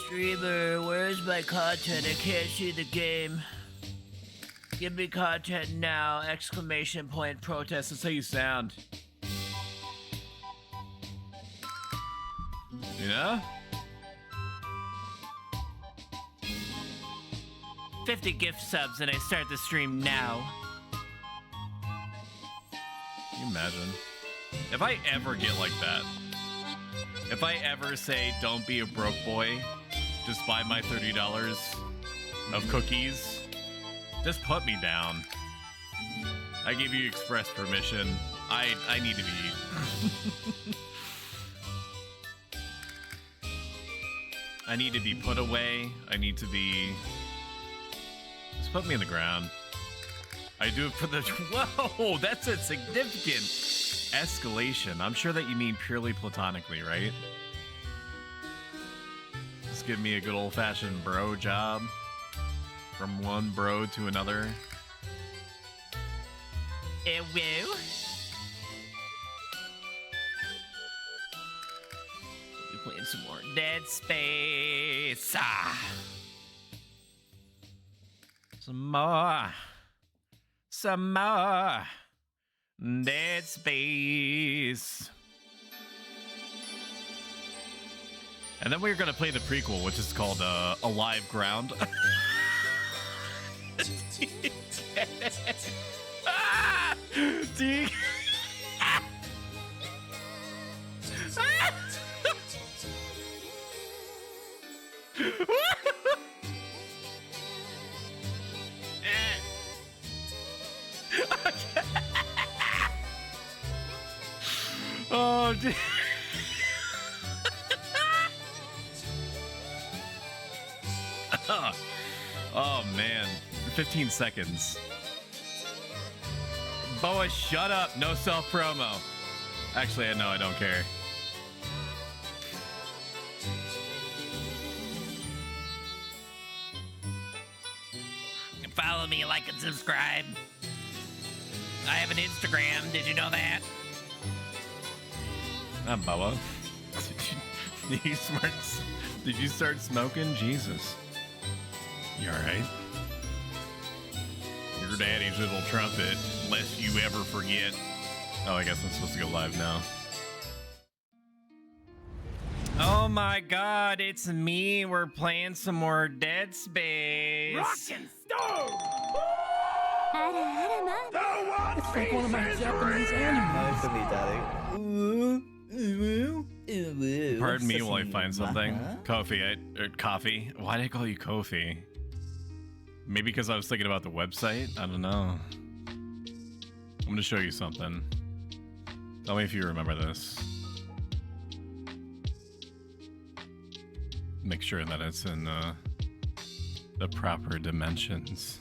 Streamer, where's my content? I can't see the game. Give me content now! Exclamation point protest. That's how you sound. You know? 50 gift subs and I start the stream now. Can you imagine? If I ever get like that, if I ever say, don't be a broke boy, just buy my $30 of cookies, just put me down. I give you express permission. I need to be... I need to be put away. I need to be... Just put me in the ground. I do it for the... Whoa, that's a significant escalation. I'm sure that you mean purely platonically, right? Just give me a good old-fashioned bro job. From one bro to another. Woo. We're playing some more Dead Space. Ah. Some more Dead Space. And then we're gonna play the prequel, which is called Alive Ground. Oh, dude. Oh man, 15 seconds. Boa, shut up. No self-promo. Actually, no, I don't care. Follow me, like and subscribe. I have an Instagram. Did you know that? Not Boa. Did you start smoking? Jesus. You alright? Your daddy's little trumpet, lest you ever forget. Oh, I guess I'm supposed to go live now. Oh my god, it's me. We're playing some more Dead Space. Rock and stone! It's like one of my Japanese animes. For me, darling. Pardon me while I find something. Kofi, coffee. Why did I call you Kofi? Maybe because I was thinking about the website? I don't know. I'm gonna show you something. Tell me if you remember this. Make sure that it's in the proper dimensions.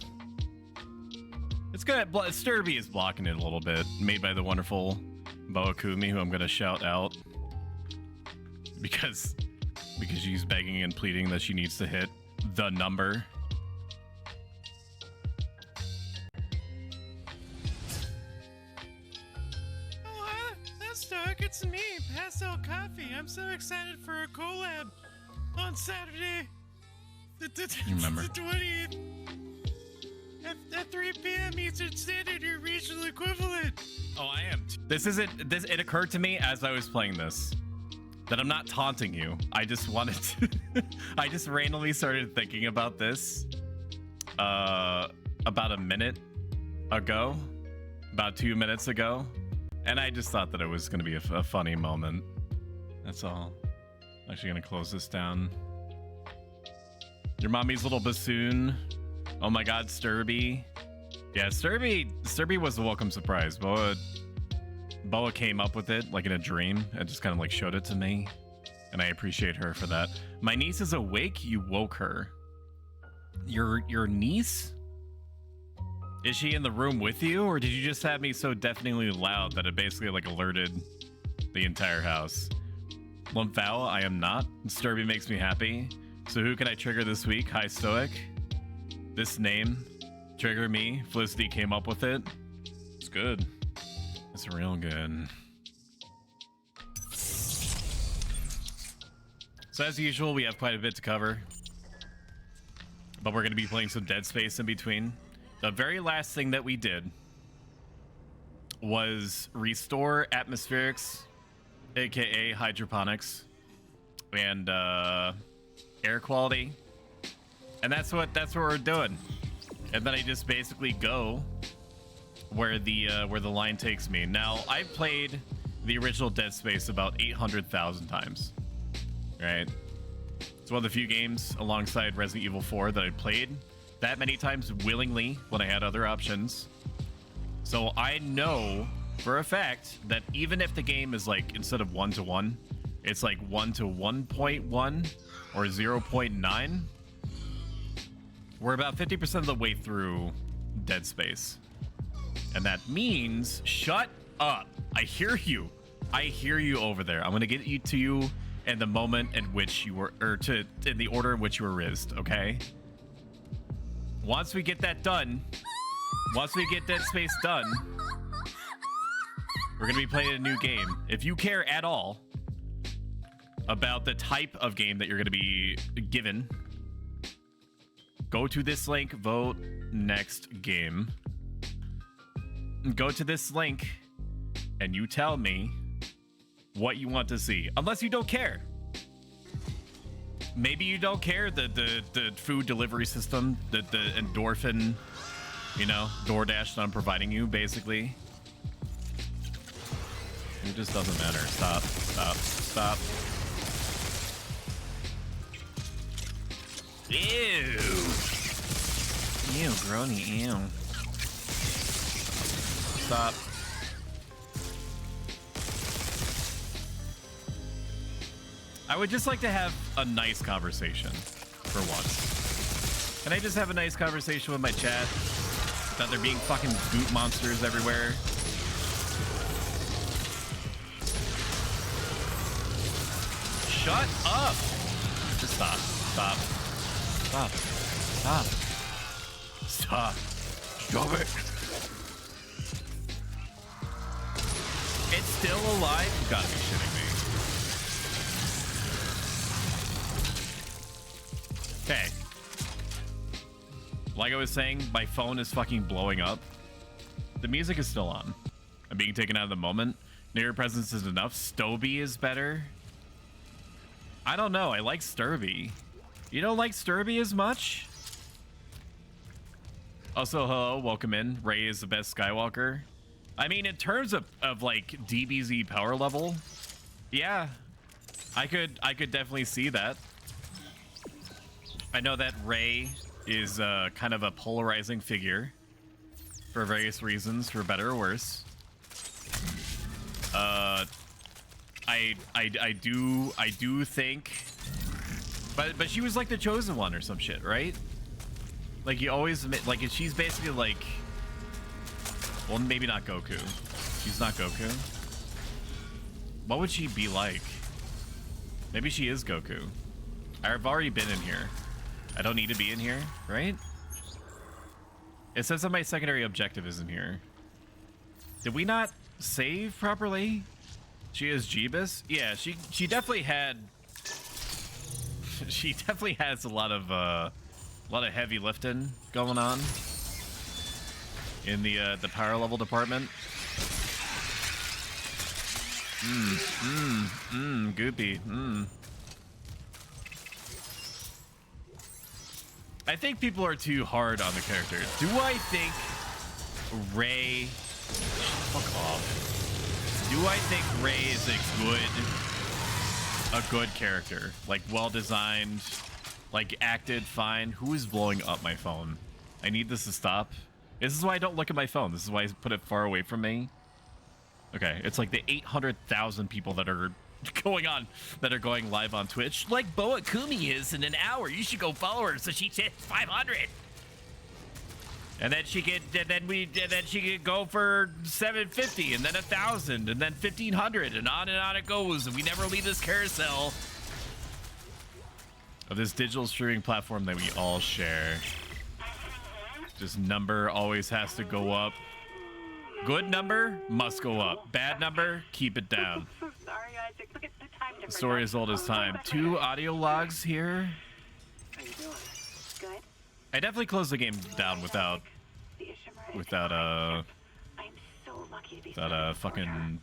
It's good. Sturby is blocking it a little bit. Made by the wonderful Boa Kumi, who I'm gonna shout out. Because she's begging and pleading that she needs to hit the number. It's me, Pastel Coffee. I'm so excited for a collab on Saturday, the 20th, at 3 p.m. Eastern Standard, your regional equivalent. Oh, I am. It occurred to me as I was playing this that I'm not taunting you. I just wanted to. I just randomly started thinking about this about a minute ago, about 2 minutes ago. And I just thought that it was going to be a funny moment. That's all. I'm actually going to close this down. Your mommy's little bassoon. Oh my god, Sturby. Yeah, Sturby was a welcome surprise. Boa came up with it like in a dream and just kind of like showed it to me. And I appreciate her for that. My niece is awake. You woke her. Your niece? Is she in the room with you, or did you just have me so deafeningly loud that it basically like alerted the entire house? Lumpfowl, I am not. Sturby makes me happy. So who can I trigger this week? Hi Stoic. This name. Trigger me. Felicity came up with it. It's good. It's real good. So as usual, we have quite a bit to cover. But we're going to be playing some Dead Space in between. The very last thing that we did was restore atmospherics, aka hydroponics, and air quality. And that's what we're doing. And then I just basically go where the line takes me. Now, I've played the original Dead Space about 800,000 times. Right? It's one of the few games alongside Resident Evil 4 that I played that many times willingly when I had other options. So I know for a fact that even if the game is like, instead of 1-to-1, it's like 1-to-1.1 or 0.9, we're about 50% of the way through Dead Space. And that means, shut up. I hear you. I hear you over there. I'm going to get to you in the moment in which you were, in the order in which you were rizzed, okay? Once we get that done, once we get Dead Space done, we're gonna be playing a new game. If you care at all about the type of game that you're gonna be given, go to this link, vote next game. Go to this link and you tell me what you want to see, unless you don't care. Maybe you don't care the food delivery system, the endorphin, you know, DoorDash that I'm providing you, basically. It just doesn't matter. Stop, stop, stop. Ew. Ew, grody, ew. Stop. I would just like to have a nice conversation for once. Can I just have a nice conversation with my chat without there being fucking boot monsters everywhere? Shut up! Just stop. Stop. Stop. Stop. Stop. Stop it. It's still alive? You gotta be shitting me. Okay. Like I was saying, my phone is fucking blowing up. The music is still on. I'm being taken out of the moment. Near presence is enough. Stoby is better. I don't know. I like Sturby. You don't like Sturby as much? Also, hello. Welcome in. Ray is the best Skywalker. I mean, in terms of like DBZ power level, yeah. I could definitely see that. I know that Ray is kind of a polarizing figure for various reasons, for better or worse. I do think, but she was like the chosen one or some shit, right? Like you always like she's basically like, well, maybe not Goku. She's not Goku. What would she be like? Maybe she is Goku. I've already been in here. I don't need to be in here, right? It says that my secondary objective is in here. Did we not save properly? She is Jeebus? Yeah, she definitely had. She definitely has a lot of heavy lifting going on in the power level department. Goopy. I think people are too hard on the character. Do I think Ray... Fuck off. Do I think Ray is a good character? Like, well-designed, like, acted fine? Who is blowing up my phone? I need this to stop. This is why I don't look at my phone. This is why I put it far away from me. Okay, it's like the 800,000 people that are going live on Twitch, like Boa Kumi is in an hour. You should go follow her so she hits 500, and then she could go for 750, and then 1,000, and then 1,500, and on it goes. And we never leave this carousel of this digital streaming platform that we all share. This number always has to go up. Good number must go up. Bad number, keep it down. I'm so sorry, Isaac. Look at the The story is old as time. 2 audio logs here. How you doing? Good. I definitely closed the game down without fucking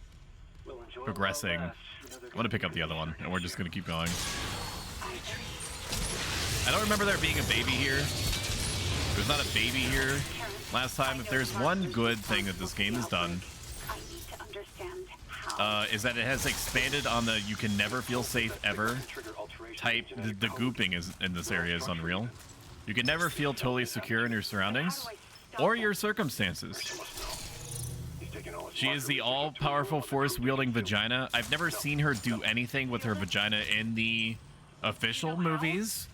progressing. I'm gonna pick up the other one, and we're just gonna keep going. I don't remember there being a baby here. There's not a baby here last time. If there's one good thing that this game has done, is that it has expanded on the "you can never feel safe ever" type. The gooping is in this area is unreal. You can never feel totally secure in your surroundings or your circumstances. She is the all-powerful force-wielding vagina. I've never seen her do anything with her vagina in the official movies.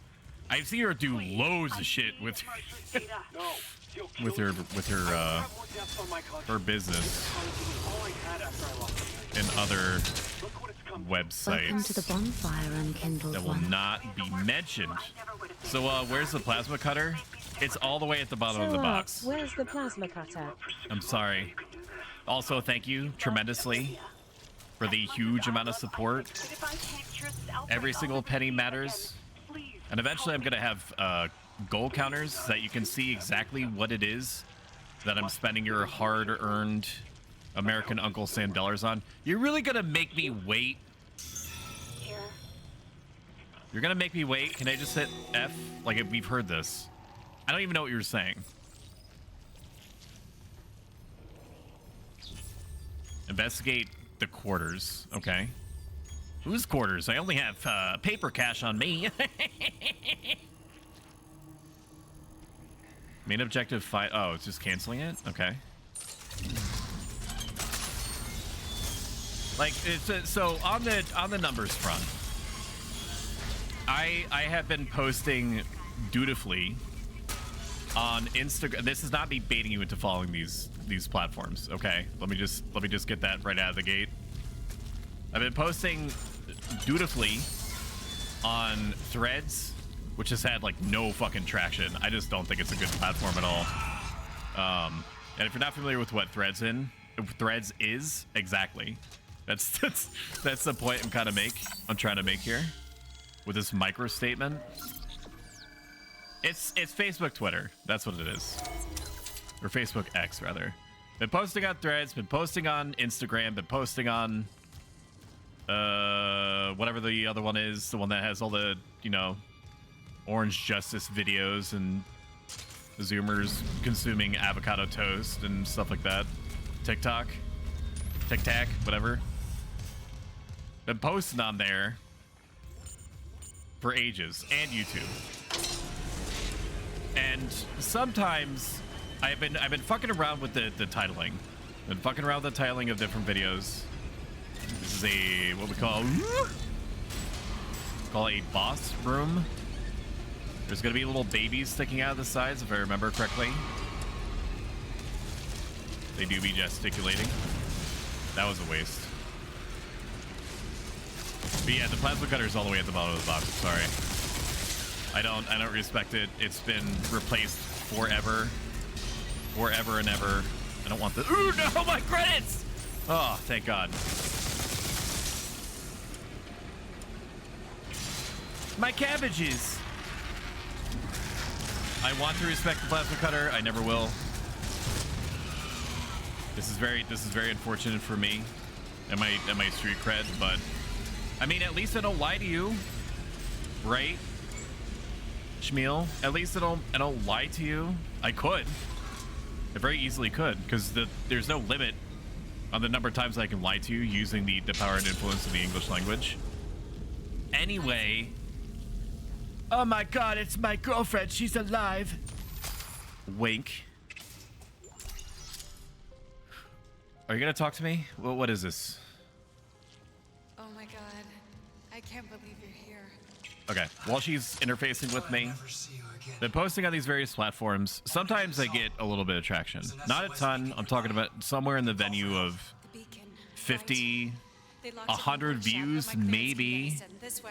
I've seen her do loads of shit with her business in other websites. Welcome to the bonfire, unkindled that will one. not be mentioned. So, where's the plasma cutter? It's all the way at the bottom of the box. Where's the plasma cutter? I'm sorry. Also, thank you tremendously for the huge amount of support. Every single penny matters. And eventually I'm going to have goal counters so that you can see exactly what it is that I'm spending your hard-earned American Uncle Sam dollars on. You're really going to make me wait? You're going to make me wait? Can I just hit F? Like, we've heard this. I don't even know what you're saying. Investigate the quarters. Okay. Whose quarters? I only have paper cash on me. Main objective fight. Oh, it's just canceling it? Okay. Like, it's so on the numbers front, I have been posting dutifully on Instagram. This is not me baiting you into following these platforms, okay? Let me just get that right out of the gate. I've been posting dutifully on Threads, which has had like no fucking traction. I just don't think it's a good platform at all. And if you're not familiar with what Threads is, exactly. That's the point I'm trying to make here with this micro statement. It's Facebook, Twitter. That's what it is. Or Facebook X, rather. Been posting on Threads, been posting on Instagram, been posting on whatever the other one is, the one that has all the, you know, Orange Justice videos and Zoomers consuming avocado toast and stuff like that. TikTok, Tic Tac, whatever. Been posting on there for ages, and YouTube. And sometimes I've been fucking around with the titling. Been fucking around with the titling of different videos. This is a what we call a boss room. There's gonna be little babies sticking out of the sides, if I remember correctly. They do be gesticulating. That was a waste. But yeah, the plasma cutter is all the way at the bottom of the box. Sorry. I don't respect it. It's been replaced forever and ever. I don't want the. Ooh, no, my credits! Oh, thank God. My cabbages. I want to respect the plasma cutter. I never will. This is very unfortunate for me and my street cred, but I mean, at least I don't lie to you, right? Shmeal, at least I don't lie to you. I could. I very easily could, because there's no limit on the number of times I can lie to you using the power and influence of the English language. Anyway, oh my God, it's my girlfriend. She's alive. Wink. Are you gonna talk to me? Well, what is this? Oh my God, I can't believe you're here. Okay, while she's interfacing with me, been posting on these various platforms. Sometimes I get a little bit of traction. Not a ton. I'm talking about somewhere in the venue of 50, 100 views, maybe.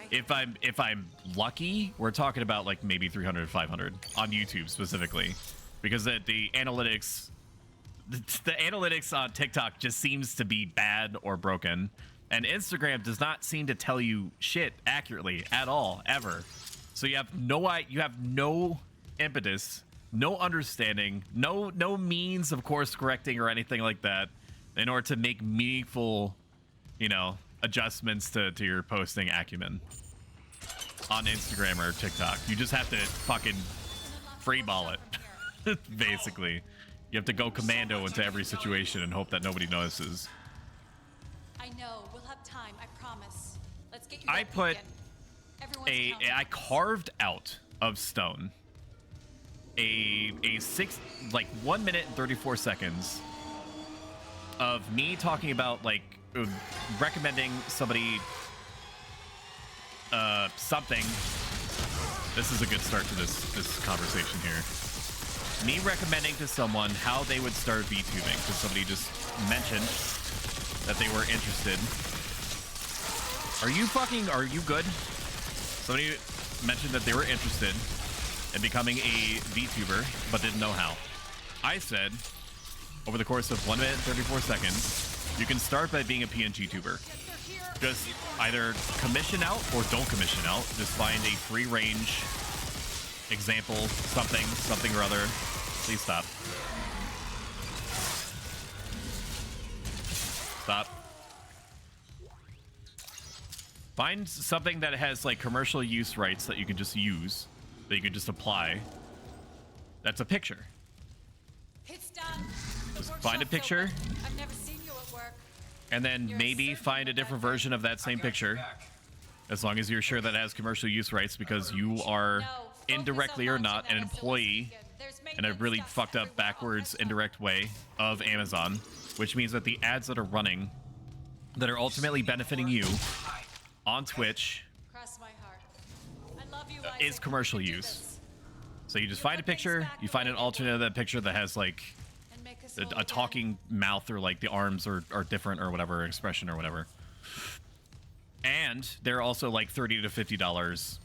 If I'm lucky, we're talking about like maybe 300, 500 on YouTube specifically, because the analytics on TikTok just seems to be bad or broken. And Instagram does not seem to tell you shit accurately at all, ever. So you have no impetus, no understanding, no means of course correcting or anything like that in order to make meaningful, you know, adjustments to your posting acumen on Instagram or TikTok. You just have to fucking freeball it, basically. You have to go commando into every situation and hope that nobody notices. I know. We'll have time. I promise. Let's get you I that put beacon. I carved out of stone a 1 minute and 34 seconds of me talking about like recommending somebody something. This is a good start to this conversation here. Me recommending to someone how they would start VTubing because somebody just mentioned that they were interested. Are you good? Somebody mentioned that they were interested in becoming a VTuber but didn't know how. I said, over the course of 1 minute and 34 seconds, you can start by being a PNG tuber. Just either commission out or don't commission out. Just find a free range example, something or other. Please stop. Stop. Find something that has like commercial use rights that you can just use, that you can just apply. That's a picture. It's done. Just find a picture. I've never seen you at work. And then maybe find a different version of that same picture, as long as you're sure that it has commercial use rights, because you are indirectly or not an employee in a really fucked up backwards indirect way of Amazon, which means that the ads that are running that are ultimately benefiting you on Twitch Cross my heart. I love you, is commercial use. So you just find a picture, you find an alternate of that picture that has like a talking mouth, or like the arms are different or whatever, expression or whatever. And there are also like $30 to $50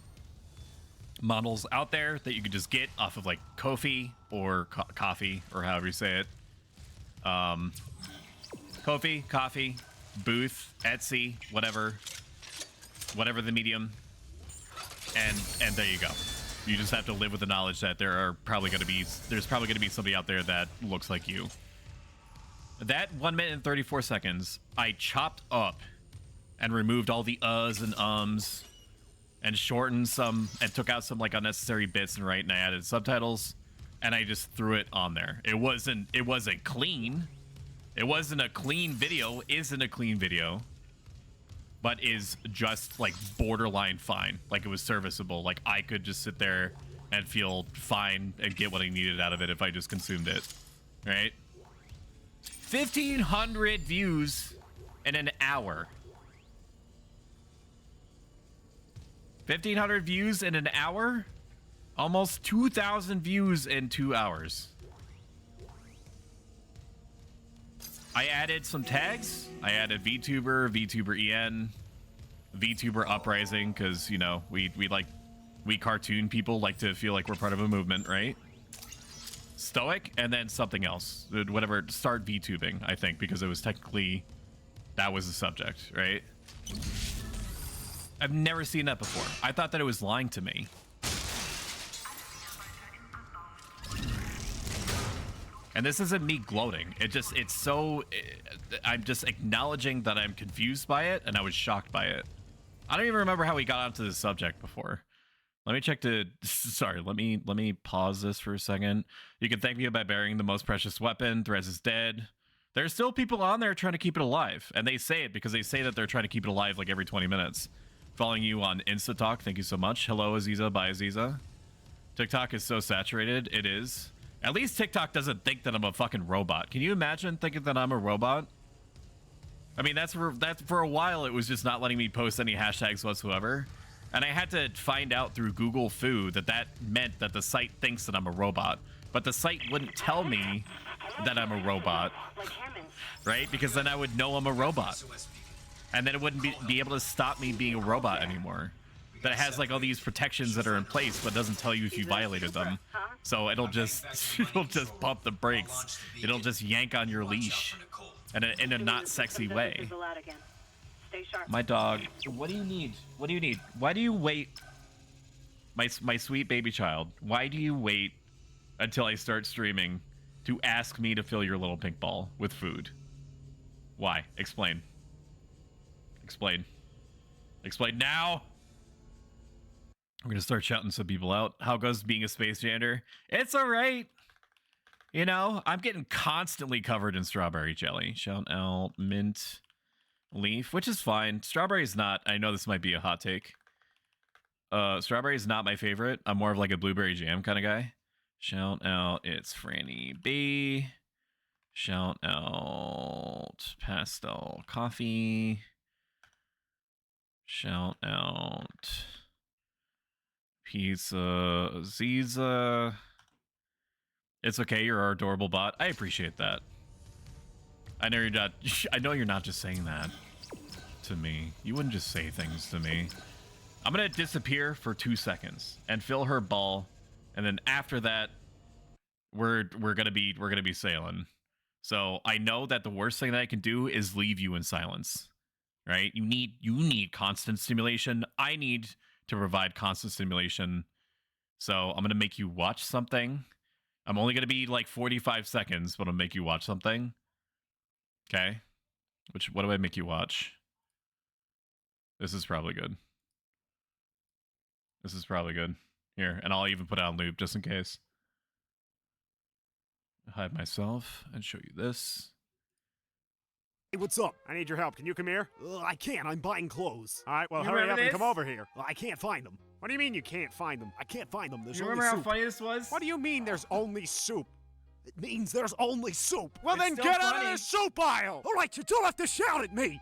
models out there that you can just get off of like Ko-fi or Coffee, or however you say it. Ko-fi, Coffee, Booth, Etsy, whatever the medium. And there you go. You just have to live with the knowledge that there's probably going to be somebody out there that looks like you. That 1 minute and 34 seconds, I chopped up and removed all the uhs and ums and shortened some and took out some like unnecessary bits and I added subtitles and I just threw it on there. It wasn't clean. It wasn't a clean video, isn't a clean video, but is just like borderline fine. Like it was serviceable. Like I could just sit there and feel fine and get what I needed out of it if I just consumed it, right? 1,500 views in an hour. 1,500 views in an hour? Almost 2,000 views in 2 hours. I added some tags. I added VTuber, VTuber EN, VTuber Uprising, because, you know, we cartoon people like to feel like we're part of a movement, right? Stoic, and then something else. Whatever, start VTubing, I think, because it was technically, that was the subject, right? I've never seen that before. I thought that it was lying to me. And this isn't me gloating. I'm just acknowledging that I'm confused by it, and I was shocked by it. I don't even remember how we got onto this subject before. Let me check sorry, let me pause this for a second. You can thank me by burying the most precious weapon. Therese is dead. There's still people on there trying to keep it alive. And they say it because they say that they're trying to keep it alive like every 20 minutes. Following you on InstaTalk, thank you so much. Hello, Aziza, bye Aziza. TikTok is so saturated, it is. At least TikTok doesn't think that I'm a fucking robot. Can you imagine thinking that I'm a robot? I mean, that's for a while it was just not letting me post any hashtags whatsoever. And I had to find out through Google Foo that meant that the site thinks that I'm a robot. But the site wouldn't tell me that I'm a robot, right? Because then I would know I'm a robot. And then it wouldn't be able to stop me being a robot anymore. That has like all these protections that are in place, but doesn't tell you if you violated them. So it'll just pump the brakes. It'll just yank on your leash in a not sexy way. Stay sharp. My dog. What do you need? What do you need? Why do you wait? My sweet baby child. Why do you wait until I start streaming to ask me to fill your little pink ball with food? Why? Explain. Explain. Explain now. We're gonna start shouting some people out. How goes being a space janitor? It's all right. You know, I'm getting constantly covered in strawberry jelly. Shout out mint leaf, which is fine. Strawberry is not. I know this might be a hot take. Strawberry is not my favorite. I'm more of like a blueberry jam kind of guy. Shout out, it's Franny B. Shout out, pastel coffee. Shout out, pizza Ziza. It's okay, you're our adorable bot. I appreciate that. I know you're not. I know you're not just saying that to me. You wouldn't just say things to me. I'm gonna disappear for 2 seconds and fill her ball, and then after that, we're gonna be sailing. So I know that the worst thing that I can do is leave you in silence, right? You need constant stimulation. I need to provide constant stimulation. So I'm gonna make you watch something. I'm only gonna be like 45 seconds, but I'll make you watch something. Okay. What do I make you watch? This is probably good. This is probably good. Here, and I'll even put it on loop just in case. Hide myself and show you this. Hey, what's up? I need your help. Can you come here? I can't. I'm buying clothes. All right, well, You hurry remember up and this? come over here. I can't find them. What do you mean you can't find them? I can't find them. There's You only remember how soup. funny this was? What do you mean there's only soup? It means there's only soup. Well, It's then still get out funny. of the soup aisle. All right, you don't have to shout at me.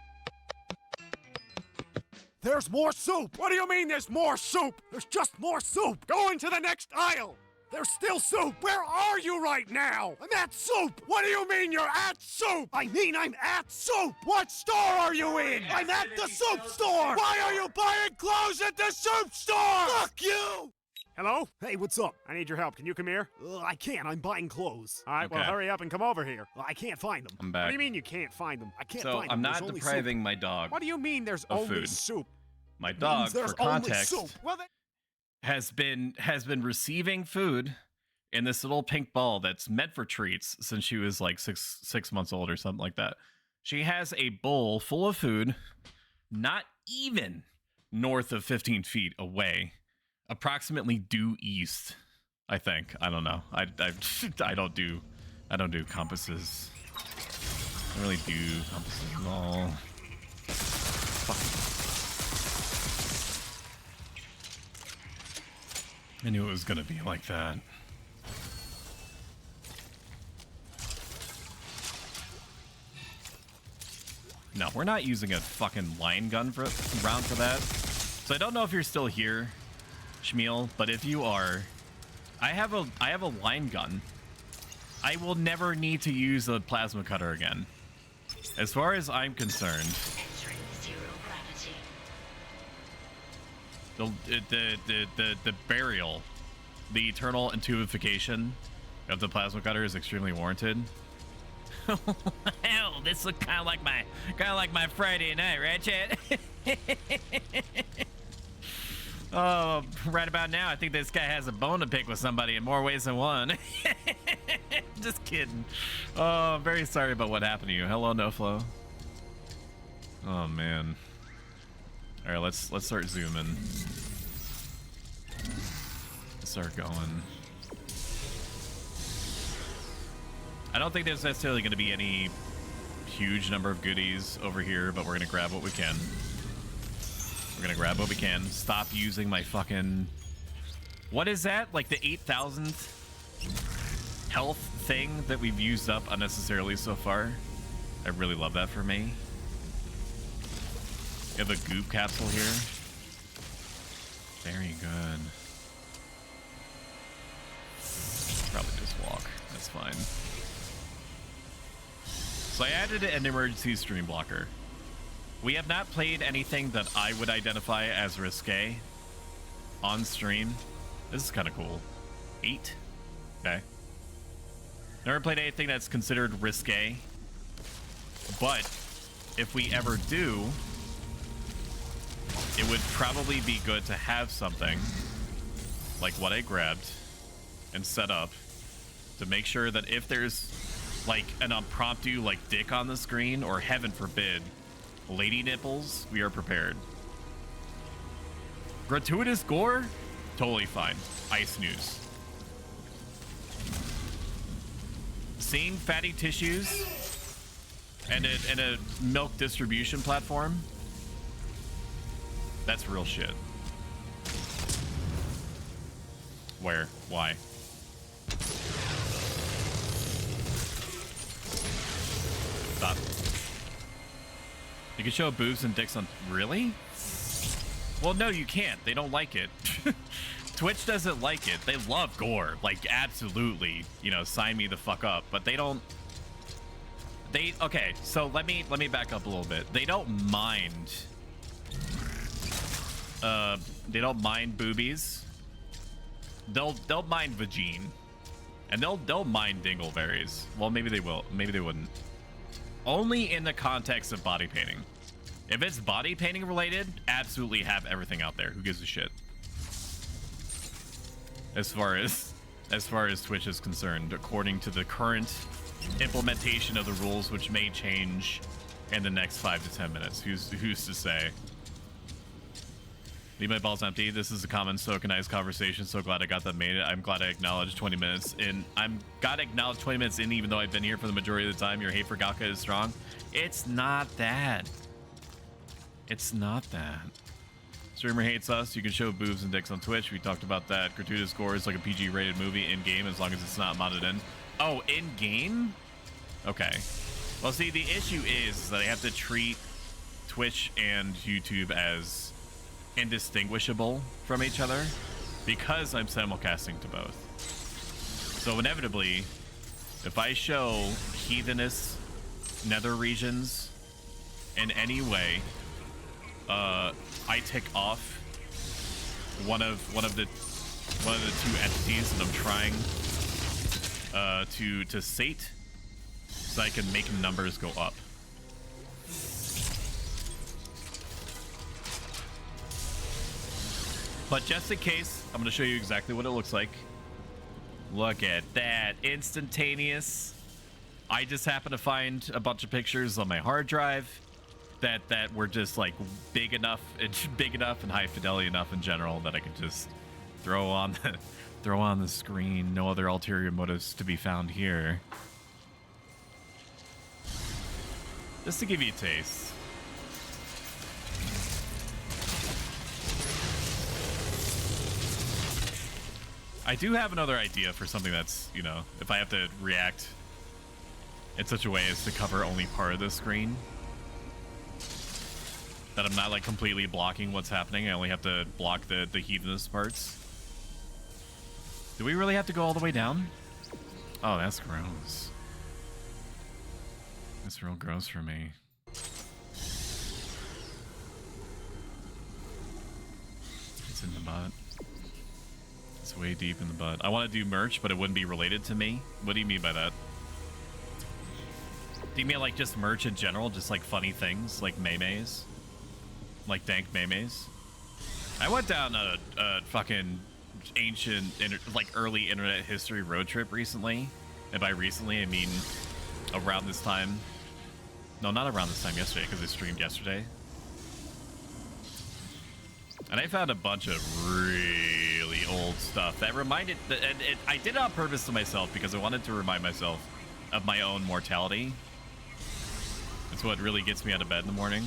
There's more soup. What do you mean there's more soup? There's just more soup. Go into the next aisle. There's still soup. Where are you right now? I'm at soup. What do you mean you're at soup? I mean I'm at soup. What store are you in? I'm at the soup store. Why are you buying clothes at the soup store? Fuck you. Hello? Hey, what's up? I need your help. Can you come here? I can't. I'm buying clothes. All right, well, Okay. hurry up and come over here. I can't find them. I'm back. What do you mean you can't find them? I can't So find them. I'm There's not only depriving soup. my dog What do you mean there's of only food. soup? My It dog, means there's for only context, soup. Well, then has been receiving food in this little pink ball that's meant for treats since she was like six months old or something like that. She has a bowl full of food, not even north of 15 feet away, approximately due east. I think. I don't know. I don't do compasses. I don't really do compasses at all. Fuck. I knew it was gonna be like that. No, we're not using a fucking line gun round for that. So I don't know if you're still here, Shmuel, but if you are, I have a line gun. I will never need to use a plasma cutter again. As far as I'm concerned, Entering zero gravity. the burial, the eternal entubification of the plasma cutter is extremely warranted. Hell, this looks kind of like my Friday night, right, Chad? Oh, right about now, I think this guy has a bone to pick with somebody in more ways than one. Just kidding. Oh, I'm very sorry about what happened to you. Hello, NoFlow. Oh man. All right, let's start zooming. Let's start going. I don't think there's necessarily going to be any huge number of goodies over here, but we're going to grab what we can. We're going to grab what we can. Stop using my fucking... What is that? Like the 8,000th health thing that we've used up unnecessarily so far? I really love that for me. You have a goop capsule here. Very good. Probably just walk. That's fine. So I added an emergency stream blocker. We have not played anything that I would identify as risque on stream. This is kind of cool. 8? Okay. Never played anything that's considered risque. But if we ever do, it would probably be good to have something like what I grabbed and set up to make sure that if there's like an impromptu like dick on the screen, or heaven forbid, lady nipples, we are prepared. Gratuitous gore? Totally fine. I snooze. Seeing fatty tissues and a milk distribution platform, that's real shit. Where? Why? Stop. You can show boobs and dicks on... Really? Well, no, you can't. They don't like it. Twitch doesn't like it. They love gore. Like, absolutely. You know, sign me the fuck up. But they don't... Okay, so let me back up a little bit. They don't mind... they don't mind boobies. They'll mind vagine. And they'll mind dingleberries. Well, maybe they will. Maybe they wouldn't. Only in the context of body painting. If it's body painting related, absolutely have everything out there. Who gives a shit? As far as Twitch is concerned, according to the current implementation of the rules, which may change in the next 5 to 10 minutes. Who's to say? Leave my balls empty. This is a common tokenized conversation. So glad I got that made it. I'm glad I acknowledged 20 minutes in. Gotta acknowledge 20 minutes in, even though I've been here for the majority of the time. Your hate for Gaka is strong. It's not that. It's not that. Streamer hates us. You can show boobs and dicks on Twitch. We talked about that. Gratuitous gore is like a PG rated movie in game as long as it's not modded in. Oh, in game? Okay. Well, see, the issue is that I have to treat Twitch and YouTube as indistinguishable from each other because I'm simulcasting to both. So inevitably, if I show heathenous nether regions in any way, I tick off one of the two entities that I'm trying to sate, so I can make numbers go up. But just in case, I'm going to show you exactly what it looks like. Look at that. Instantaneous. I just happened to find a bunch of pictures on my hard drive that were just like big enough and high fidelity enough in general that I could just throw on the screen. No other ulterior motives to be found here. Just to give you a taste. I do have another idea for something that's, you know, if I have to react in such a way as to cover only part of the screen, that I'm not like completely blocking what's happening. I only have to block the heathenous parts. Do we really have to go all the way down? Oh, that's gross. That's real gross for me. It's in the butt. It's way deep in the butt. I want to do merch, but it wouldn't be related to me. What do you mean by that? Do you mean like just merch in general? Just like funny things? Like memes? Like dank memes? I went down a fucking ancient, like early internet history road trip recently. And by recently, I mean around this time. No, not around this time, yesterday, because I streamed yesterday. And I found a bunch of really old stuff that reminded... I did it on purpose to myself because I wanted to remind myself of my own mortality. It's what really gets me out of bed in the morning.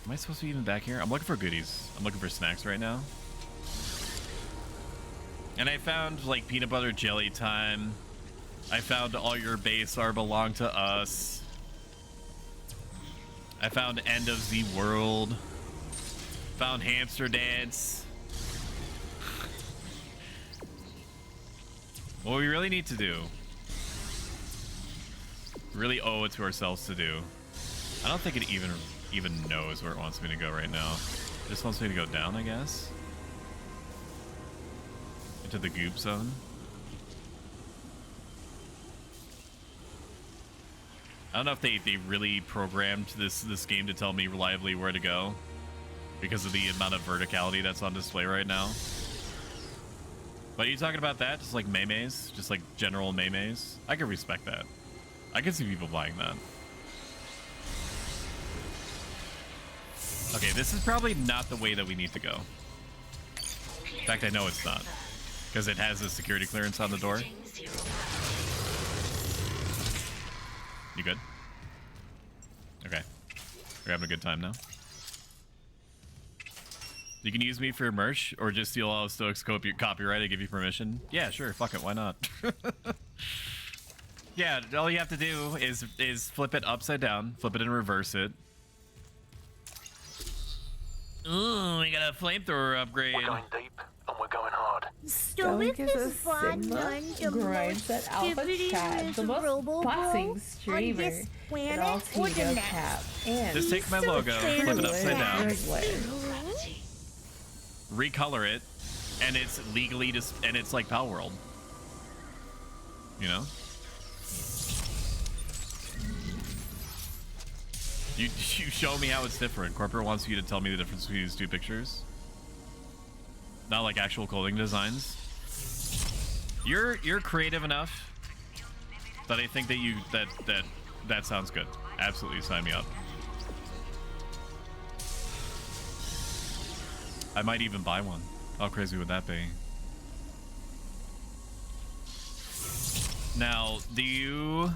Am I supposed to be even back here? I'm looking for goodies. I'm looking for snacks right now. And I found, like, peanut butter jelly time. I found all your base are belong to us. I found end of the world. Found hamster dance. What we really need to do, really owe it to ourselves to do. I don't think it even knows where it wants me to go right now. It just wants me to go down, I guess. Into the goop zone. I don't know if they really programmed this game to tell me reliably where to go. because of the amount of verticality that's on display right now. But are you talking about that? Just like memes? Just like general memes? I can respect that. I can see people buying that. Okay, this is probably not the way that we need to go. In fact, I know it's not. Because it has a security clearance on the door. You good? Okay. We're having a good time now. You can use me for your merch, or just steal all of Stoic's copyright. I give you permission. Yeah, sure. Fuck it. Why not? Yeah, all you have to do is flip it upside down, flip it and reverse it. Ooh, we got a flamethrower upgrade. We're going deep and we're going hard. Stoic is a Sigma grinds at Alpha Chat, the most boxing streamer. But also you go cap. And Just take my logo, flip it upside down, Way. recolor it, and it's legally just, and it's like Pal World. You know? You show me how it's different. Corporate wants you to tell me the difference between these two pictures. Not like actual clothing designs. You're creative enough that I think that that sounds good. Absolutely, sign me up. I might even buy one. How crazy would that be? Now, do you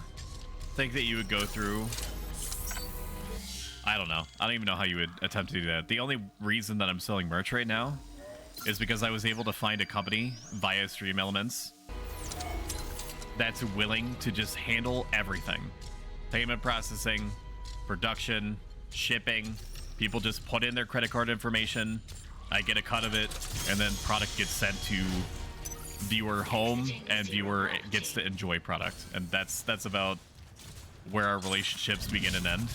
think that you would go through... I don't know. I don't even know how you would attempt to do that. The only reason that I'm selling merch right now is because I was able to find a company via Stream Elements that's willing to just handle everything. Payment processing, production, shipping. People just put in their credit card information. I get a cut of it, and then product gets sent to viewer home, and viewer gets to enjoy product. And that's about where our relationships begin and end.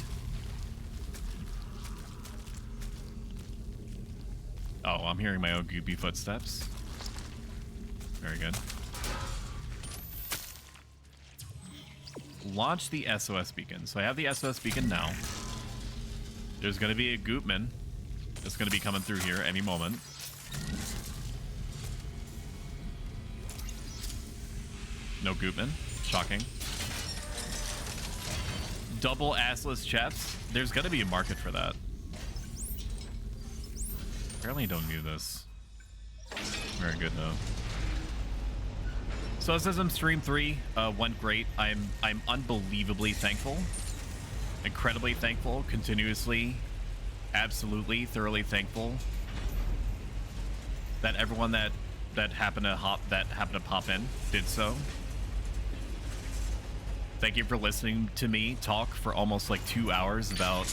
Oh, I'm hearing my own goopy footsteps. Very good. Launch the SOS beacon. So I have the SOS beacon now. There's going to be a goopman that's going to be coming through here any moment. No goopman. Shocking. Double assless chests. There's going to be a market for that. Apparently don't view this. Very good though. So it says Stream 3 went great. I'm unbelievably thankful. Incredibly thankful. Continuously. Absolutely. Thoroughly thankful. That everyone that happened to pop in did so. Thank you for listening to me talk for almost like 2 hours about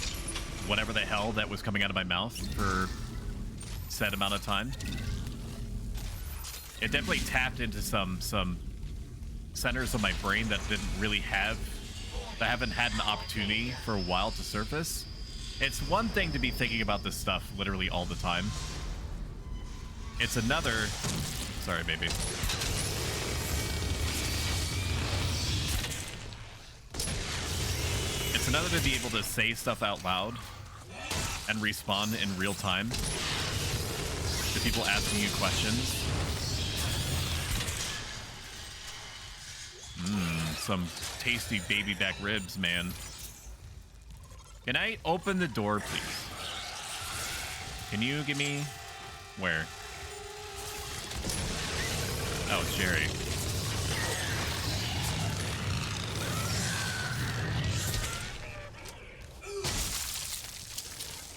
whatever the hell that was coming out of my mouth for set amount of time. It definitely tapped into some centers of my brain that haven't had an opportunity for a while to surface. It's one thing to be thinking about this stuff literally all the time. It's another... Sorry, baby. It's another to be able to say stuff out loud and respond in real time to people asking you questions. Some tasty baby back ribs, man. Can I open the door, please? Can you give me... Where? Oh, it's Jerry.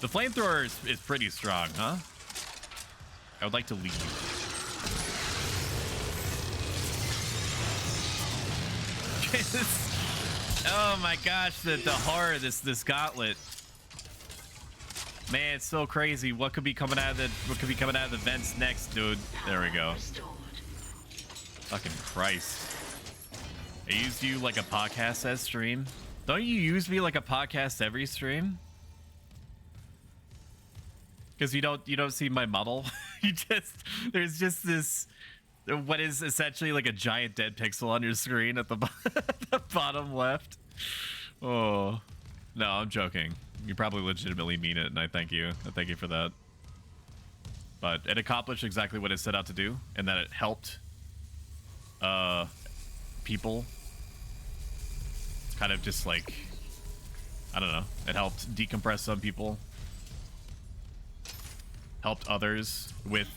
The flamethrower is pretty strong, huh? I would like to leave. Oh my gosh, the horror, this gauntlet. Man, it's so crazy. What could be coming out of the vents next, dude? There we go. Fucking Christ. I used you like a podcast as stream. Don't you use me like a podcast every stream? Because you don't see my model. There's just this, what is essentially like a giant dead pixel on your screen at the, the bottom left. Oh no, I'm joking. You probably legitimately mean it, and I thank you. I thank you for that. but it accomplished exactly what it set out to do, and that it helped people kind of just like, I don't know, it helped decompress some people, helped others with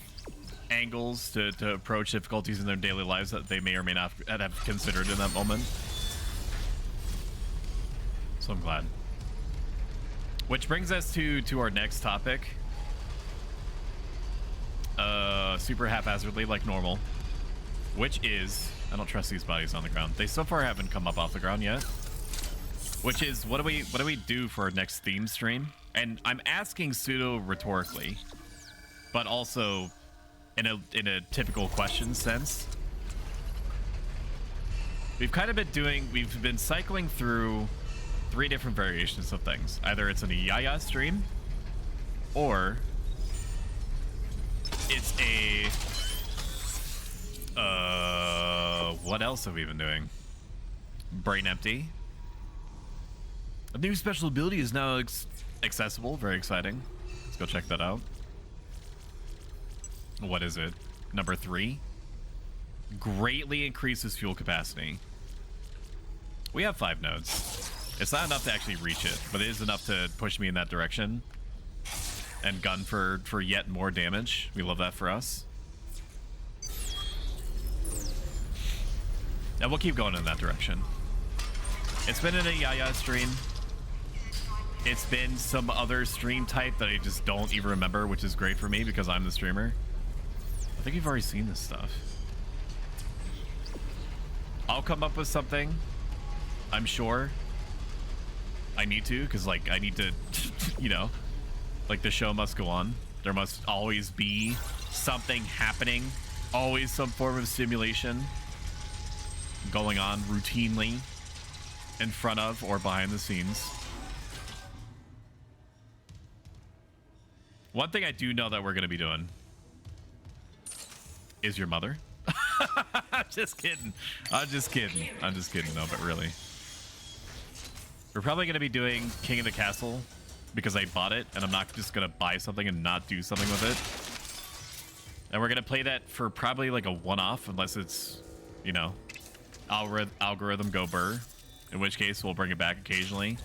angles to approach difficulties in their daily lives that they may or may not have considered in that moment. So I'm glad. Which brings us to our next topic. Super haphazardly like normal, which is, I don't trust these bodies on the ground. They so far haven't come up off the ground yet. Which is, what do we do for our next theme stream? And I'm asking pseudo rhetorically, but also in a typical question sense. We've been cycling through 3 different variations of things. Either it's an Yaya stream, or it's a what else have we been doing? Brain empty. A new special ability is now accessible. Very exciting. Let's go check that out. What is it? Number 3. Greatly increases fuel capacity. We have 5 nodes. It's not enough to actually reach it, but it is enough to push me in that direction and gun for yet more damage. We love that for us. And we'll keep going in that direction. It's been in a Yaya stream. It's been some other stream type that I just don't even remember, which is great for me because I'm the streamer. I think you've already seen this stuff. I'll come up with something, I'm sure. I need to, because like I need to, you know, like the show must go on. There must always be something happening, always some form of stimulation going on routinely in front of or behind the scenes. One thing I do know that we're going to be doing is your mother. I'm just kidding. I'm just kidding. I'm just kidding. No, but really. We're probably going to be doing King of the Castle because I bought it, and I'm not just going to buy something and not do something with it. And we're going to play that for probably like a one-off, unless it's, you know, algorithm go burr, in which case we'll bring it back occasionally.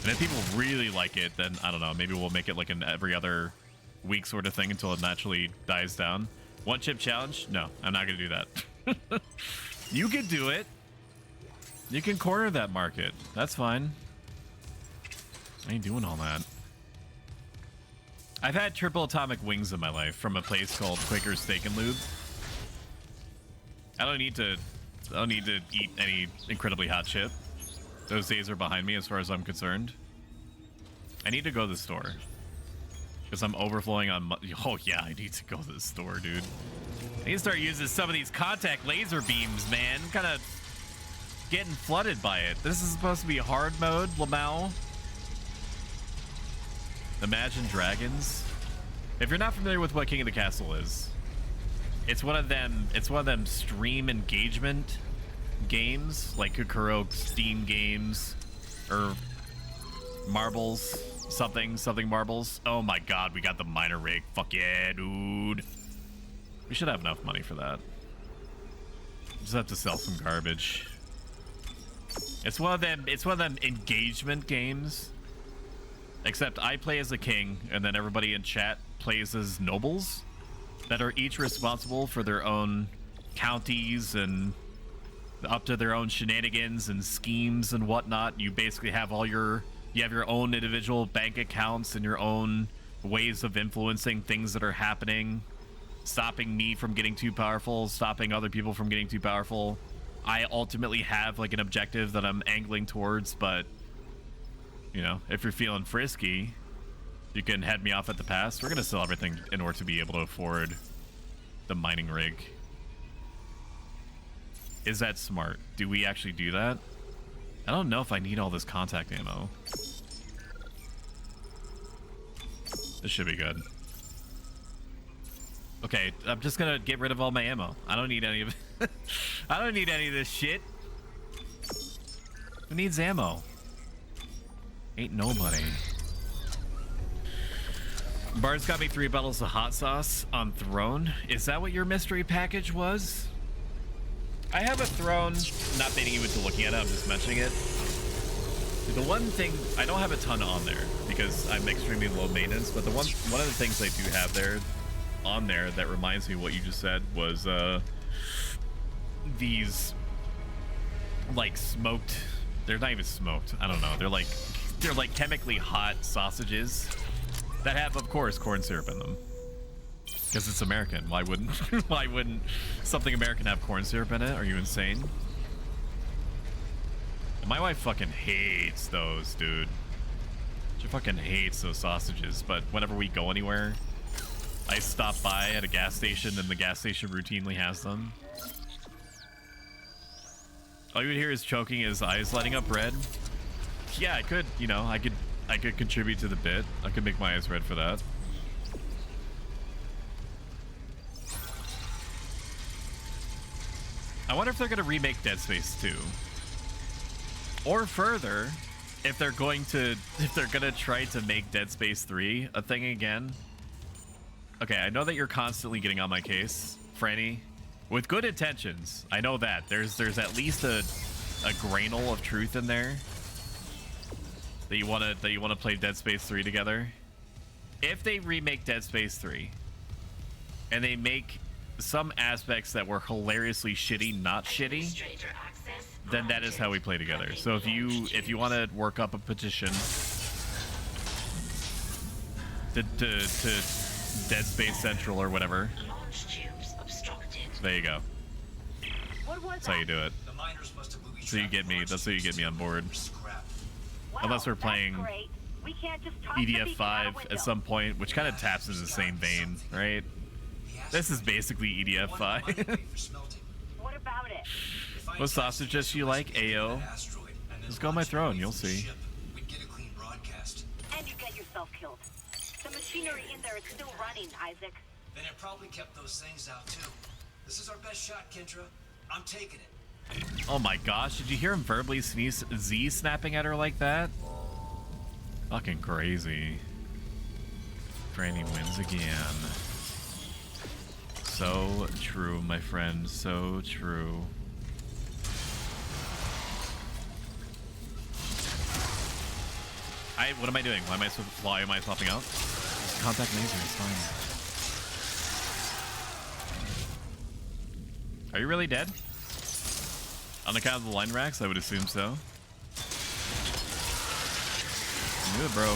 And if people really like it, then I don't know, maybe we'll make it like an every other week sort of thing until it naturally dies down. One chip challenge? No, I'm not going to do that. You can do it. You can corner that market. That's fine. I ain't doing all that. I've had triple atomic wings in my life from a place called Quaker's Steak and Lube. I don't need to eat any incredibly hot chip. Those days are behind me as far as I'm concerned. I need to go to the store. Because I'm overflowing on... Oh, yeah, I need to go to the store, dude. I need to start using some of these contact laser beams, man. I'm kind of getting flooded by it. This is supposed to be hard mode, Lamau. Imagine Dragons. If you're not familiar with what King of the Castle is, it's one of them stream engagement games, like Kukuro Steam games, or marbles, something marbles. Oh my god, we got the miner rig. Fuck yeah, dude. We should have enough money for that. Just have to sell some garbage. It's one of them engagement games. Except I play as a king, and then everybody in chat plays as nobles that are each responsible for their own counties and up to their own shenanigans and schemes and whatnot. You basically have you have your own individual bank accounts and your own ways of influencing things that are happening, stopping me from getting too powerful, stopping other people from getting too powerful. I ultimately have like an objective that I'm angling towards, but you know, if you're feeling frisky, you can head me off at the pass. We're gonna sell everything in order to be able to afford the mining rig. Is that smart? Do we actually do that? I don't know if I need all this contact ammo. This should be good. Okay, I'm just gonna get rid of all my ammo. I don't need any of it. I don't need any of this shit. Who needs ammo? Ain't nobody. Bar's got me 3 bottles of hot sauce on Throne. Is that what your mystery package was? I have a Throne. Not baiting you into looking at it, I'm just mentioning it. The one thing, I don't have a ton on there because I'm extremely low maintenance, but one of the things I do have there on there that reminds me of what you just said was these like smoked, they're not even smoked, I don't know, they're like chemically hot sausages that have, of course, corn syrup in them because it's American. Why wouldn't why wouldn't something American have corn syrup in it? Are you insane? My wife fucking hates those, dude. She fucking hates those sausages, but whenever we go anywhere, I stop by at a gas station and the gas station routinely has them. All you would hear is choking his eyes lighting up red. Yeah, I could, you know, I could contribute to the bit. I could make my eyes red for that. I wonder if they're gonna remake Dead Space 2. Or further, if they're gonna try to make Dead Space 3 a thing again. Okay, I know that you're constantly getting on my case, Franny, with good intentions. I know that there's at least a grainal of truth in there that you wanna play Dead Space 3 together. If they remake Dead Space 3 and they make some aspects that were hilariously shitty not shitty, then that is how we play together. So if you want to work up a petition to Dead Space Central or whatever, there you go. That's how you do it. So you get me. That's how you get me on board. Unless we're playing EDF 5 at some point, which kind of taps into the same vein, right? This is basically EDF 5. What about it? What sausages you like, AO? Just go on my throne, you'll see. And you get yourself killed. The machinery in there is still running, Isaac. Then it probably kept those things out too. This is our best shot, Kendra. I'm taking it. Oh my gosh, did you hear him verbally sneeze Z snapping at her like that? Fucking crazy. Franny wins again. So true, my friend, so true. What am I doing? Why am I swapping out? Contact laser, it's fine. Are you really dead? On account of the line racks, I would assume so. I knew it, bro.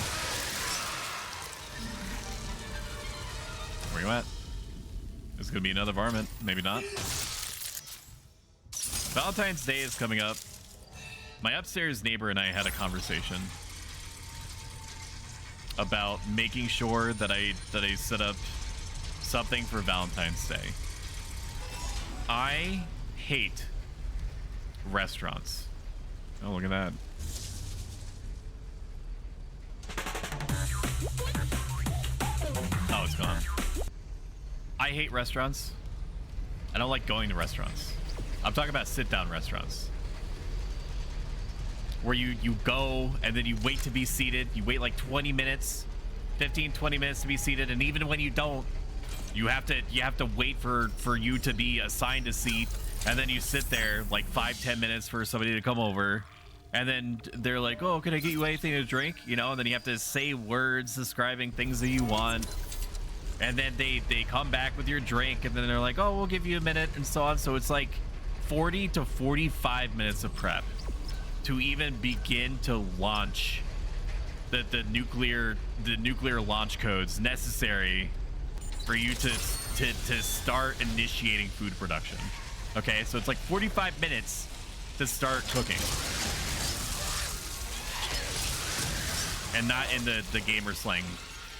Where you at? There's gonna be another varmint, maybe not. Valentine's Day is coming up. My upstairs neighbor and I had a conversation about making sure that I set up something for Valentine's Day. I hate restaurants. Oh, look at that. Oh, it's gone. I hate restaurants. I don't like going to restaurants. I'm talking about sit-down restaurants. Where you go and then you wait to be seated. You wait like 20 minutes, 15, 20 minutes to be seated. And even when you don't, you have to wait for you to be assigned a seat. And then you sit there like 5-10 minutes for somebody to come over. And then they're like, oh, can I get you anything to drink? You know, and then you have to say words describing things that you want. And then they come back with your drink. And then they're like, oh, we'll give you a minute and so on. So it's like 40 to 45 minutes of prep to even begin to launch the nuclear launch codes necessary for you to start initiating food production. Okay, so it's like 45 minutes to start cooking. And not in the gamer slang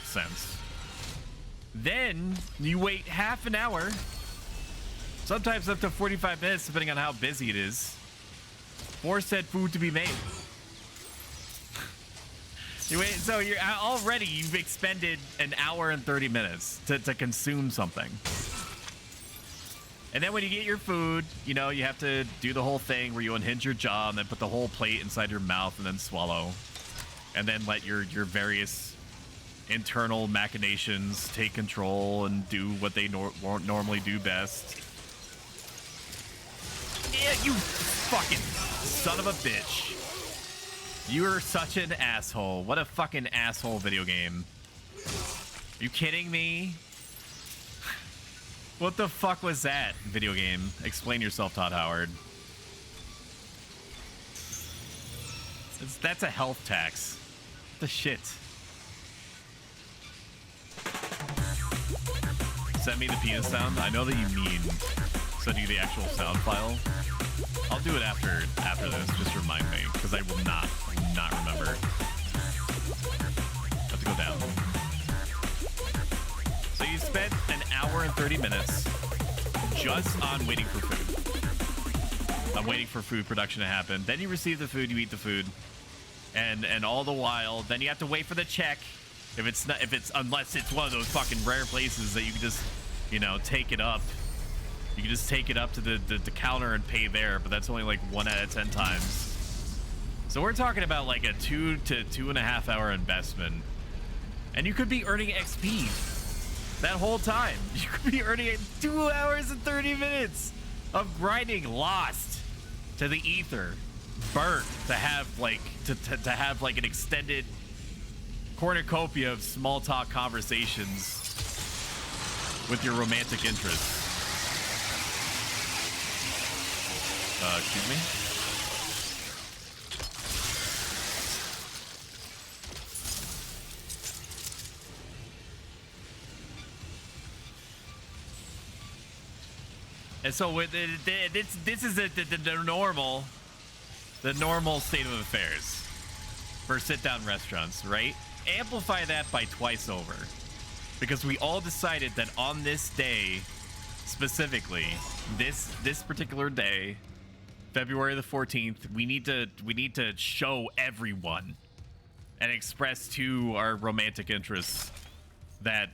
sense. Then you wait half an hour, sometimes up to 45 minutes, depending on how busy it is, for said food to be made. You wait, so you've expended an hour and 30 minutes to consume something. And then when you get your food, you know, you have to do the whole thing where you unhinge your jaw and then put the whole plate inside your mouth and then swallow. And then let your various internal machinations take control and do what they won't normally do best. Yeah, you fucking son of a bitch. You're such an asshole. What a fucking asshole video game. Are you kidding me? What the fuck was that video game? Explain yourself, Todd Howard. That's a health tax. What the shit? Send me the penis sound. I know that you mean send you the actual sound file. I'll do it after this. Just remind me, because I will not remember. Have to go down. So you spent an hour and 30 minutes just on waiting for food. I'm waiting for food production to happen. Then you receive the food, you eat the food, and all the while, then you have to wait for the check. Unless it's one of those fucking rare places that you can just, you know, take it up. You can just take it up to the counter and pay there, but that's only like 1 out of 10 times. So we're talking about like a 2 to 2.5 hour investment, and you could be earning XP that whole time. You could be earning 2 hours and 30 minutes of grinding lost to the ether, burnt to have like to have like an extended cornucopia of small talk conversations with your romantic interest. Excuse me? And so this is the normal state of affairs for sit-down restaurants, right? Amplify that by twice over, because we all decided that on this day, specifically this particular day, February the 14th, we need to show everyone and express to our romantic interests that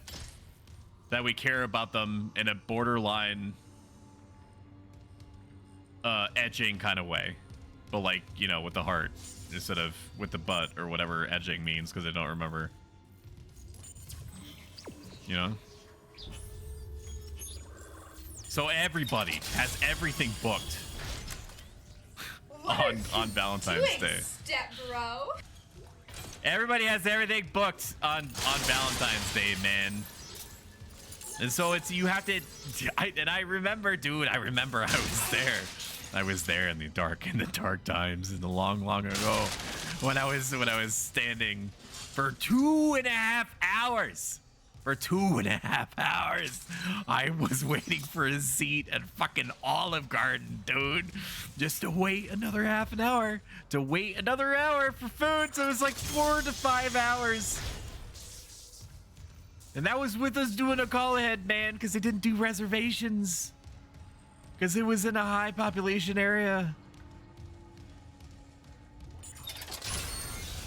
we care about them in a borderline edging kind of way, but like, you know, with the heart instead of with the butt or whatever edging means, because I don't remember, you know. So everybody has everything booked on Valentine's Day. Step bro. Everybody has everything booked on Valentine's Day, man. And so it's, you have to, I remember, dude, I was there. I was there in the dark times, in the long ago, when I was standing for 2.5 hours. For 2.5 hours, I was waiting for a seat at fucking Olive Garden, dude, just to wait another half an hour, to wait another hour for food. So it was like 4 to 5 hours. And that was with us doing a call ahead, man, because they didn't do reservations, because it was in a high population area.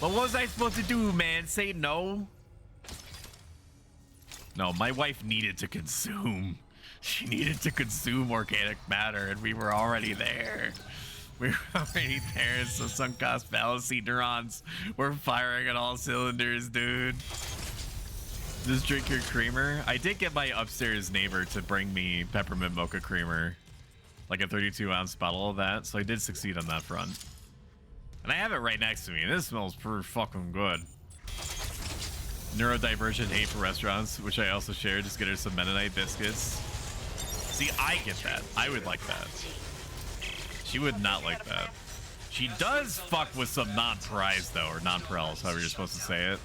But what was I supposed to do, man? Say no? No, my wife needed to consume. She needed to consume organic matter, and we were already there. We were already there, so sunk cost fallacy neurons were firing on all cylinders, dude. Just drink your creamer. I did get my upstairs neighbor to bring me peppermint mocha creamer, like a 32-ounce bottle of that, so I did succeed on that front. And I have it right next to me, and this smells pretty fucking good. Neurodivergent hate for restaurants, which I also share. Just get her some Mennonite biscuits. See, I get that. I would like that. She would not like that. She does fuck with some non-prize though, or non-prels, however you're supposed to say it.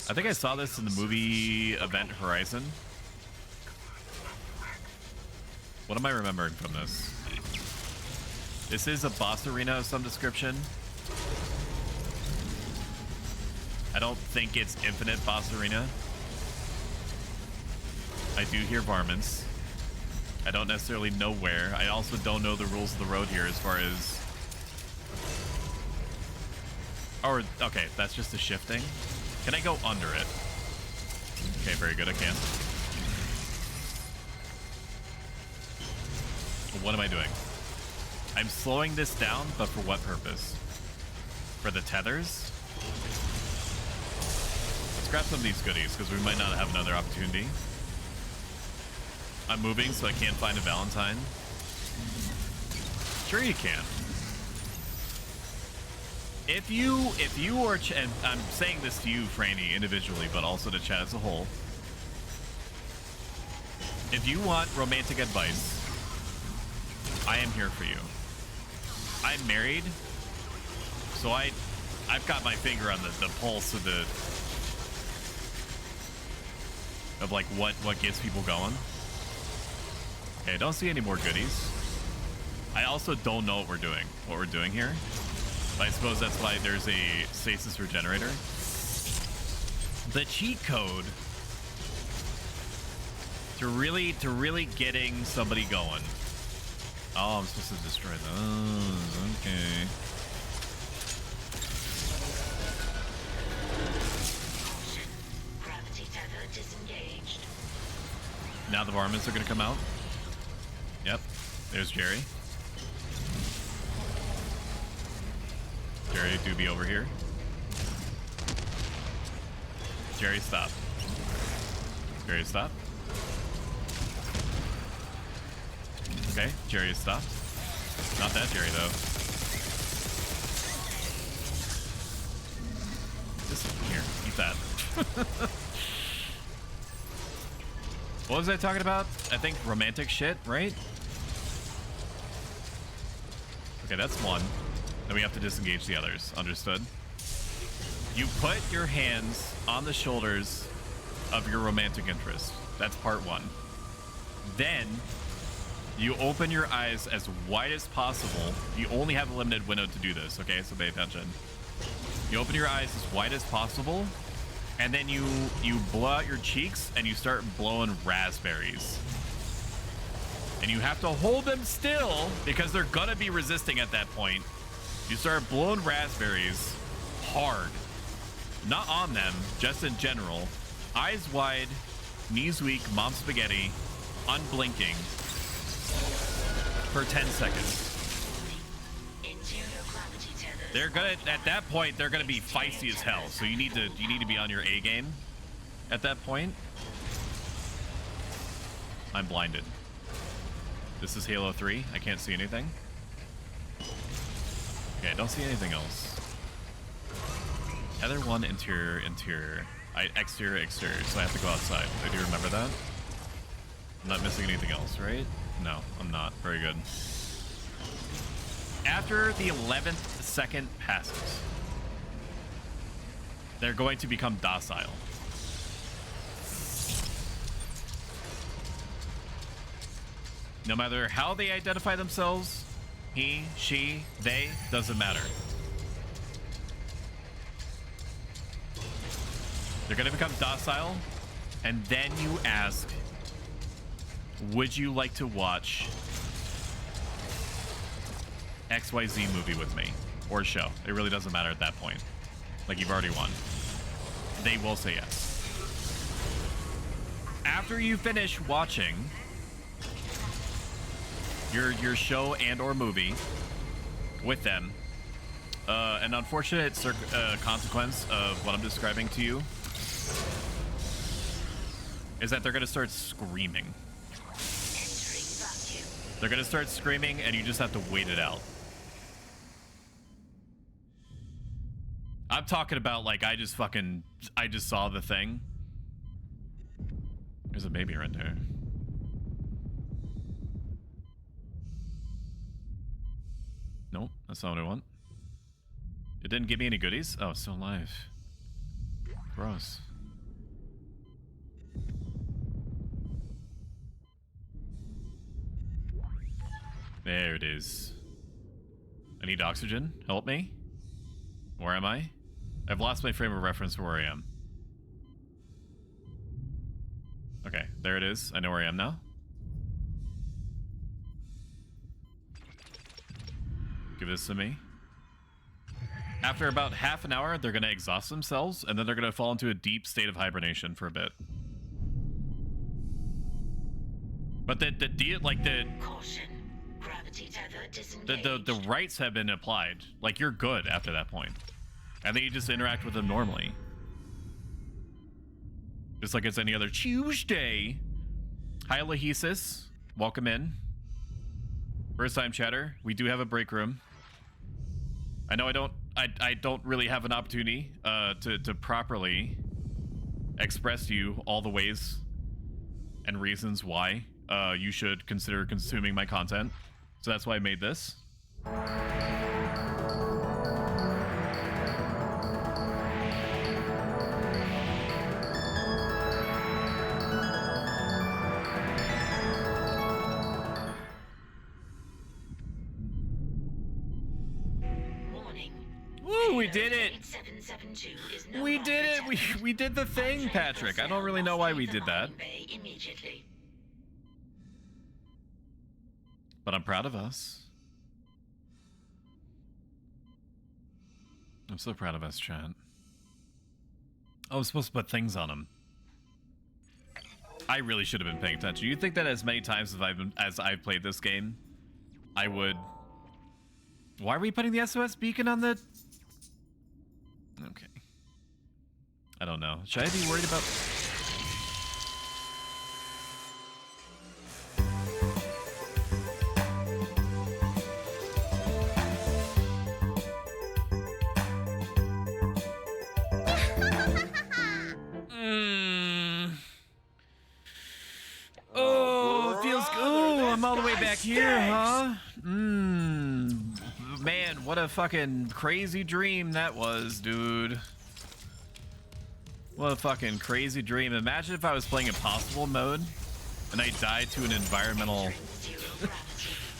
I think I saw this in the movie Event Horizon. What am I remembering from this? This is a boss arena of some description. I don't think it's infinite boss arena. I do hear varmints. I don't necessarily know where. I also don't know the rules of the road here as far as... Or, okay, that's just a shifting. Can I go under it? Okay, very good, I can. What am I doing? I'm slowing this down, but for what purpose? For the tethers? grab some of these goodies because we might not have another opportunity. I'm moving, so I can't find a Valentine. Sure you can. If you are, and I'm saying this to you, Franny, individually, but also to chat as a whole. If you want romantic advice, I am here for you. I'm married, so I've got my finger on the pulse of like what gets people going. Okay, I don't see any more goodies. I also don't know what we're doing here. But I suppose that's why there's a stasis regenerator. The cheat code to really getting somebody going. Oh, I'm supposed to destroy those. Okay. Gravity tether disengaged. Now the varmints are gonna come out. Yep. There's Jerry. Jerry, do be over here. Jerry, stop. Jerry, stop. Okay, Jerry is stopped. Not that Jerry, though. Just here, eat that. What was I talking about? I think romantic shit, right? Okay, that's one. Then we have to disengage the others. Understood? You put your hands on the shoulders of your romantic interest. That's part one. Then you open your eyes as wide as possible. You only have a limited window to do this, okay? So pay attention. You open your eyes as wide as possible, and then you blow out your cheeks and you start blowing raspberries. And you have to hold them still because they're gonna be resisting at that point. You start blowing raspberries hard. Not on them, just in general. Eyes wide, knees weak, mom spaghetti, unblinking for 10 seconds. They're gonna, at that point, they're gonna be feisty as hell. So you need to be on your A game at that point. I'm blinded. This is Halo 3. I can't see anything. Okay, I don't see anything else. Other one, interior, exterior, exterior. So I have to go outside. I do remember that. I'm not missing anything else, right? No, I'm not. Very good. After the 11th second passes, they're going to become docile. No matter how they identify themselves, he, she, they, doesn't matter. They're going to become docile, and then you ask, would you like to watch XYZ movie with me? Or show. It really doesn't matter at that point. Like, you've already won. They will say yes. After you finish watching your show and or movie with them, an unfortunate consequence of what I'm describing to you is that they're going to start screaming. They're going to start screaming, and you just have to wait it out. I'm talking about, like, I just saw the thing. There's a baby right there. Nope, that's not what I want. It didn't give me any goodies? Oh, it's still alive. Gross. There it is. I need oxygen. Help me. Where am I? I've lost my frame of reference for where I am. Okay, there it is. I know where I am now. Give this to me. After about half an hour, they're going to exhaust themselves, and then they're going to fall into a deep state of hibernation for a bit. But Caution. Gravity tether disengaged. the rights have been applied. Like, you're good after that point. And then you just interact with them normally. Just like it's any other Tuesday. Hi, Lahesis. Welcome in. First time chatter. We do have a break room. I know I don't really have an opportunity to properly express to you all the ways and reasons why you should consider consuming my content. So that's why I made this. Woo, we did it! We did it! We did the thing, Patrick. I don't really know why we did that. But I'm proud of us. I'm so proud of us, chat. Oh, I was supposed to put things on them. I really should have been paying attention. You think that as many times as I've played this game, I would... Why are we putting the SOS beacon on the... Okay. I don't know. Should I be worried about... Oh, it feels good. Oh, I'm all the way back here, huh? Man, what a fucking crazy dream that was, dude. What a fucking crazy dream. Imagine if I was playing Impossible mode and I died to an environmental...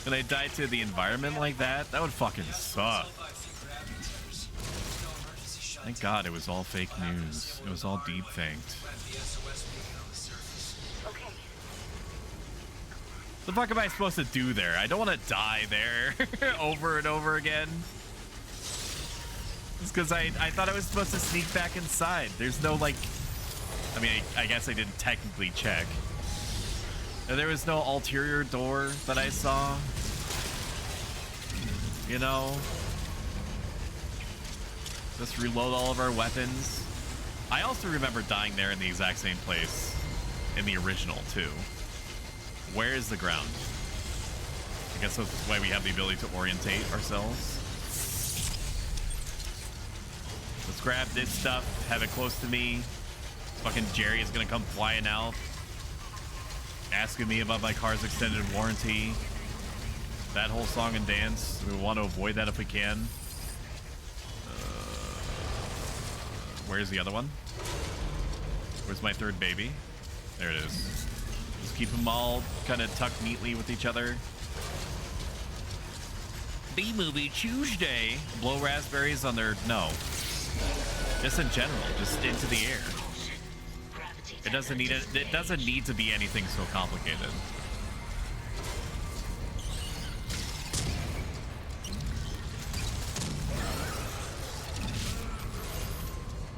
and I died to the environment like that. That would fucking suck. Thank God it was all fake news. It was all deep faked. The fuck am I supposed to do there? I don't want to die there over and over again. It's because I thought I was supposed to sneak back inside. There's no, like... I mean, I guess I didn't technically check. There was no ulterior door that I saw. You know? Just reload all of our weapons. I also remember dying there in the exact same place in the original, too. Where is the ground? I guess that's why we have the ability to orientate ourselves. Let's grab this stuff, have it close to me. Fucking Jerry is gonna come flying out, asking me about my car's extended warranty. That whole song and dance. We want to avoid that if we can. Where's the other one? Where's my third baby? There it is. Just keep them all kind of tucked neatly with each other. B-movie Tuesday. Blow raspberries on their... No. Just in general. Just into the air. It doesn't need to be anything so complicated.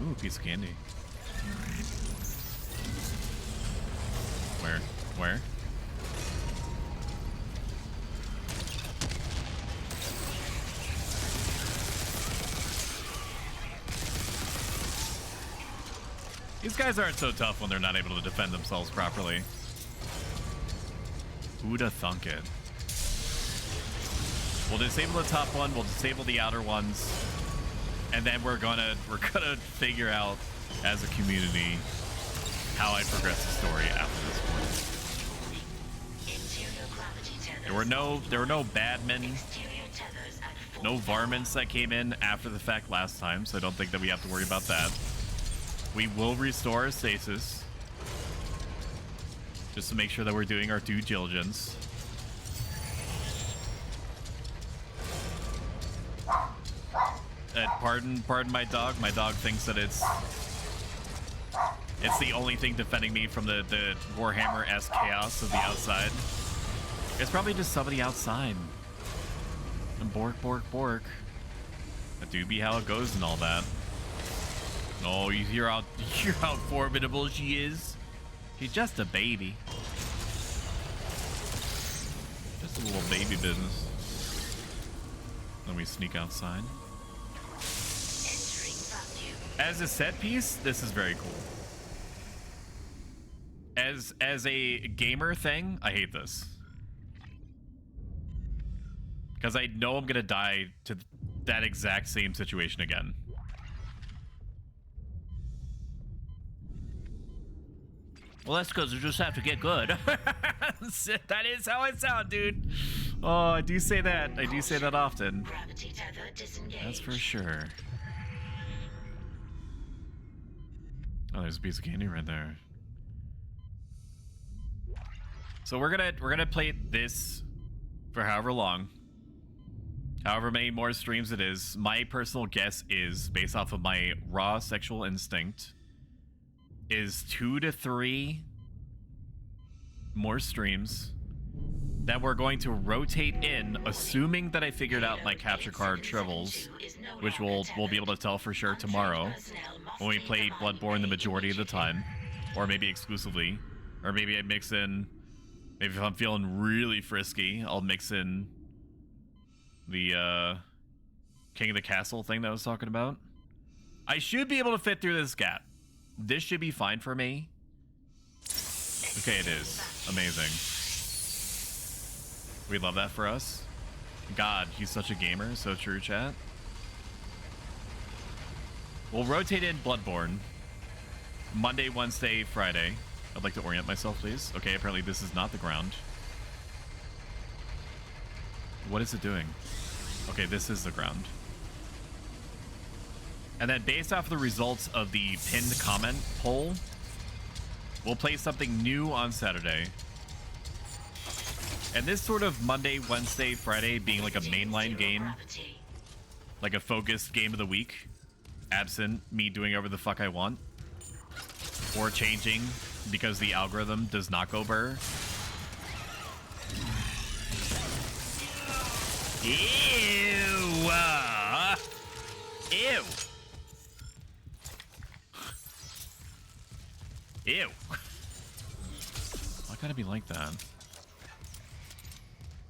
Ooh, piece of candy. Where? These guys aren't so tough when they're not able to defend themselves properly. Who'da thunk it? We'll disable the top one, we'll disable the outer ones, and then we're gonna figure out as a community how I progress the story after this point. There were no badmen, no varmints that came in after the fact last time, so I don't think that we have to worry about that. We will restore our stasis, just to make sure that we're doing our due diligence. Pardon my dog. My dog thinks that it's the only thing defending me from the Warhammer-esque chaos of the outside. It's probably just somebody outside. And bork. That do be how it goes and all that. Oh, you hear how formidable she is? She's just a baby. Just a little baby business. Then we sneak outside. As a set piece, this is very cool. As a gamer thing, I hate this. Because I know I'm gonna die to that exact same situation again. Well, that's because you just have to get good. That is how I sound, dude. Oh, I do say that. I do say that often. That's for sure. Oh, there's a piece of candy right there. So we're gonna play this for however long. However many more streams it is. My personal guess is, based off of my raw sexual instinct, is 2 to 3 more streams that we're going to rotate in, assuming that I figured out my capture card tribbles, which we'll be able to tell for sure tomorrow when we play Bloodborne the majority of the time, or maybe exclusively, or maybe I mix in, maybe if I'm feeling really frisky, I'll mix in the King of the Castle thing that I was talking about. I should be able to fit through this gap. This should be fine for me. Okay, it is. Amazing. We love that for us. God, he's such a gamer. So true, chat. We'll rotate in Bloodborne. Monday, Wednesday, Friday. I'd like to orient myself, please. Okay, apparently this is not the ground. What is it doing? Okay, this is the ground. And then based off of the results of the pinned comment poll, we'll play something new on Saturday. And this sort of Monday, Wednesday, Friday being like a mainline game, like a focused game of the week, absent me doing whatever the fuck I want, or changing because the algorithm does not go burr. Ew! Ew! Ew! Why gotta be like that?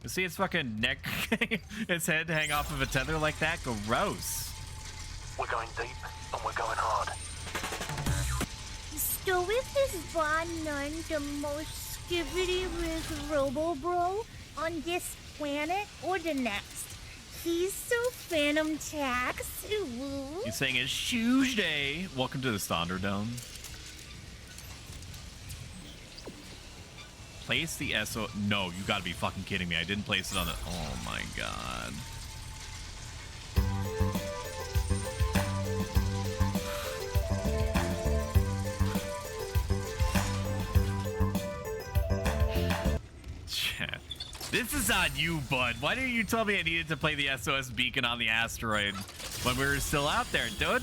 You see its fucking neck, its head hang off of a tether like that? Gross. We're going deep and we're going hard. So is this Von Nun the most skibbity with Robo-Bro on this planet or the next? He's so Phantom Tax. Ooh. He's saying it's Tuesday. Welcome to the Thunderdome. Place the SO. No, you gotta be fucking kidding me. I didn't place it on the. Oh my god. Chat. This is on you, bud. Why didn't you tell me I needed to play the SOS beacon on the asteroid when we were still out there, dude?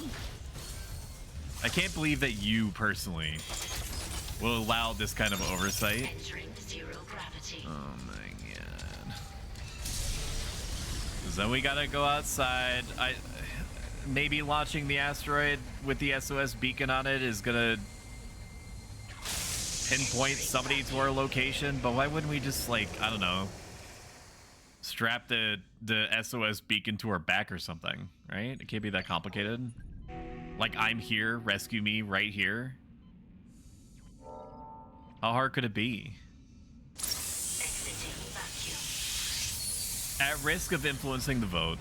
I can't believe that you personally will allow this kind of oversight. Oh my god. So then we gotta go outside. Maybe launching the asteroid with the SOS beacon on it is gonna pinpoint somebody to our location, but why wouldn't we just, like, I don't know, strap the SOS beacon to our back or something, right? It can't be that complicated. Like, I'm here, rescue me right here. How hard could it be? At risk of influencing the vote,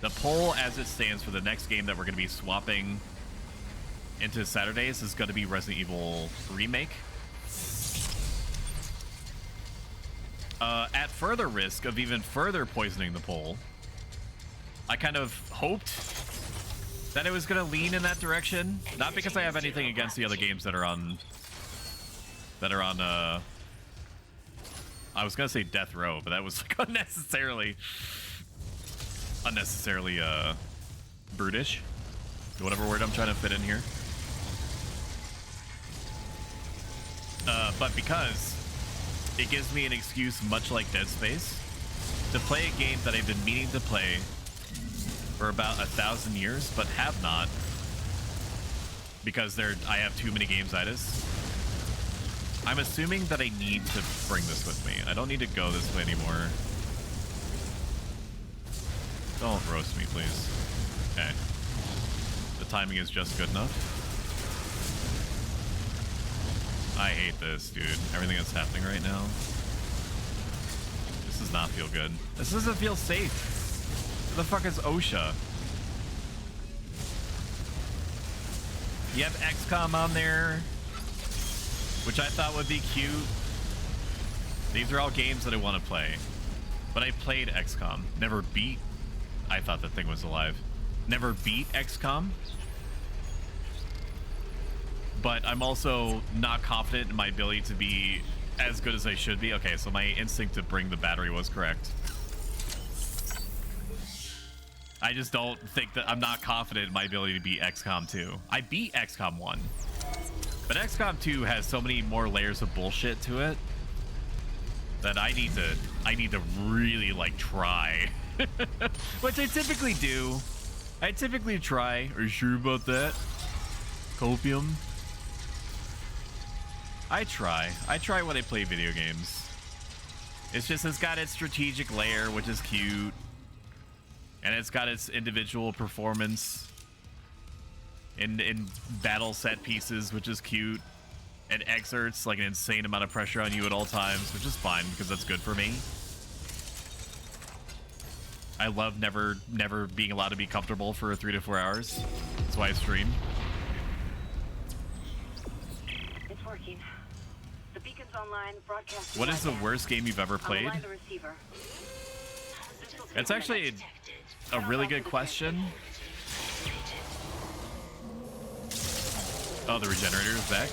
the poll as it stands for the next game that we're going to be swapping into Saturdays is going to be Resident Evil Remake. At further risk of even further poisoning the poll, I kind of hoped that it was going to lean in that direction. Not because I have anything against the other games that are on I was gonna say death row, but that was like unnecessarily brutish. Whatever word I'm trying to fit in here. But because it gives me an excuse, much like Dead Space, to play a game that I've been meaning to play for about 1,000 years, but have not, because I have too many games-itis. I'm assuming that I need to bring this with me. I don't need to go this way anymore. Don't roast me, please. Okay. The timing is just good enough. I hate this, dude. Everything that's happening right now. This does not feel good. This doesn't feel safe. Where the fuck is OSHA? You have XCOM on there, which I thought would be cute. These are all games that I want to play. But I played XCOM. Never beat. I thought that thing was alive. Never beat XCOM. But I'm also not confident in my ability to be as good as I should be. Okay, so my instinct to bring the battery was correct. I just don't think that I'm not confident in my ability to beat XCOM 2. I beat XCOM 1. But XCOM 2 has so many more layers of bullshit to it that I need to really like try. Which I typically do. I typically try. Are you sure about that? Copium? I try when I play video games. It's just, it's got its strategic layer, which is cute. And it's got its individual performance in battle set pieces, which is cute. It exerts like an insane amount of pressure on you at all times, which is fine because that's good for me. I love never being allowed to be comfortable for 3 to 4 hours. That's why I stream. It's working. The beacon's online, broadcast. What is the worst game you've ever played? I'll align the receiver. It's actually a really good question. Oh, the regenerator is back.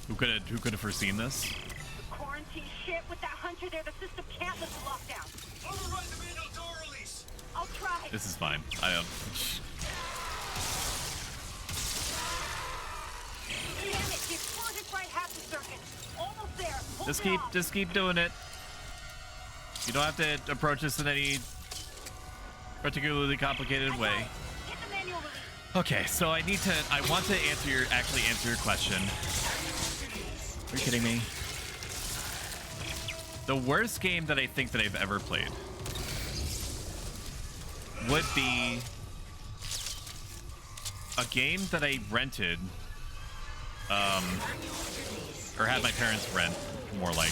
Who could have foreseen this? The quarantine shit with that hunter there. The system can't lift the lockdown. Override the manual door release. I'll try. This is fine. I Damn it! The explosion's right half the circuit. Almost there. Hold just keep doing it. You don't have to approach this in any particularly complicated way. Get the manual release. Okay, so I want to actually answer your question. Are you kidding me? The worst game that I think that I've ever played would be a game that I rented, or had my parents rent, more like,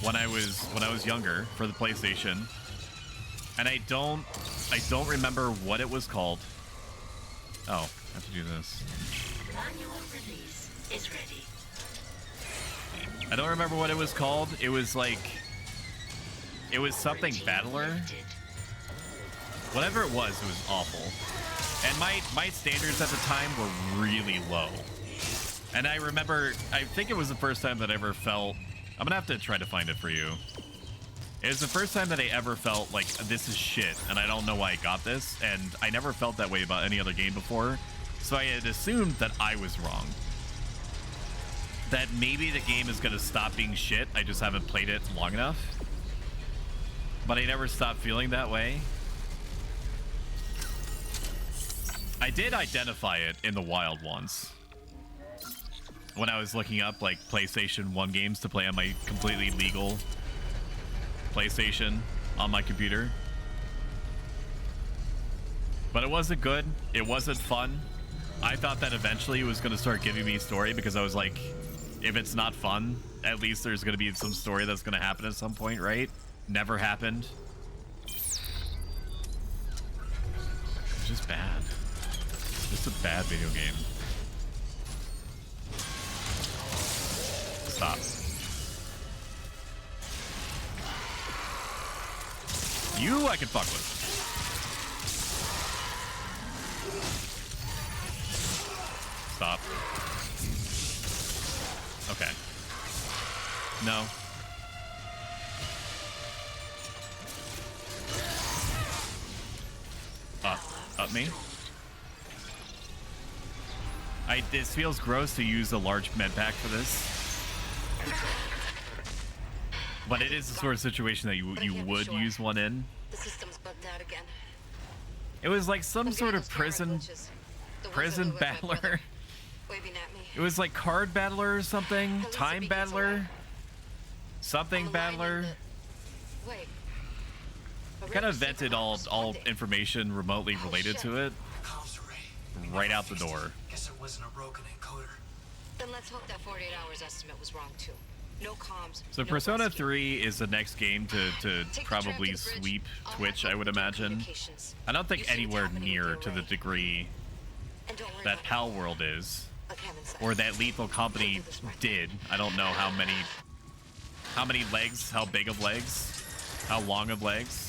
when I was younger for the PlayStation, and I don't remember what it was called. Oh, I have to do this. Manual release is ready. I don't remember what it was called. It was something Battler. Whatever it was awful. And my standards at the time were really low. And I think it was the first time that I ever felt, I'm gonna have to try to find it for you. It was the first time that I ever felt like this is shit and I don't know why I got this, and I never felt that way about any other game before. So I had assumed that I was wrong. That maybe the game is gonna stop being shit, I just haven't played it long enough. But I never stopped feeling that way. I did identify it in the wild once. When I was looking up like PlayStation 1 games to play on my completely legal PlayStation on my computer. But it wasn't good. It wasn't fun. I thought that eventually it was going to start giving me story because I was like, if it's not fun, at least there's going to be some story that's going to happen at some point, right? Never happened. It's just bad. Just a bad video game. Stop. You I can fuck with. Stop. Okay. No. Up me. This feels gross to use a large med pack for this. But it is the sort of situation that you would use one in. The system's bugged out again. It was like some sort of prison battler. Waving at me. It was like card battler or something, time battler, something battler. Wait. Kind of vented all information remotely related to it. right out the door. Guess it wasn't a broken encoder. Then let's hope that 48 hours estimate was wrong too. No comms. So no Persona rescue. 3 is the next game to Take the tram probably to the bridge. sweep I'll Twitch, have I would local imagine. communications. I don't You think see what's anywhere happening near with to your the array. degree And don't worry that about Pal World is, what Kevin said. or that Lethal Company did. I don't know how many legs, how big of legs, how long of legs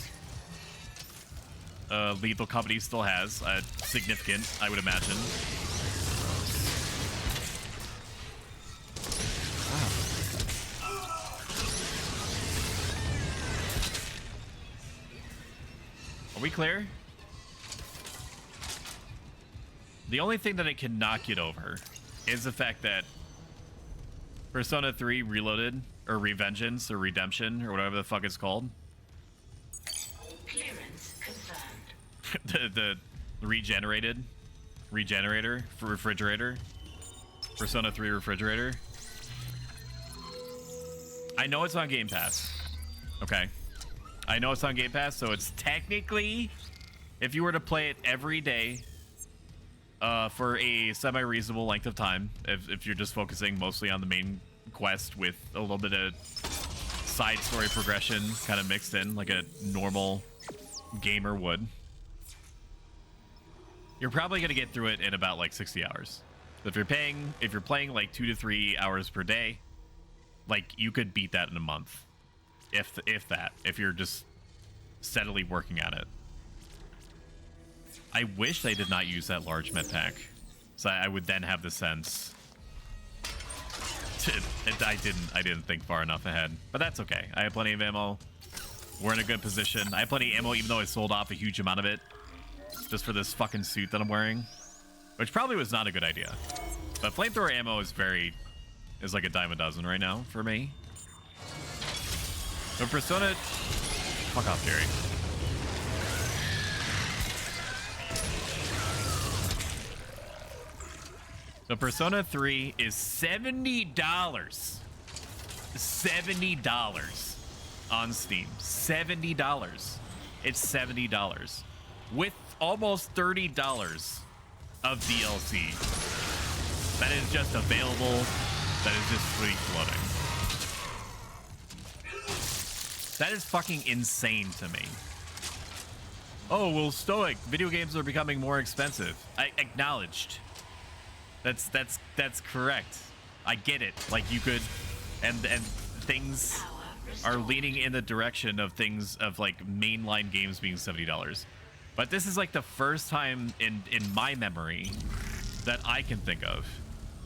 Lethal Company still has. Significant, I would imagine. Are we clear? The only thing that it cannot get over is the fact that Persona 3 Reloaded, or Revengeance, or Redemption, or whatever the fuck it's called. Clearance confirmed. the Regenerator for Refrigerator. Persona 3 Refrigerator. I know it's on Game Pass. Okay. I know it's on Game Pass, so it's technically, if you were to play it every day for a semi-reasonable length of time, if you're just focusing mostly on the main quest with a little bit of side story progression kind of mixed in like a normal gamer would, you're probably going to get through it in about like 60 hours. If you're playing like 2 to 3 hours per day, like you could beat that in a month. If you're just steadily working at it. I wish they did not use that large med pack, so I would then have the sense. I didn't think far enough ahead, but that's okay. I have plenty of ammo. We're in a good position. I have plenty of ammo, even though I sold off a huge amount of it just for this fucking suit that I'm wearing, which probably was not a good idea. But flamethrower ammo is like a dime a dozen right now for me. So Persona... Fuck off, Jerry. So Persona 3 is $70. $70 on Steam. $70. It's $70. With almost $30 of DLC. That is just available. That is just free floating. That is fucking insane to me. Oh, well, Stoic, video games are becoming more expensive. I acknowledged. That's correct. I get it. Like you could, and things are leaning in the direction of things of like mainline games being $70. But this is like the first time in my memory that I can think of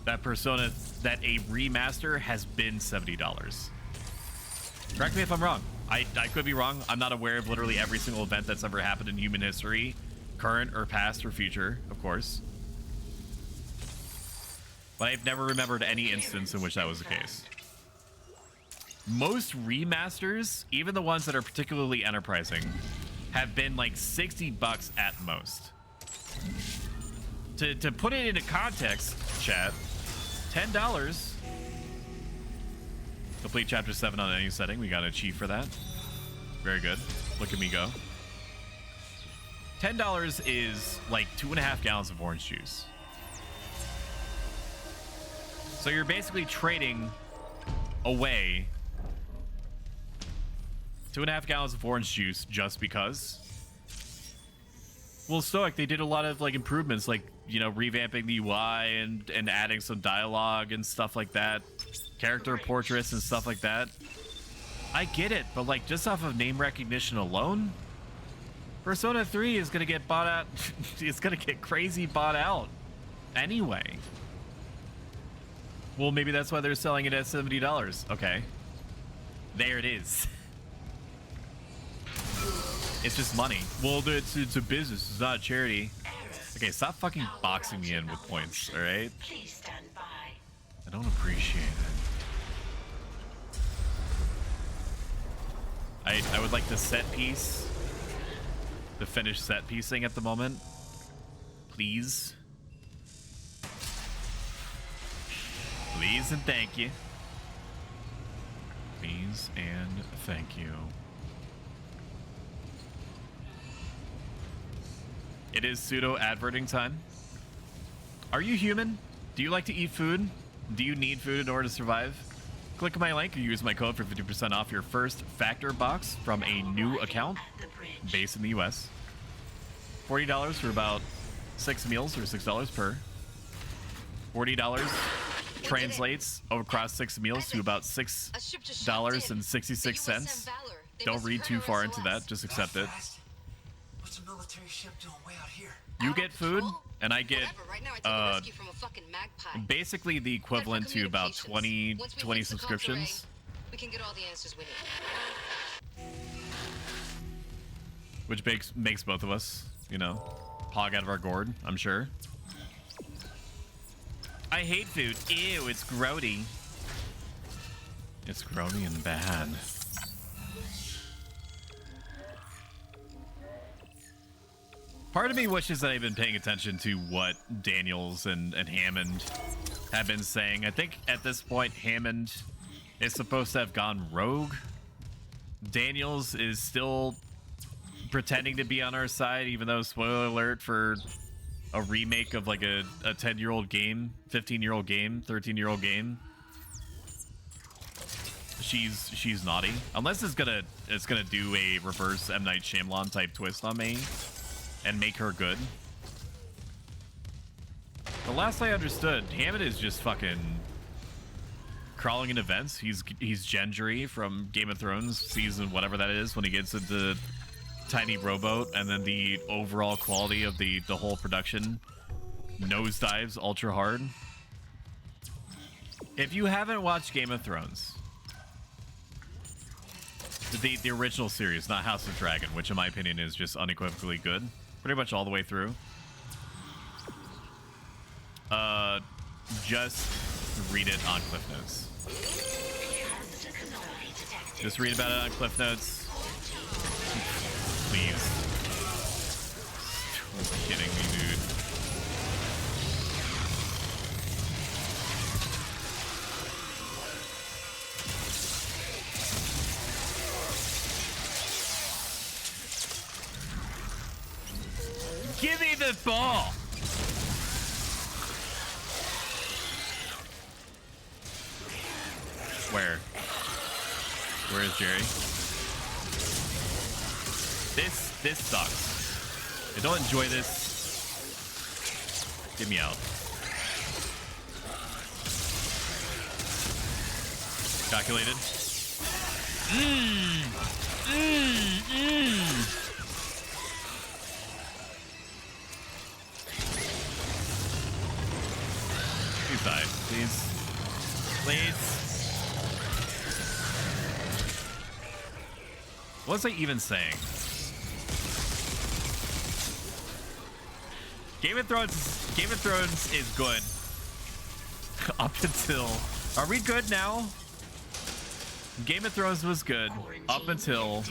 that Persona, that a remaster has been $70. Correct me if I'm wrong. I could be wrong. I'm not aware of literally every single event that's ever happened in human history, current or past or future, of course. But I've never remembered any instance in which that was the case. Most remasters, even the ones that are particularly enterprising, have been like $60 at most. To put it into context, chat, $10. Complete chapter 7 on any setting. We got an achieve for that. Very good. Look at me go. $10 is like 2.5 gallons of orange juice. So you're basically trading away 2.5 gallons of orange juice just because. Well, Stoic, they did a lot of like improvements, like, you know, revamping the UI and adding some dialogue and stuff like that, character portraits and stuff like that. I get it, but like just off of name recognition alone, Persona 3 is gonna get bought out. It's gonna get crazy bought out anyway. Well, maybe that's why they're selling it at $70. Okay, there it is. It's just money. Well, it's a business. It's not a charity. Okay, stop fucking boxing me in with points, all right? Please stand by. I don't appreciate it. I would like the set piece, the finished set piecing at the moment. Please. Please and thank you. Please and thank you. It is pseudo adverting time. Are you human? Do you like to eat food? Do you need food in order to survive? Click my link or use my code for 50% off your first factor box from a new account based in the US. $40 for about 6 meals or $6 per. $40 translates across 6 meals to about $6.66. Don't read too far into that, just accept it. What's a military ship doing way out here? You get food, and I get basically the equivalent to about 20 subscriptions. We can get all the answers we need. Which makes both of us, you know, hog out of our gourd, I'm sure. I hate food. Ew, it's grody. It's grody and bad. Part of me wishes that I've been paying attention to what Daniels and Hammond have been saying. I think at this point, Hammond is supposed to have gone rogue. Daniels is still pretending to be on our side, even though, spoiler alert, for a remake of like a 10-year-old game, 15-year-old game, 13-year-old game, she's naughty. Unless it's gonna do a reverse M. Night Shyamalan type twist on me and make her good. The last I understood, Hammond is just fucking crawling in events. He's Gendry from Game of Thrones season whatever that is when he gets into tiny rowboat, and then the overall quality of the whole production nosedives ultra hard. If you haven't watched Game of Thrones, the original series, not House of Dragon, which in my opinion is just unequivocally good, pretty much all the way through, just read it on Cliff Notes. Just read about it on Cliff Notes. Please. You're kidding me, dude. Give me the ball! Where? Where is Jerry? This sucks. I don't enjoy this. Get me out. Calculated. Please die, please. Please. What was I even saying? Game of Thrones is good. Up until... Are we good now? Game of Thrones was good up until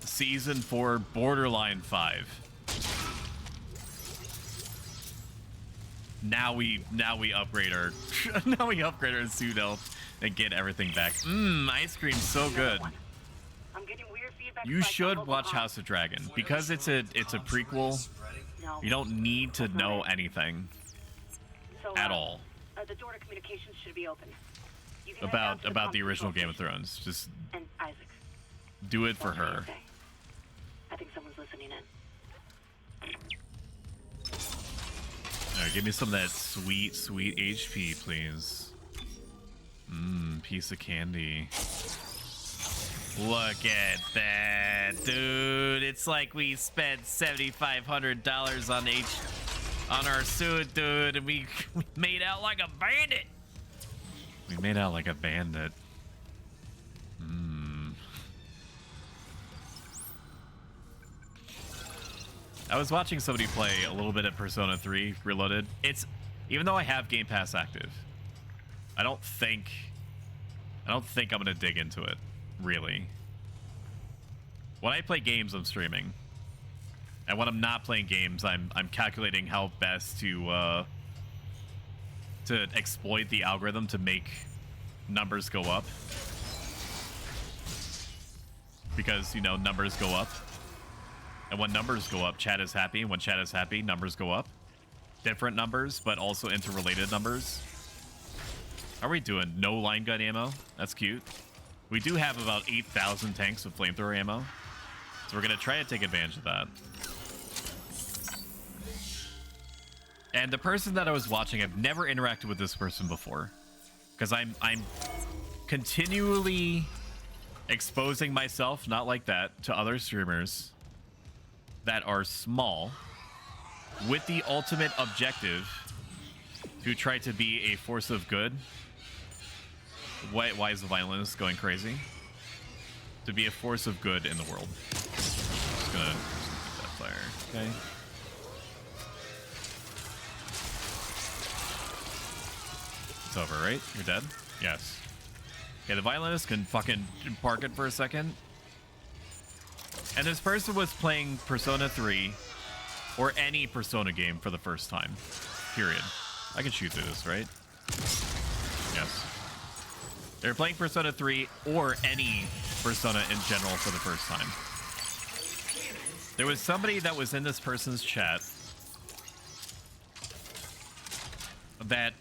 season 4, borderline 5. Now we upgrade our now we upgrade our suit health and get everything back. Ice cream's so good. You should watch House of Dragon because it's a prequel. You don't need to know anything at all about the original Game of Thrones. Just do it for her. I think someone's listening in. Alright, give me some of that sweet HP, please. Piece of candy. Look at that, dude. It's like we spent $7,500 on our suit, dude, and we made out like a bandit. We made out like a bandit. I was watching somebody play a little bit of Persona 3 Reloaded. Even though I have Game Pass active, I don't think I'm gonna dig into it. Really. When I play games, I'm streaming, and when I'm not playing games, I'm calculating how best to exploit the algorithm to make numbers go up, because, you know, numbers go up, and when numbers go up, chat is happy, and when chat is happy, numbers go up. different numbers, but also interrelated numbers. How are we doing? No line gun ammo. That's cute. We do have about 8,000 tanks of flamethrower ammo, so we're gonna try to take advantage of that. And the person that I was watching, I've never interacted with this person before, because I'm continually exposing myself, not like that, to other streamers that are small with the ultimate objective to try to be a force of good. Why is the violinist going crazy? To be a force of good in the world. Just gonna keep that fire, okay? It's over, right? You're dead? Yes. Okay, the violinist can fucking park it for a second. And this person was playing Persona 3 or any Persona game for the first time. Period. I can shoot through this, right? Yes. They're playing Persona 3 or any Persona in general for the first time. There was somebody that was in this person's chat that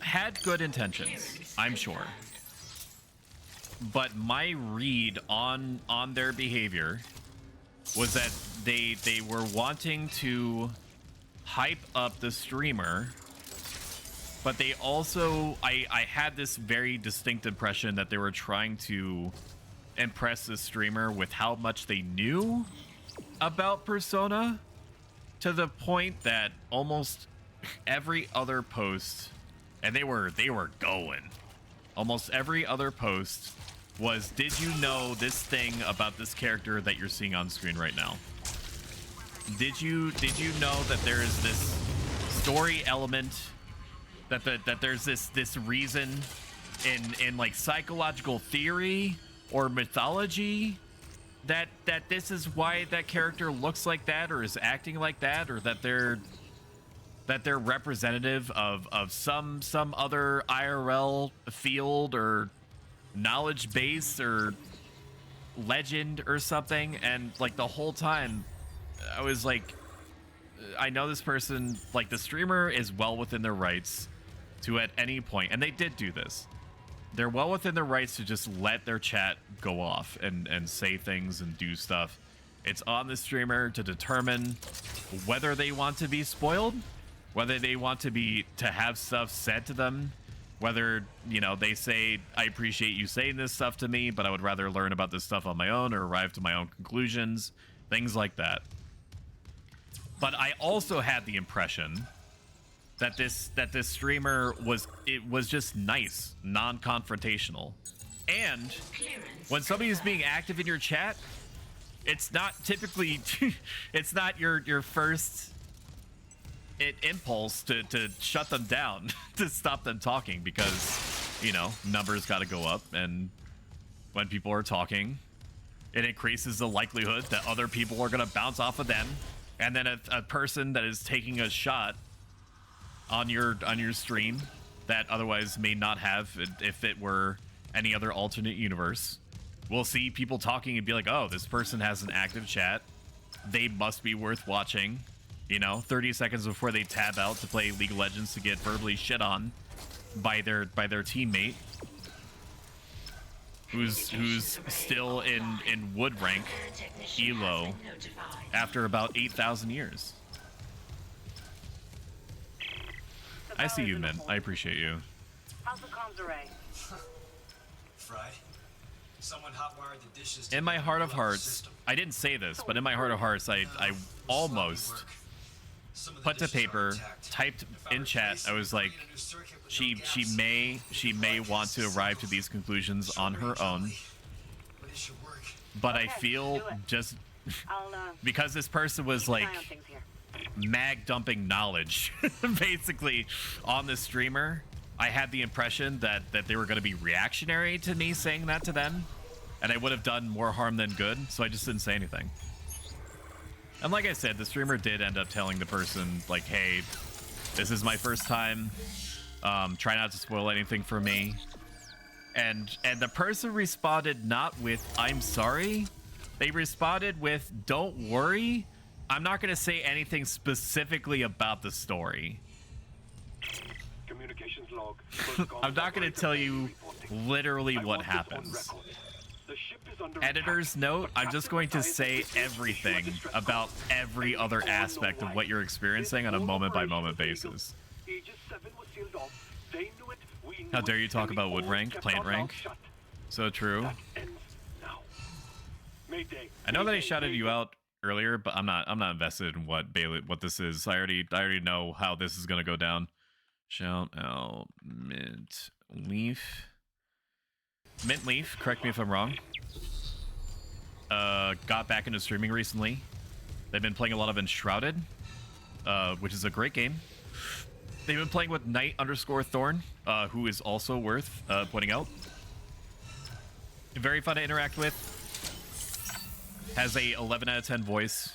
had good intentions, I'm sure. But my read on their behavior was that they were wanting to hype up the streamer, but they also, I had this very distinct impression that they were trying to impress the streamer with how much they knew about Persona, to the point that almost every other post, and they were going, almost every other post was, did you know this thing about this character that you're seeing on screen right now? Did you know that there is this story element, that there's this reason in like psychological theory or mythology that this is why that character looks like that or is acting like that, or that they're representative of some other IRL field or knowledge base or legend or something. And like the whole time I was like, I know this person, like the streamer is well within their rights to at any point, and they did do this, they're well within their rights to just let their chat go off and say things and do stuff. It's on the streamer to determine whether they want to be spoiled, whether they want to have stuff said to them, whether, you know, they say, I appreciate you saying this stuff to me, but I would rather learn about this stuff on my own or arrive to my own conclusions, things like that. But I also had the impression that this streamer was just nice, non-confrontational. And when somebody is being active in your chat, it's not typically it's not your first impulse to shut them down, to stop them talking, because, you know, numbers got to go up, and when people are talking, it increases the likelihood that other people are going to bounce off of them, and then a person that is taking a shot on your stream that otherwise may not have, if it were any other alternate universe, we'll see people talking and be like, oh, this person has an active chat, they must be worth watching. You know, 30 seconds before they tab out to play League of Legends to get verbally shit on by their teammate who's still in wood rank elo after about 8,000 years. I see you, man. I appreciate you. How's the comms array? Fried. Someone hotwired the dishes. In my heart of hearts, I didn't say this, but in my heart of hearts, I almost put to paper, typed in chat, I was like, she may want to arrive to these conclusions on her own, but I feel just because this person was like mag dumping knowledge basically on the streamer, I had the impression that they were going to be reactionary to me saying that to them, and I would have done more harm than good, so I just didn't say anything. And like I said, the streamer did end up telling the person, like, hey, this is my first time, try not to spoil anything for me. And the person responded not with, I'm sorry. They responded with, don't worry, I'm not going to say anything specifically about the story. Communications log. I'm not going to tell you literally what happens. Editor's note, I'm just going to say everything about every other aspect of what you're experiencing on a moment-by-moment basis. How dare you talk about wood rank, plant rank? So true. I know that I shouted you out earlier, but I'm not invested in what this is. I already know how this is gonna go down. Shout out Mint Leaf. Mint Leaf, correct me if I'm wrong. Got back into streaming recently. They've been playing a lot of Enshrouded, which is a great game. They've been playing with Knight_Thorn, who is also worth pointing out. Very fun to interact with. Has a 11 out of 10 voice.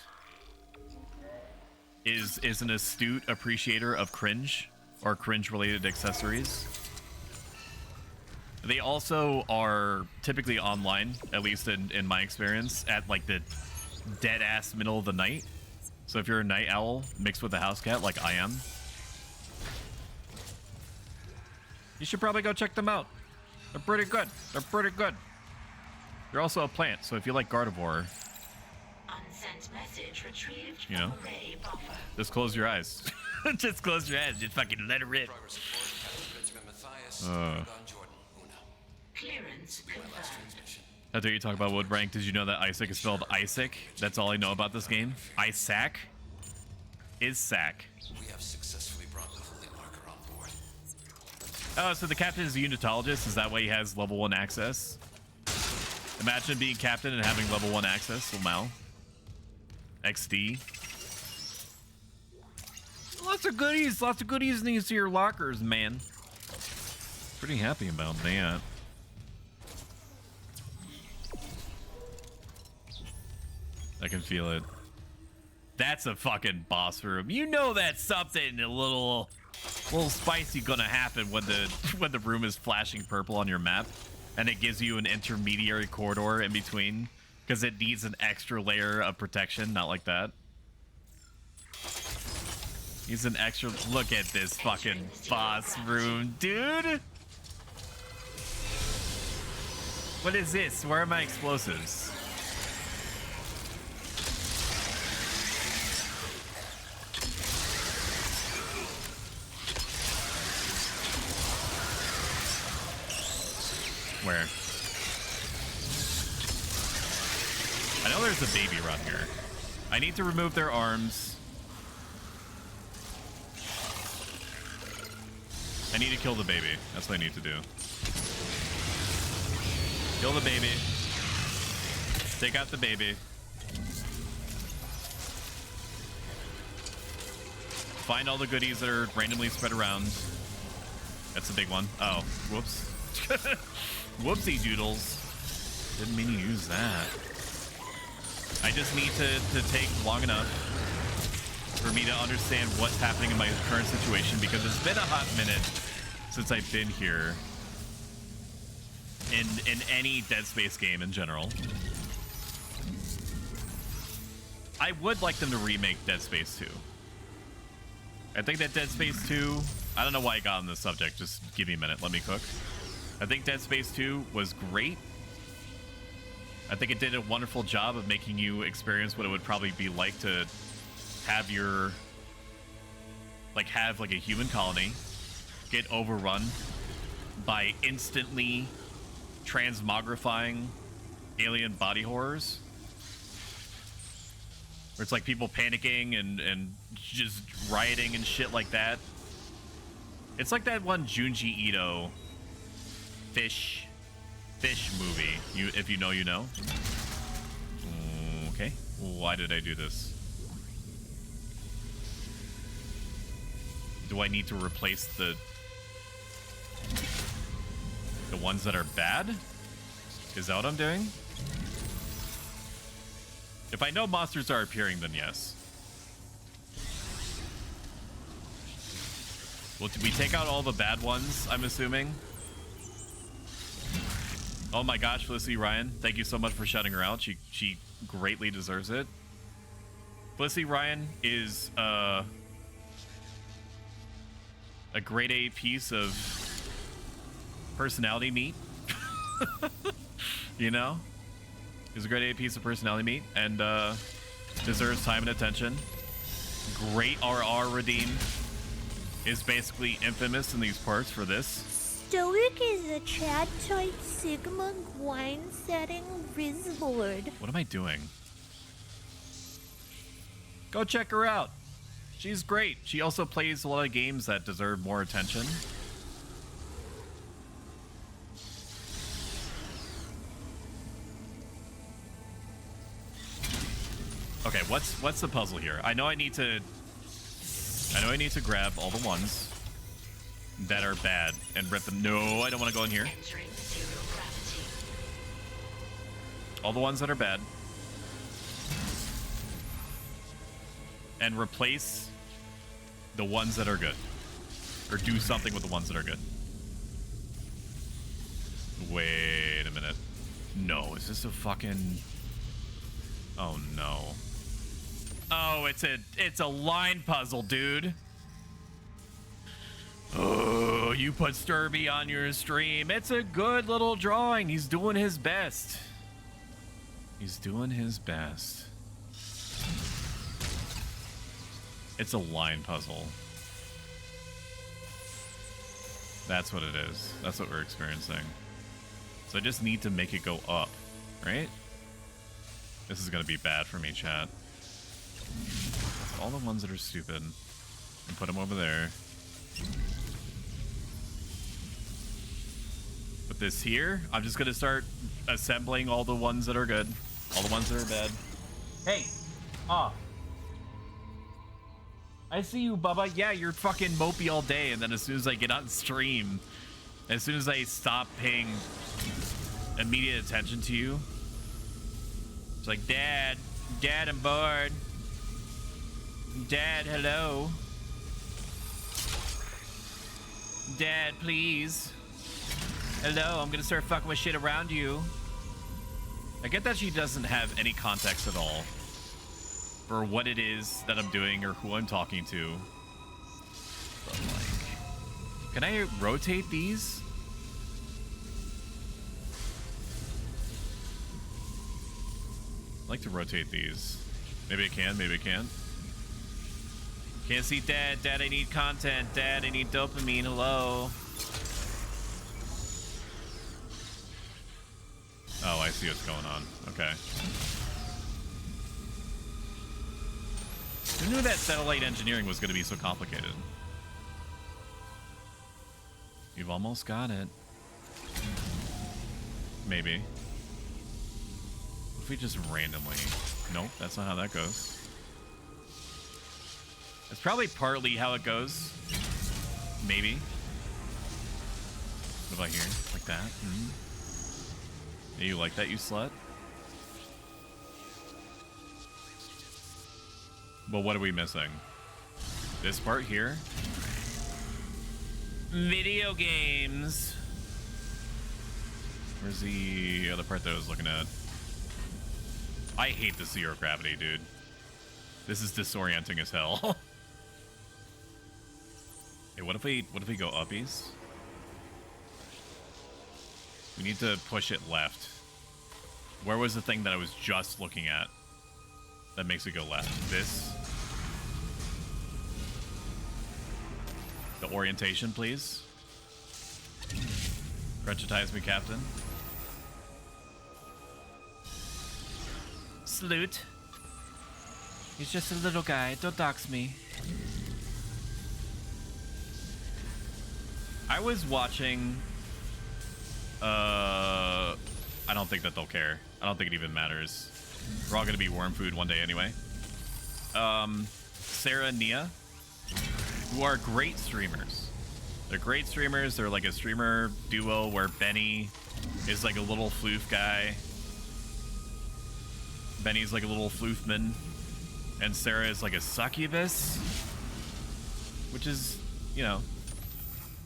Is an astute appreciator of cringe or cringe-related accessories. They also are typically online, at least in my experience, at like the dead-ass middle of the night. So if you're a night owl mixed with a house cat like I am, you should probably go check them out. They're pretty good. They're pretty good. They're also a plant, so if you like Gardevoir, you know, just close your eyes. Just close your eyes. Just fucking let it rip. How dare you talk about wood rank? Did you know that Isaac is spelled Isaac? That's all I know about this game. Isaac is sack. We have successfully brought the Holy Marker on board. Oh, so the captain is a unitologist. Is that why he has level 1 access? Imagine being captain and having level 1 access. Wow. XD. Lots of goodies in these here lockers, man. Pretty happy about that. I can feel it. That's a fucking boss room. You know that's something a little spicy gonna happen when the room is flashing purple on your map, and it gives you an intermediary corridor in between because it needs an extra layer of protection. Not like that. Needs an extra. Look at this fucking boss room, dude. What is this? Where are my explosives? Where? I know there's a baby around here. I need to remove their arms. I need to kill the baby. That's what I need to do. Kill the baby. Take out the baby. Find all the goodies that are randomly spread around. That's a big one. Oh, whoops. Whoopsie doodles. Didn't mean to use that. I just need to take long enough for me to understand what's happening in my current situation, because it's been a hot minute since I've been here in any Dead Space game in general. I would like them to remake Dead Space 2. I think that Dead Space 2, I don't know why I got on this subject, just give me a minute, let me cook. I think Dead Space 2 was great. I think it did a wonderful job of making you experience what it would probably be like to have have a human colony get overrun by instantly transmogrifying alien body horrors. Where it's like people panicking and just rioting and shit like that. It's like that one Junji Ito fish movie. If you know, you know. Okay. Why did I do this? Do I need to replace the ones that are bad? Is that what I'm doing? If I know monsters are appearing, then yes. Well, did we take out all the bad ones, I'm assuming? Oh my gosh, Felicity Ryan, thank you so much for shouting her out. She greatly deserves it. Felicity Ryan is a grade A piece of personality meat. You know? He's a grade A piece of personality meat and deserves time and attention. Great RR redeem. Is basically infamous in these parts for this. Stoic is a Chad type Sigma grind setting Rizzlord. What am I doing? Go check her out. She's great. She also plays a lot of games that deserve more attention. Okay, what's the puzzle here? I know I need to grab all the ones that are bad and rip them. No, I don't want to go in here. All the ones that are bad. And replace the ones that are good. Or do something with the ones that are good. Wait a minute. No, is this a fucking... Oh no. Oh, it's a line puzzle, dude. Oh, you put Sturby on your stream. It's a good little drawing. He's doing his best. He's doing his best. It's a line puzzle. That's what it is. That's what we're experiencing. So I just need to make it go up, right? This is gonna be bad for me, chat. All the ones that are stupid. And put them over there. Put this here. I'm just gonna start assembling all the ones that are good. All the ones that are bad. Hey! Off. I see you, Bubba. Yeah, you're fucking mopey all day, and then as soon as I get on stream, as soon as I stop paying immediate attention to you, it's like, Dad, I'm bored. Dad, hello. Dad, please. Hello, I'm gonna start fucking with shit around you. I get that she doesn't have any context at all for what it is that I'm doing or who I'm talking to. But like, can I rotate these? I'd like to rotate these. Maybe I can, maybe I can't. Can't see Dad. Dad, I need content. Dad, I need dopamine. Hello. Oh, I see what's going on. Okay. Who knew that satellite engineering was going to be so complicated? You've almost got it. Maybe. If we just randomly... Nope, that's not how that goes. It's probably partly how it goes. Maybe. What about here? Like that? Mm-hmm. Yeah, you like that, you slut? Well, what are we missing? This part here? Video games. Where's the other part that I was looking at? I hate the zero gravity, dude. This is disorienting as hell. Hey, what if we go uppies? We need to push it left. Where was the thing that I was just looking at that makes it go left? This? The orientation, please. Crunchitize me, Captain. Salute. He's just a little guy. Don't dox me. I was watching... I don't think that they'll care. I don't think it even matters. We're all gonna be worm food one day anyway. Sarah and Nia, who are great streamers. They're great streamers. They're like a streamer duo where Benny is like a little floof guy. Benny's like a little floofman. And Sarah is like a succubus. Which is, you know,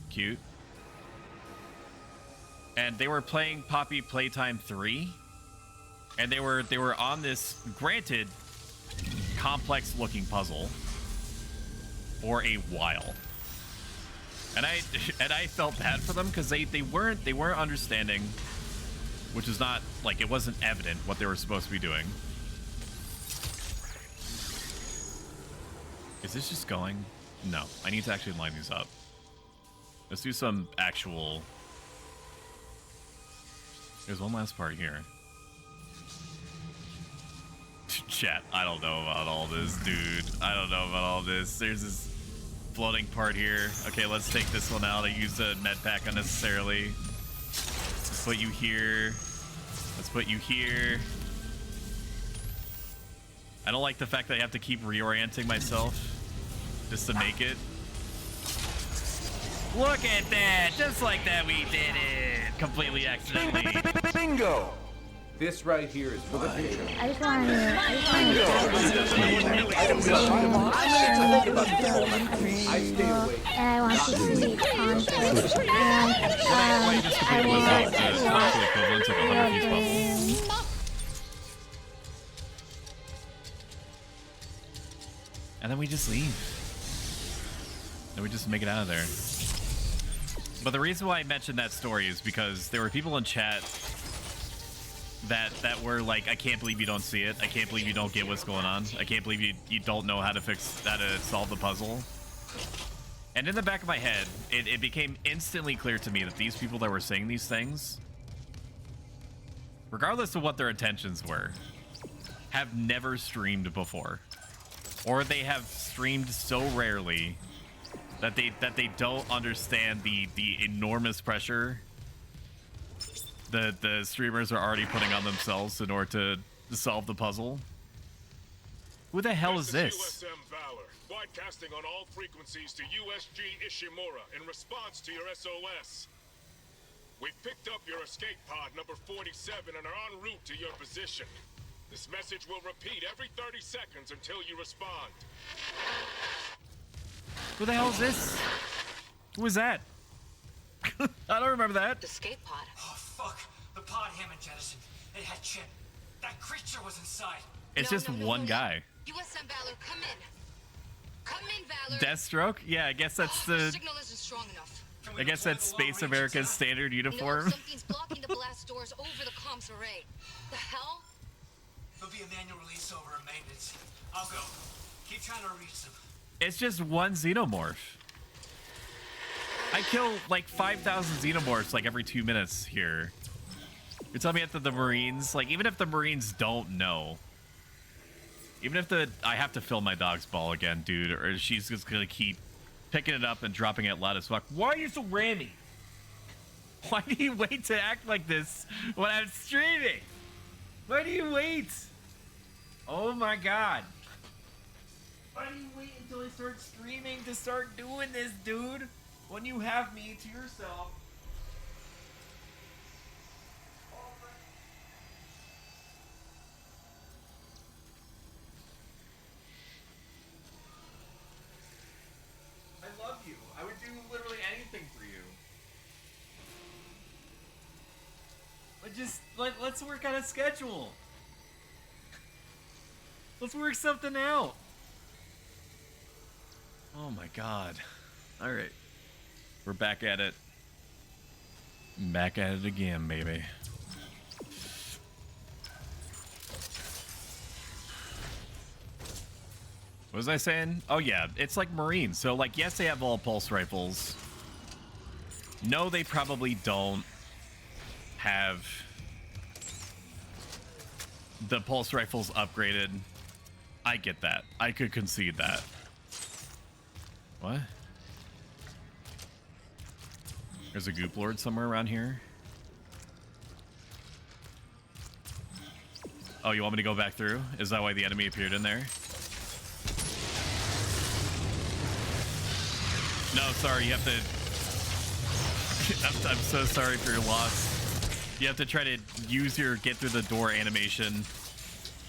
cute. And they were playing Poppy Playtime 3. And they were on this, granted, complex looking puzzle for a while. And I felt bad for them because they weren't understanding, which is not like it wasn't evident what they were supposed to be doing. Is this just going? No, I need to actually line these up. Let's do some actual. There's one last part here. Chat, I don't know about all this, dude. I don't know about all this. There's this floating part here. Okay, let's take this one out. I used a med pack unnecessarily. Let's put you here. Let's put you here. I don't like the fact that I have to keep reorienting myself just to make it. Look at that! Just like that, we did it! Completely accidentally. Bingo! This right here is for the future. I just want to. I stay awake. And I want to see conflict. And I want and then we just leave. Then we just make it out of there. But the reason why I mentioned that story is because there were people in chat that were like, I can't believe you don't see it. I can't believe you don't get what's going on. I can't believe you don't know how to solve the puzzle. And in the back of my head, it became instantly clear to me that these people that were saying these things, regardless of what their intentions were, have never streamed before. Or they have streamed so rarely that they don't understand the enormous pressure the streamers are already putting on themselves in order to solve the puzzle. Who the hell is this? USM Valor, broadcasting on all frequencies to USG Ishimura in response to your SOS. We've picked up your escape pod number 47 and are en route to your position. This message will repeat every 30 seconds until you respond. Who the hell is this? Who is that? I don't remember that. Escape pod. Oh, fuck. The pod Hammond jettisoned. It had Chip. That creature was inside. It's just one guy. USM Valor, come in. Come in, Valor. Deathstroke? Yeah, I guess that's the... signal isn't strong enough. I guess that's Space America's standard uniform. No, something's blocking the blast doors over the comms array. The hell? There'll be a manual release over at maintenance. I'll go. Keep trying to reach them. It's just one xenomorph. I kill like 5,000 xenomorphs like every 2 minutes here. You're telling me that the Marines, like even if the Marines don't know, even if I have to fill my dog's ball again, dude, or she's just gonna keep picking it up and dropping it loud as fuck. Why are you so rammy? Why do you wait to act like this when I'm streaming? Why do you wait? Oh my god. Why do you wait until I start streaming to start doing this, dude? When you have me to yourself. I love you. I would do literally anything for you. But let's work on a schedule. Let's work something out. Oh my god. All right. We're back at it. Back at it again, baby. What was I saying? Oh yeah, it's like Marines. So like, yes, they have all pulse rifles. No, they probably don't have the pulse rifles upgraded. I get that. I could concede that. What? There's a goop lord somewhere around here. Oh, you want me to go back through? Is that why the enemy appeared in there? No, sorry, you have to... I'm so sorry for your loss. You have to try to use your get through the door animation.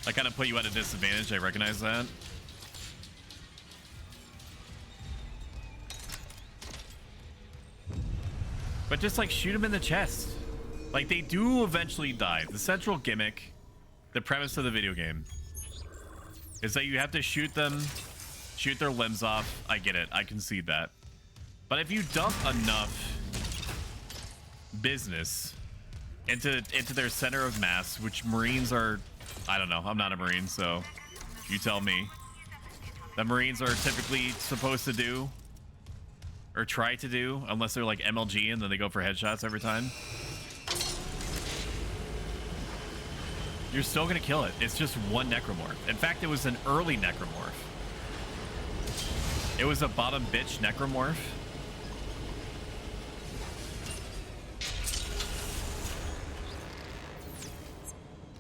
I kind of put you at a disadvantage, I recognize that. But just like shoot them in the chest. Like they do eventually die. The central gimmick, the premise of the video game, is that you have to shoot them, shoot their limbs off. I get it. I concede that. But if you dump enough business into their center of mass, which Marines are, I don't know, I'm not a Marine, so you tell me, that Marines are typically supposed to do or try to do, unless they're like MLG and then they go for headshots every time. You're still gonna kill it. It's just one necromorph. In fact, it was an early necromorph. It was a bottom bitch necromorph.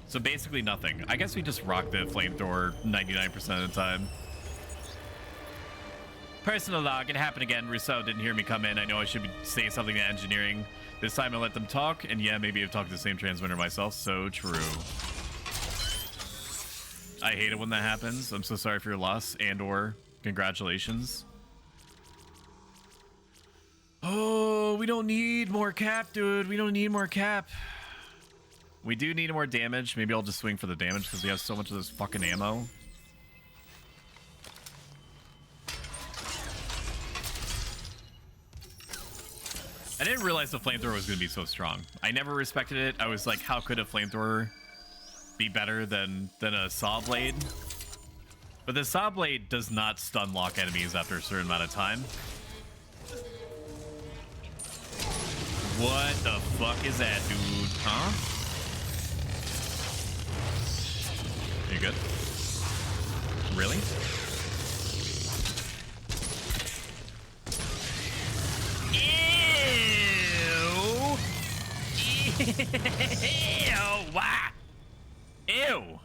So basically nothing. I guess we just rock the flamethrower 99% of the time. Personal log, it happened again. Rousseau didn't hear me come in. I know I should say something to engineering. This time I let them talk, and yeah, maybe I've talked to the same transmitter myself. So true. I hate it when that happens. I'm so sorry for your loss, and or congratulations. Oh, we don't need more cap, dude. We don't need more cap. We do need more damage. Maybe I'll just swing for the damage because we have so much of this fucking ammo. I didn't realize the flamethrower was going to be so strong. I never respected it. I was like, how could a flamethrower be better than a saw blade? But the saw blade does not stun lock enemies after a certain amount of time. What the fuck is that, dude? Huh? You good? Really? Ew! Ew! Why? Ew!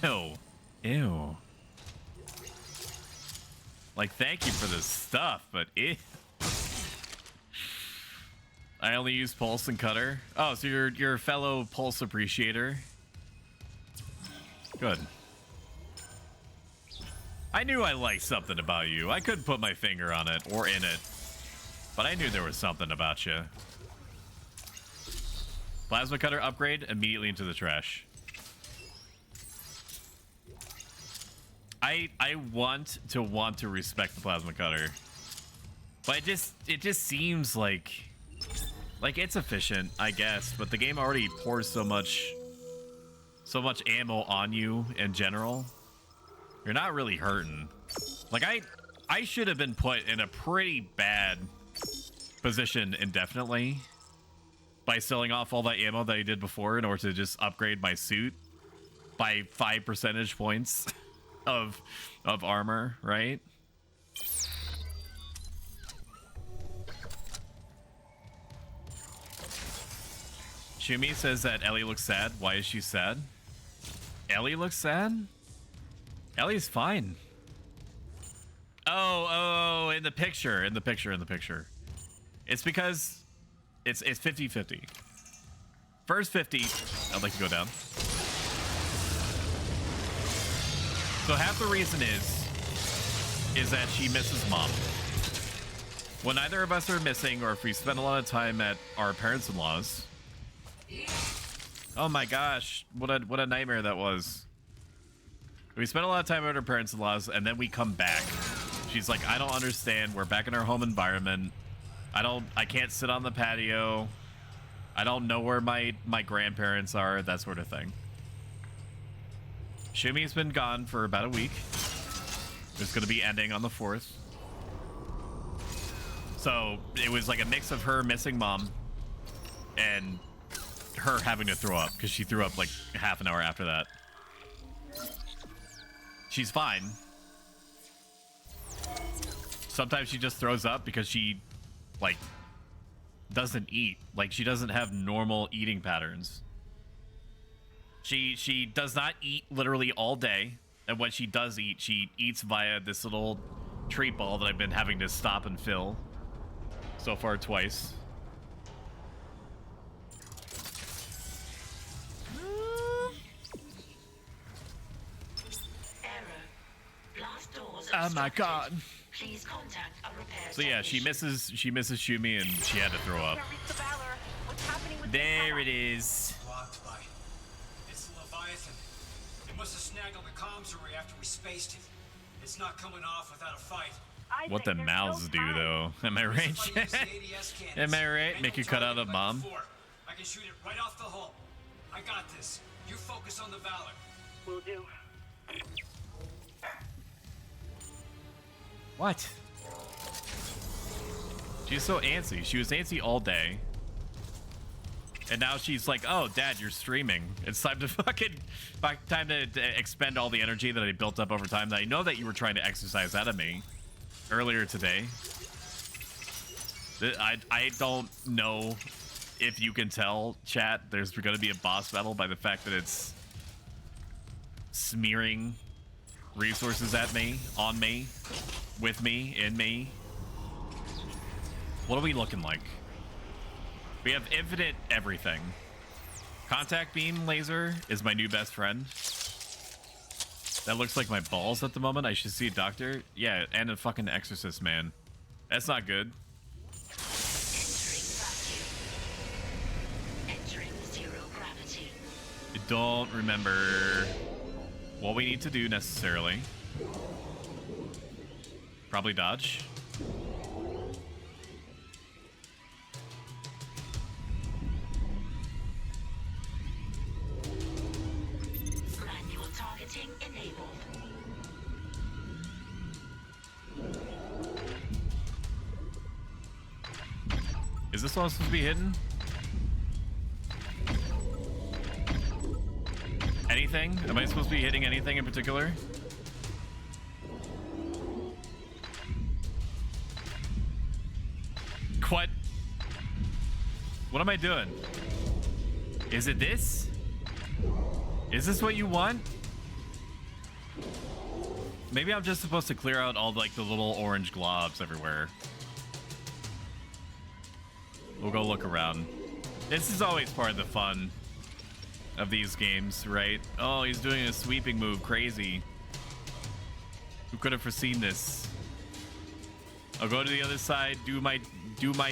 Ew! Ew! Like, thank you for this stuff, but ew. I only use pulse and cutter. Oh, so you're a fellow pulse appreciator. Good. I knew I liked something about you. I couldn't put my finger on it or in it, but I knew there was something about you. Plasma cutter upgrade immediately into the trash. I want to respect the plasma cutter, but it just seems like it's efficient, I guess, but the game already pours so much ammo on you in general. You're not really hurting. Like, I should have been put in a pretty bad position indefinitely by selling off all that ammo that I did before in order to just upgrade my suit by 5 percentage points of armor, right? Shumi says that Ellie looks sad. Why is she sad? Ellie looks sad? Ellie's fine. Oh, in the picture. It's because it's 50-50. First 50, I'd like to go down. So half the reason is that she misses mom. When either of us are missing, or if we spend a lot of time at our parents-in-laws. Oh my gosh, what a nightmare that was. We spend a lot of time at our parents-in-laws, and then we come back. She's like, I don't understand. We're back in our home environment. I can't sit on the patio. I don't know where my grandparents are, that sort of thing. Shumi's been gone for about a week. It's going to be ending on the 4th. So it was like a mix of her missing mom and her having to throw up, because she threw up like half an hour after that. She's fine. Sometimes she just throws up because she, like, doesn't eat. Like, she doesn't have normal eating patterns. She does not eat literally all day, and when she does eat, she eats via this little treat ball that I've been having to stop and fill so far twice. Oh my god. Please contact a repair So yeah, she misses Shumi, and she had to throw up. There it is. Blocked by. It's the Leviathan. It must have snagged on the comms array after we spaced it. It's not coming off without a fight. What the mouths do, though. Am I right? Am I right? Make you cut out a bomb? I can shoot it right off the hull. I got this. You focus on the Valor. Will do. What? She's so antsy. She was antsy all day. And now she's like, oh, Dad, you're streaming. It's time to time to expend all the energy that I built up over time that I know that you were trying to exercise out of me earlier today. I don't know if you can tell, chat, there's going to be a boss battle by the fact that it's smearing resources at me, on me, with me, in me. What are we looking like? We have infinite everything. Contact beam laser is my new best friend. That looks like my balls at the moment. I should see a doctor. Yeah, and a fucking exorcist, man. That's not good. Entering zero gravity. I don't remember what we need to do necessarily. Probably dodge. Manual targeting enabled. Is this all supposed to be hidden? Anything? Am I supposed to be hitting anything in particular? What? What am I doing? Is it this? Is this what you want? Maybe I'm just supposed to clear out all like the little orange globs everywhere. We'll go look around. This is always part of the fun of these games, right? Oh, he's doing a sweeping move. Crazy. Who could have foreseen this? I'll go to the other side, do my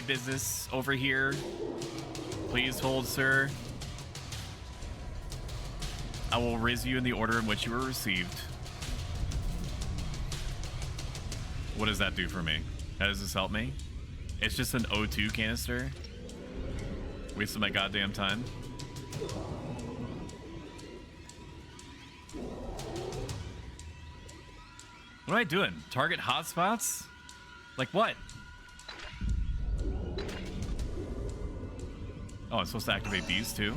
business over here. Please hold, sir. I will raise you in the order in which you were received. What does that do for me? How does this help me? It's just an O2 canister. Wasted my goddamn time. What am I doing? Target hotspots? Like what? Oh, I'm supposed to activate these too?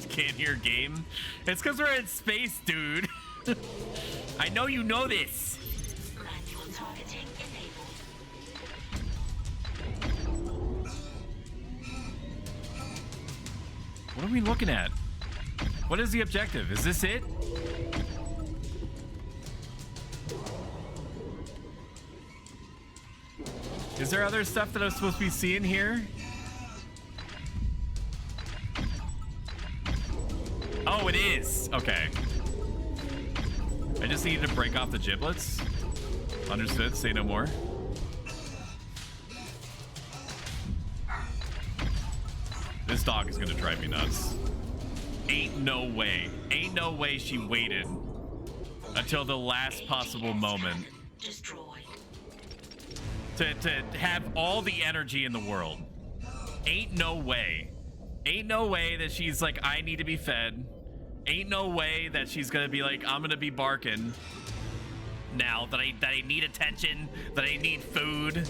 Can't hear game? It's because we're in space, dude. I know you know this. Manual targeting enabled. What are we looking at? What is the objective? Is this it? Is there other stuff that I'm supposed to be seeing here? Oh, it is. Okay. I just needed to break off the giblets. Understood. Say no more. This dog is gonna drive me nuts. Ain't no way. Ain't no way she waited until the last possible moment to have all the energy in the world. Ain't no way. Ain't no way that she's like, I need to be fed. Ain't no way that she's gonna be like, I'm gonna be barking now that I need attention, that I need food.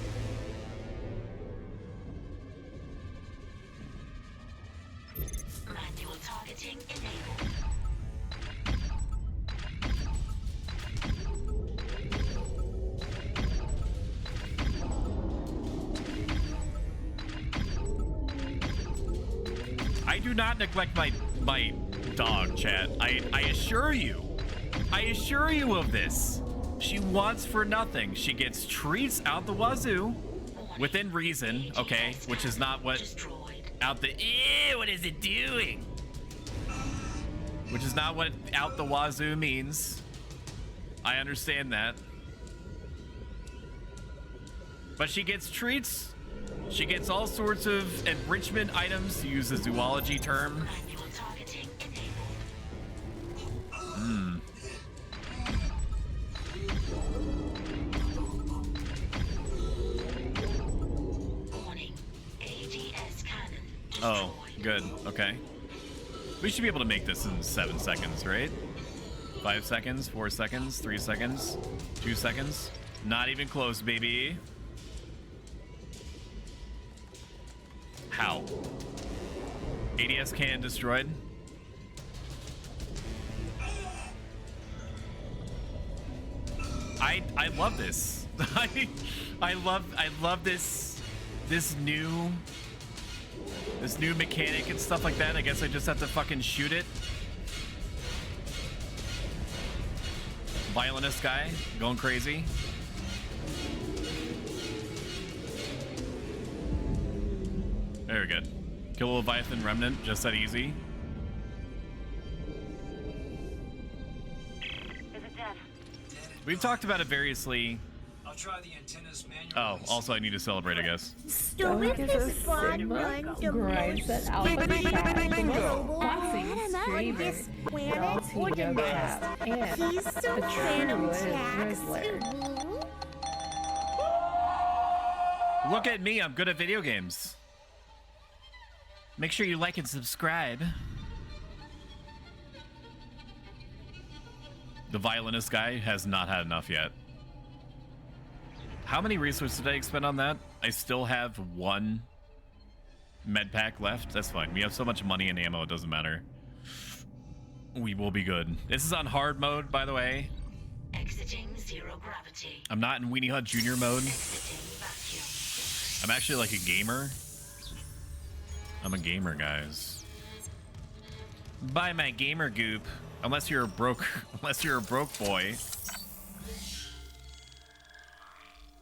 Manual targeting enabled. I do not neglect my dog, chat. I assure you. I assure you of this. She wants for nothing. She gets treats out the wazoo. Within reason, okay? Which is not what out the... Ew, what is it doing? Which is not what out the wazoo means. I understand that. But she gets treats She gets all sorts of enrichment items, to use a zoology term. Manual targeting enabled. Hmm. Warning. ADS cannon. Oh, good. Okay. We should be able to make this in 7 seconds, right? 5 seconds, 4 seconds, 3 seconds, 2 seconds. Not even close, baby. How? ADS cannon destroyed. I love this. I love this new mechanic and stuff like that. I guess I just have to fucking shoot it. Violinist guy going crazy. Very good. Kill a Leviathan Remnant, just that easy. Is it dead? We've talked about it variously. I'll try the antennas manually. Oh, also I need to celebrate, I guess. Stoic is fun run the Grind set alpha chat. The most boxing streamer. this planet or the next. And He's so the phantom true tax. Rizzler. Look at me, I'm good at video games. Make sure you like and subscribe. The violinist guy has not had enough yet. How many resources did I expend on that? I still have 1 med pack left. That's fine. We have so much money and ammo, it doesn't matter. We will be good. This is on hard mode, by the way. Exiting zero gravity. I'm not in Weenie Hut Junior mode. Exiting vacuum. I'm actually like a gamer. I'm a gamer, guys. Buy my gamer goop. Unless you're a broke boy.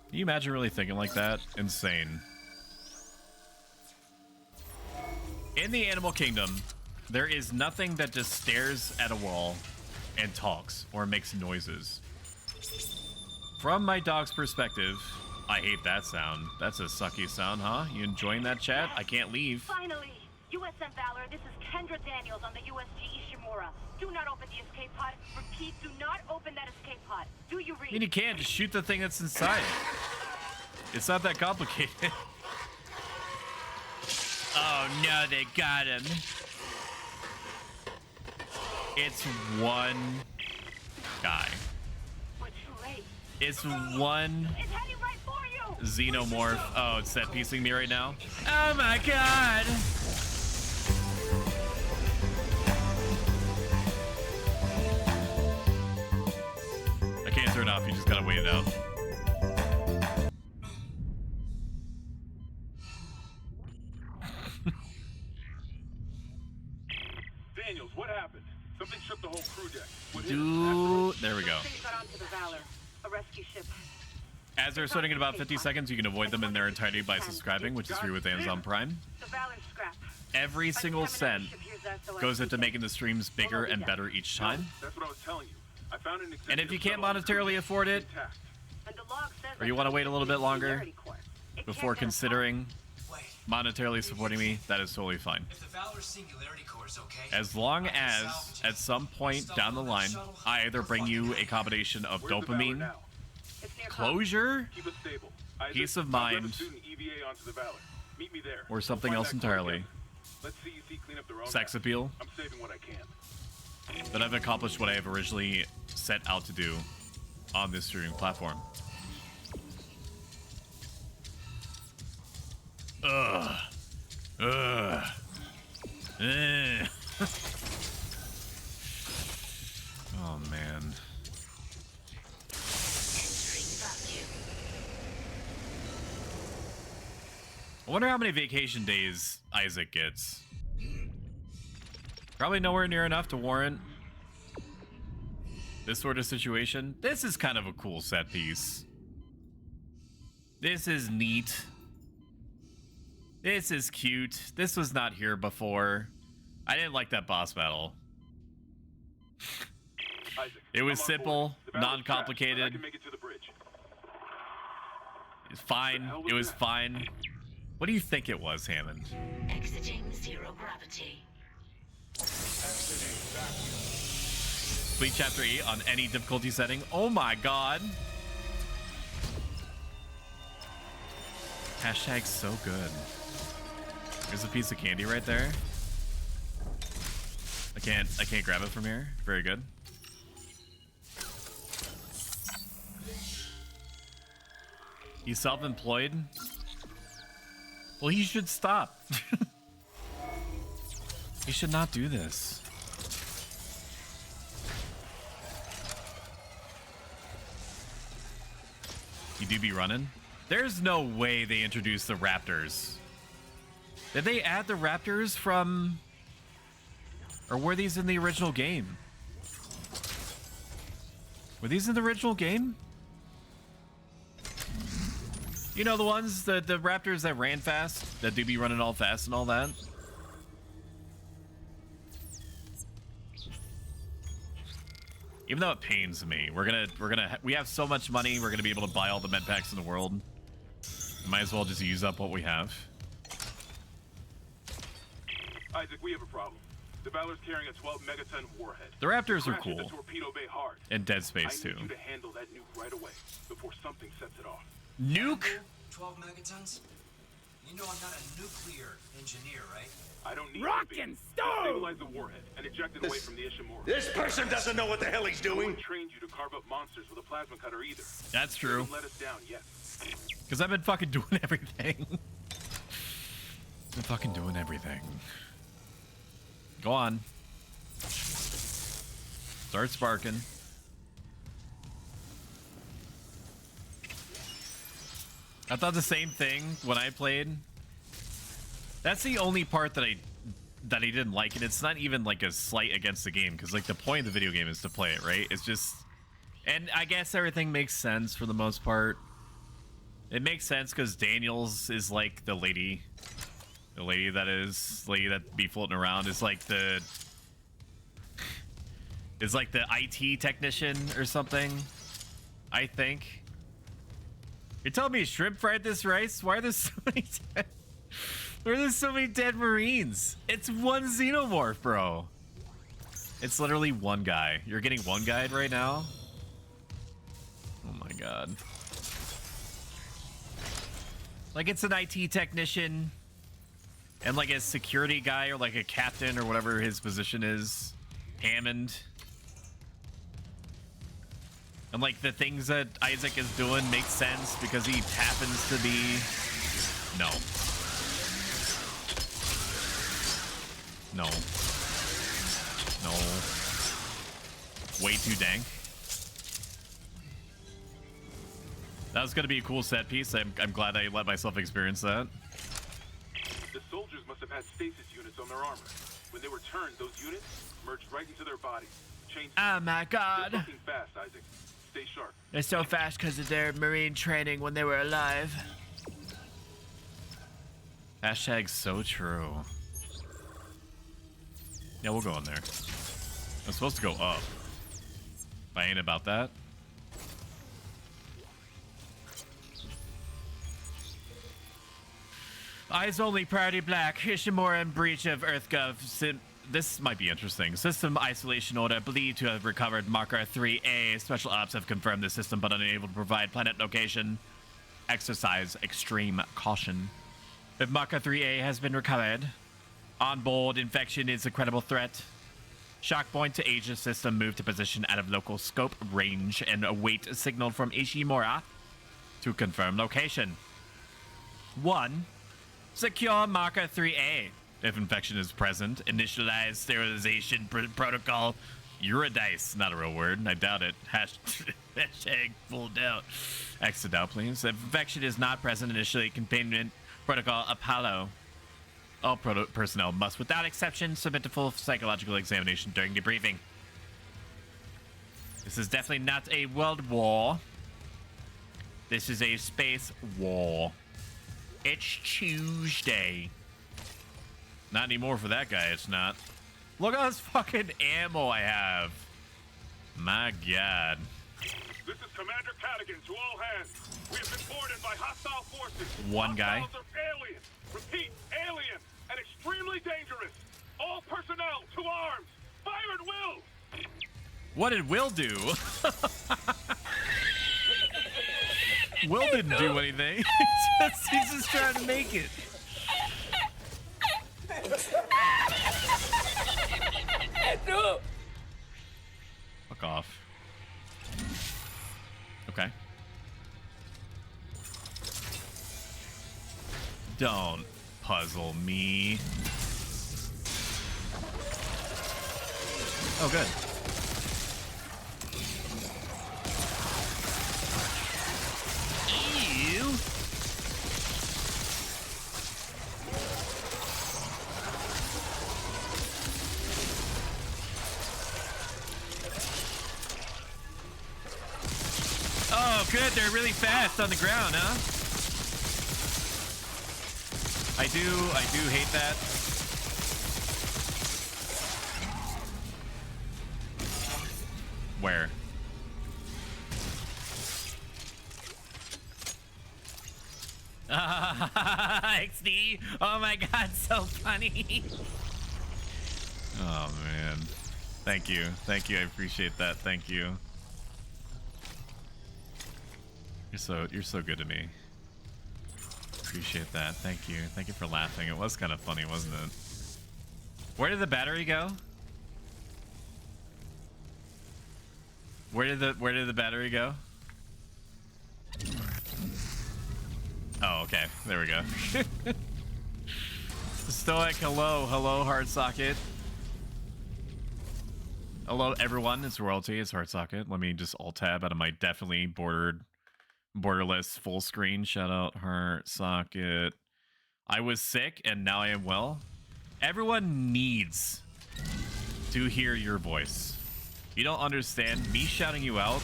Can you imagine really thinking like that? Insane. In the animal kingdom, there is nothing that just stares at a wall and talks or makes noises. From my dog's perspective, I hate that sound. That's a sucky sound, huh? You enjoying that, chat? I can't leave. Finally! USM Valor, this is Kendra Daniels on the USG Ishimura. Do not open the escape pod. Repeat, do not open that escape pod. Do you read? I mean, you can just shoot the thing that's inside. It's not that complicated. Oh no, they got him. It's one guy. We're too late. It's one It's heading right for you! xenomorph. Oh, it's set piecing me right now. Oh my god. I can't turn it off, you just gotta wait it out. Daniels, what happened? Something shook the whole crew deck. Dude, there we go. Things got onto the Valor, a rescue ship. As they're starting in about 50 seconds, you can avoid them in their entirety by subscribing, which is free with Amazon Prime. The Valor's scrap. Every single cent goes into making the streams bigger and better each time. That's what I was telling you. I found an And if you can't monetarily afford it, or you want to wait a little bit longer before considering monetarily supporting me, that is totally fine. If the Valor Singularity Core is okay, As long as, at some point down the line, I either bring you a combination of dopamine, closure, peace of mind, or something else entirely, sex appeal, I'm saving what I can. that I've accomplished what I have originally set out to do on this streaming platform. Ugh. Ugh. Eh. Oh, man. I wonder how many vacation days Isaac gets. Probably nowhere near enough to warrant this sort of situation. This is kind of a cool set piece. This is neat. This is cute. This was not here before. I didn't like that boss battle. It was simple, non-complicated. It's fine. It was fine. What do you think it was, Hammond? Exiting zero gravity. Complete Chapter 8 on any difficulty setting. Oh my god. Hashtag so good. There's a piece of candy right there. I can't grab it from here. Very good. He's self-employed. Well, he should stop. He should not do this. You do be running? There's no way they introduced the raptors. Did they add the raptors from... Or were these in the original game? Were these in the original game? You know, the ones, the raptors that ran fast, that do be running all fast and all that. Even though it pains me, we have so much money, we're gonna be able to buy all the med packs in the world. Might as well just use up what we have. Isaac, we have a problem. The Valor's carrying a 12 megaton warhead. The raptors are Crash cool. into Torpedo Bay hard. And Dead Space too. I need you to handle that nuke right away before something sets it off. Nuke? 12 megatons? You know I'm not a nuclear engineer, right? I don't need Rock to be. and stone! Stabilize the warhead and eject it away from the Ishimura. This person doesn't know what the hell he's No doing. one trained you to carve up monsters with a plasma cutter either. That's true. Don't let us down yet. Because I've been fucking doing everything. Been fucking doing everything. Go on. Start sparking. I thought the same thing when I played. That's the only part that I didn't like, and it's not even like a slight against the game, because like the point of the video game is to play it, right? It's just, and I guess everything makes sense for the most part. It makes sense because Daniels is like the lady that be floating around is like the IT technician or something, I think. You're telling me shrimp fried this rice? Why are there so many why are there so many dead Marines? It's one xenomorph, bro. It's literally one guy. You're getting one guide right now? Oh my god. Like, it's an IT technician and like a security guy or like a captain or whatever his position is. Hammond. And like the things that Isaac is doing make sense because he happens to be... No. No. No. Way too dank. That was going to be a cool set piece. I'm glad I let myself experience that. The soldiers must have had stasis units on their armor. When they were turned, those units merged right into their bodies. Changed. Oh my god. They're fucking fast, Isaac. Stay sharp. They're so fast because of their Marine training when they were alive. Hashtag so true. Yeah, we'll go in there. I'm supposed to go up. I ain't about that. Eyes only, priority black. Ishimura in breach of EarthGov. This might be interesting. System isolation order believed to have recovered marker 3A. Special ops have confirmed the system but unable to provide planet location. Exercise extreme caution. If marker 3A has been recovered, on board infection is a credible threat. Shock point to Aegis system moved to position out of local scope range and await a signal from Ishimura to confirm location. 1. Secure marker 3A. If infection is present, initialize sterilization protocol. Eurydice, not a real word. I doubt it. Hashtag full doubt. Exit out, please. If infection is not present, initially containment protocol Apollo. All personnel must, without exception, submit to full psychological examination during debriefing. This is definitely not a world war. This is a space war. It's Tuesday. Not anymore for that guy, it's not. Look at this fucking ammo I have. My god. This is Commander Cadigan to all hands. We have been boarded by hostile forces. One guy. Hostiles are alien. Repeat, alien. And extremely dangerous. All personnel to arms. Fire at will. What did Will do? Will didn't do anything. He's just trying to make it. No. Fuck off. Okay. Don't puzzle me. Oh, good. Ew. Oh, good. They're really fast on the ground, huh? I do hate that. Where? XD. Oh my god, so funny. Oh man. Thank you. Thank you. I appreciate that. Thank you. You're so good to me. Appreciate that. Thank you. Thank you for laughing. It was kind of funny, wasn't it? Where did the battery go? Where did the battery go? Oh, okay. There we go. Stoic, hello. Hello, Hard Socket. Hello, everyone. It's Royalty. It's Hard Socket. Let me just alt-tab out of my definitely borderless full screen. Shout out Heart Socket. I was sick and now I am well. Everyone needs to hear your voice. You don't understand. Me shouting you out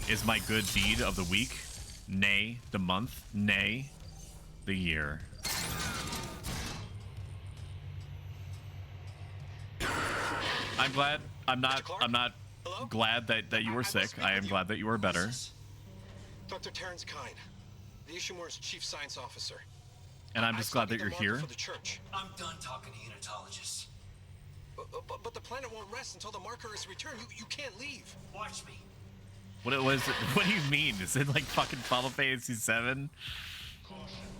is my good deed of the week, nay, the month, nay, the year. I'm glad. I'm not Hello? glad that you were sick. I am glad that you are better. Dr. Terrence Kine, the Ishimura's chief science officer. And I'm just glad that you're here. For the church. I'm done talking to unitologists. But the planet won't rest until the marker is returned. You can't leave. Watch me. What do you mean? Is it like fucking Final Fantasy 7?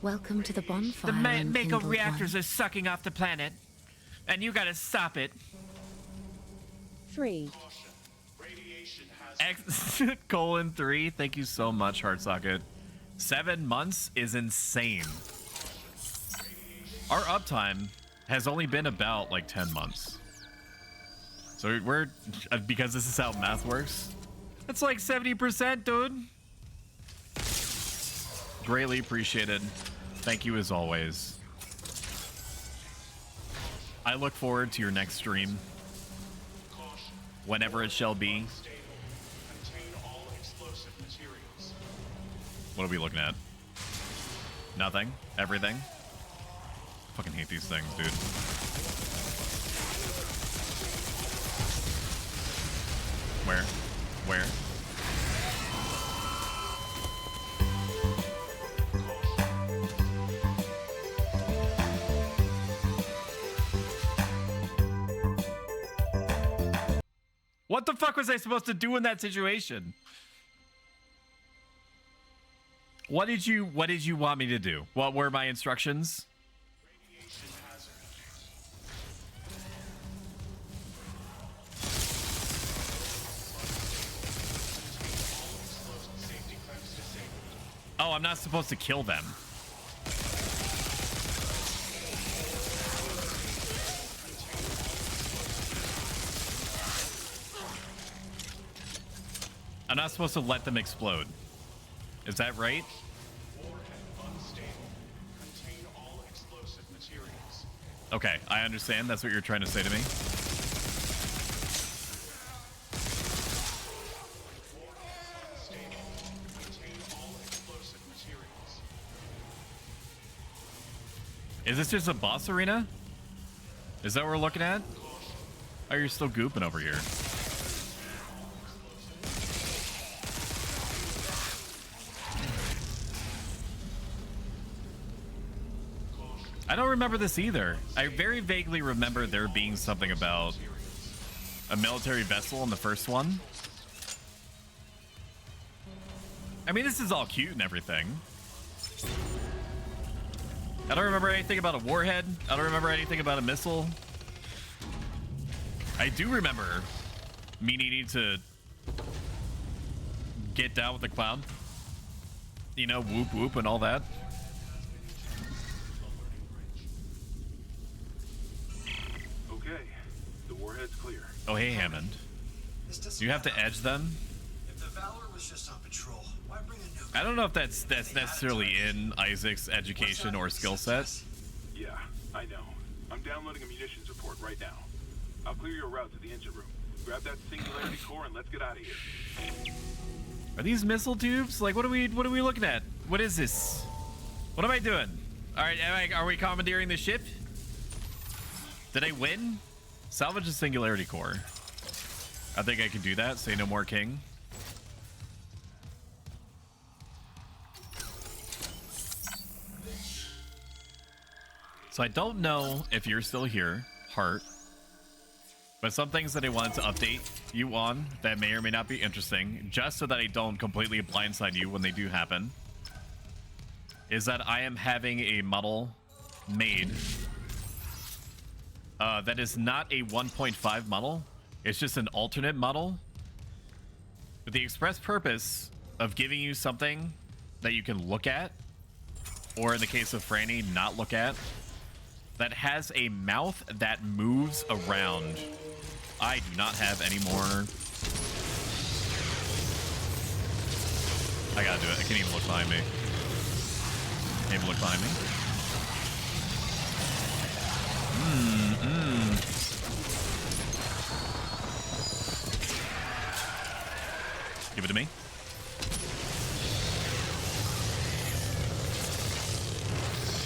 Welcome to the bonfire. The Mako reactors are sucking off the planet, and you gotta stop it. 3. X:3. Thank you so much, Heartsocket. 7 months is insane. Our uptime has only been about like 10 months. So we're, because this is how math works, it's like 70%, dude. Greatly appreciated. Thank you as always. I look forward to your next stream, whenever it shall be. What are we looking at? Nothing? Everything? Fucking hate these things, dude. Where? What the fuck was I supposed to do in that situation? What did you want me to do? What were my instructions? Oh, I'm not supposed to kill them. I'm not supposed to let them explode. Is that right? Okay, I understand. That's what you're trying to say to me. Is this just a boss arena? Is that what we're looking at? Oh, you're still gooping over here. I don't remember this either. I very vaguely remember there being something about a military vessel in the first one. I mean, this is all cute and everything. I don't remember anything about a warhead. I don't remember anything about a missile. I do remember me needing to get down with the cloud. You know, whoop whoop and all that. Okay, the warhead's clear. Oh, hey, Hammond. You have to edge them? If the Valor was just on patrol, why bring a new... I don't know if that's necessarily in Isaac's education or skill set. Yeah, I know. I'm downloading a munitions report right now. I'll clear your route to the engine room. Grab that singularity core and let's get out of here. Are these missile tubes? Like, what are we looking at? What is this? What am I doing? All right, are we commandeering the ship? Did I win? Salvage the singularity core. I think I can do that. Say no more, King. So I don't know if you're still here, Heart. But some things that I wanted to update you on that may or may not be interesting, just so that I don't completely blindside you when they do happen, is that I am having a model made that is not a 1.5 model. It's just an alternate model with the express purpose of giving you something that you can look at, or in the case of Franny, not look at, that has a mouth that moves around. I do not have any more. I gotta do it. I can't even look behind me. Can't even look behind me. Give it to me.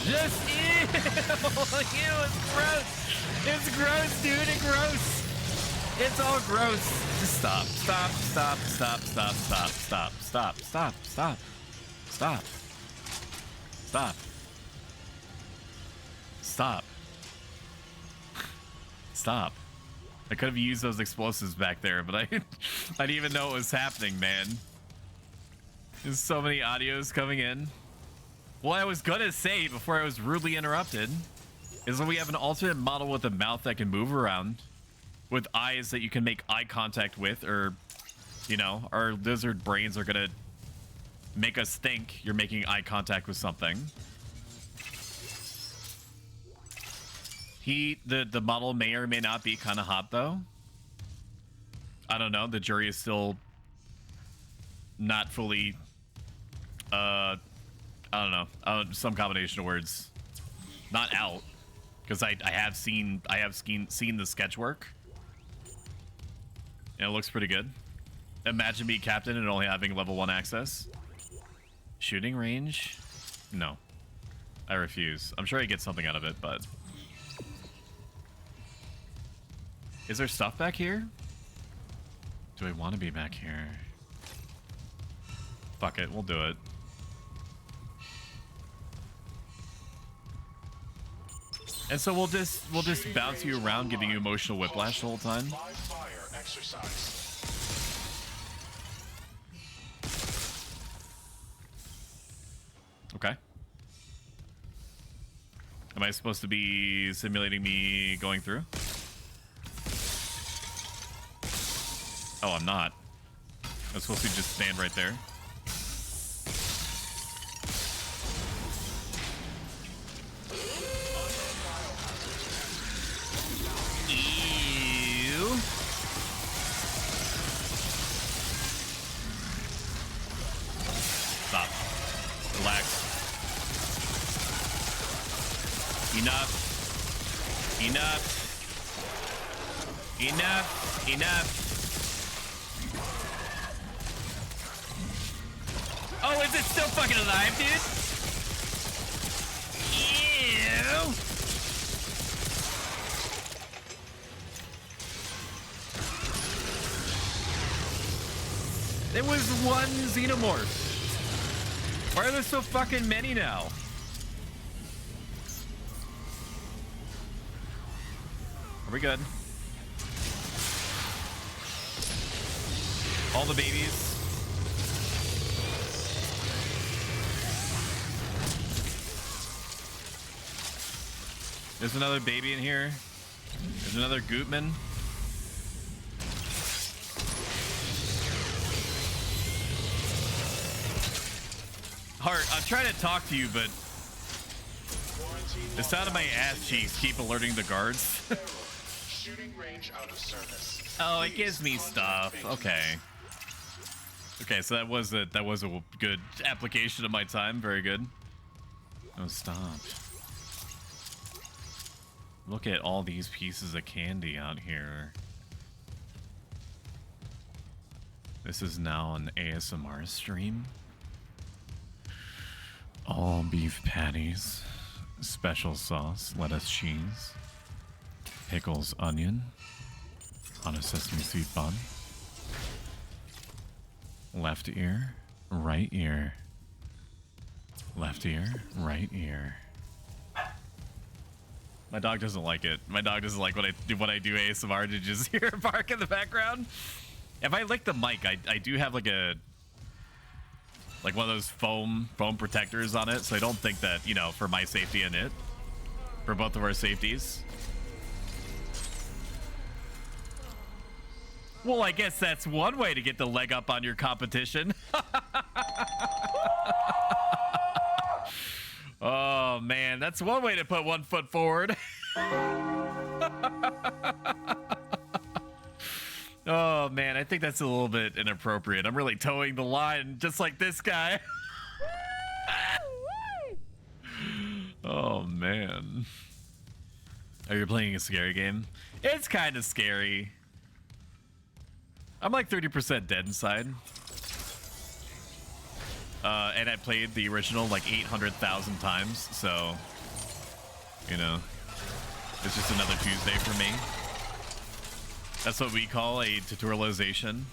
Just ew! Ew, it's gross. It's gross, dude. It's gross. It's all gross. Just stop. Stop. Stop. Stop. Stop. Stop. Stop. Stop. Stop. Stop. Stop. Stop. Stop. Stop. I could have used those explosives back there, but I didn't even know what was happening, man. There's so many audios coming in. What I was gonna say before I was rudely interrupted is that we have an alternate model with a mouth that can move around, with eyes that you can make eye contact with, or, you know, our lizard brains are gonna make us think you're making eye contact with something. The model may or may not be kind of hot, though. I don't know. The jury is still not fully, I don't know, some combination of words. Not out, because I have seen the sketch work. And it looks pretty good. Imagine me captain and only having level 1 access. Shooting range? No. I refuse. I'm sure I get something out of it, but... Is there stuff back here? Do I want to be back here? Fuck it, we'll do it. And so we'll just bounce you around, giving you emotional whiplash the whole time. Okay. Am I supposed to be simulating me going through? Oh, I'm not. I'm supposed to just stand right there. Ew. Stop. Relax. Enough. Enough. Enough. Enough. Oh, is it still fucking alive, dude? Ew. There was one xenomorph. Why are there so fucking many now? Are we good? All the babies. There's another baby in here. There's another Gootman. Heart, I'm trying to talk to you, but the sound of my ass cheeks keep alerting the guards. Shooting range out of service. Oh, it gives me stuff. Okay. Okay, so that was a good application of my time. Very good. Oh, stop. Look at all these pieces of candy out here. This is now an ASMR stream. All beef patties, special sauce, lettuce, cheese, pickles, onion, on a sesame seed bun. Left ear, right ear. Left ear, right ear. My dog doesn't like it. My dog doesn't like when I do ASMR to just hear a bark in the background. If I lick the mic, I do have like one of those foam protectors on it, so I don't think that, you know, for my safety and it, for both of our safeties. Well, I guess that's one way to get the leg up on your competition. Oh man, that's one way to put one foot forward. Oh man, I think that's a little bit inappropriate. I'm really towing the line, just like this guy. Oh man. Are you playing a scary game? It's kind of scary. I'm like 30% dead inside. And I played the original like 800,000 times, so, you know, it's just another Tuesday for me. That's what we call a tutorialization.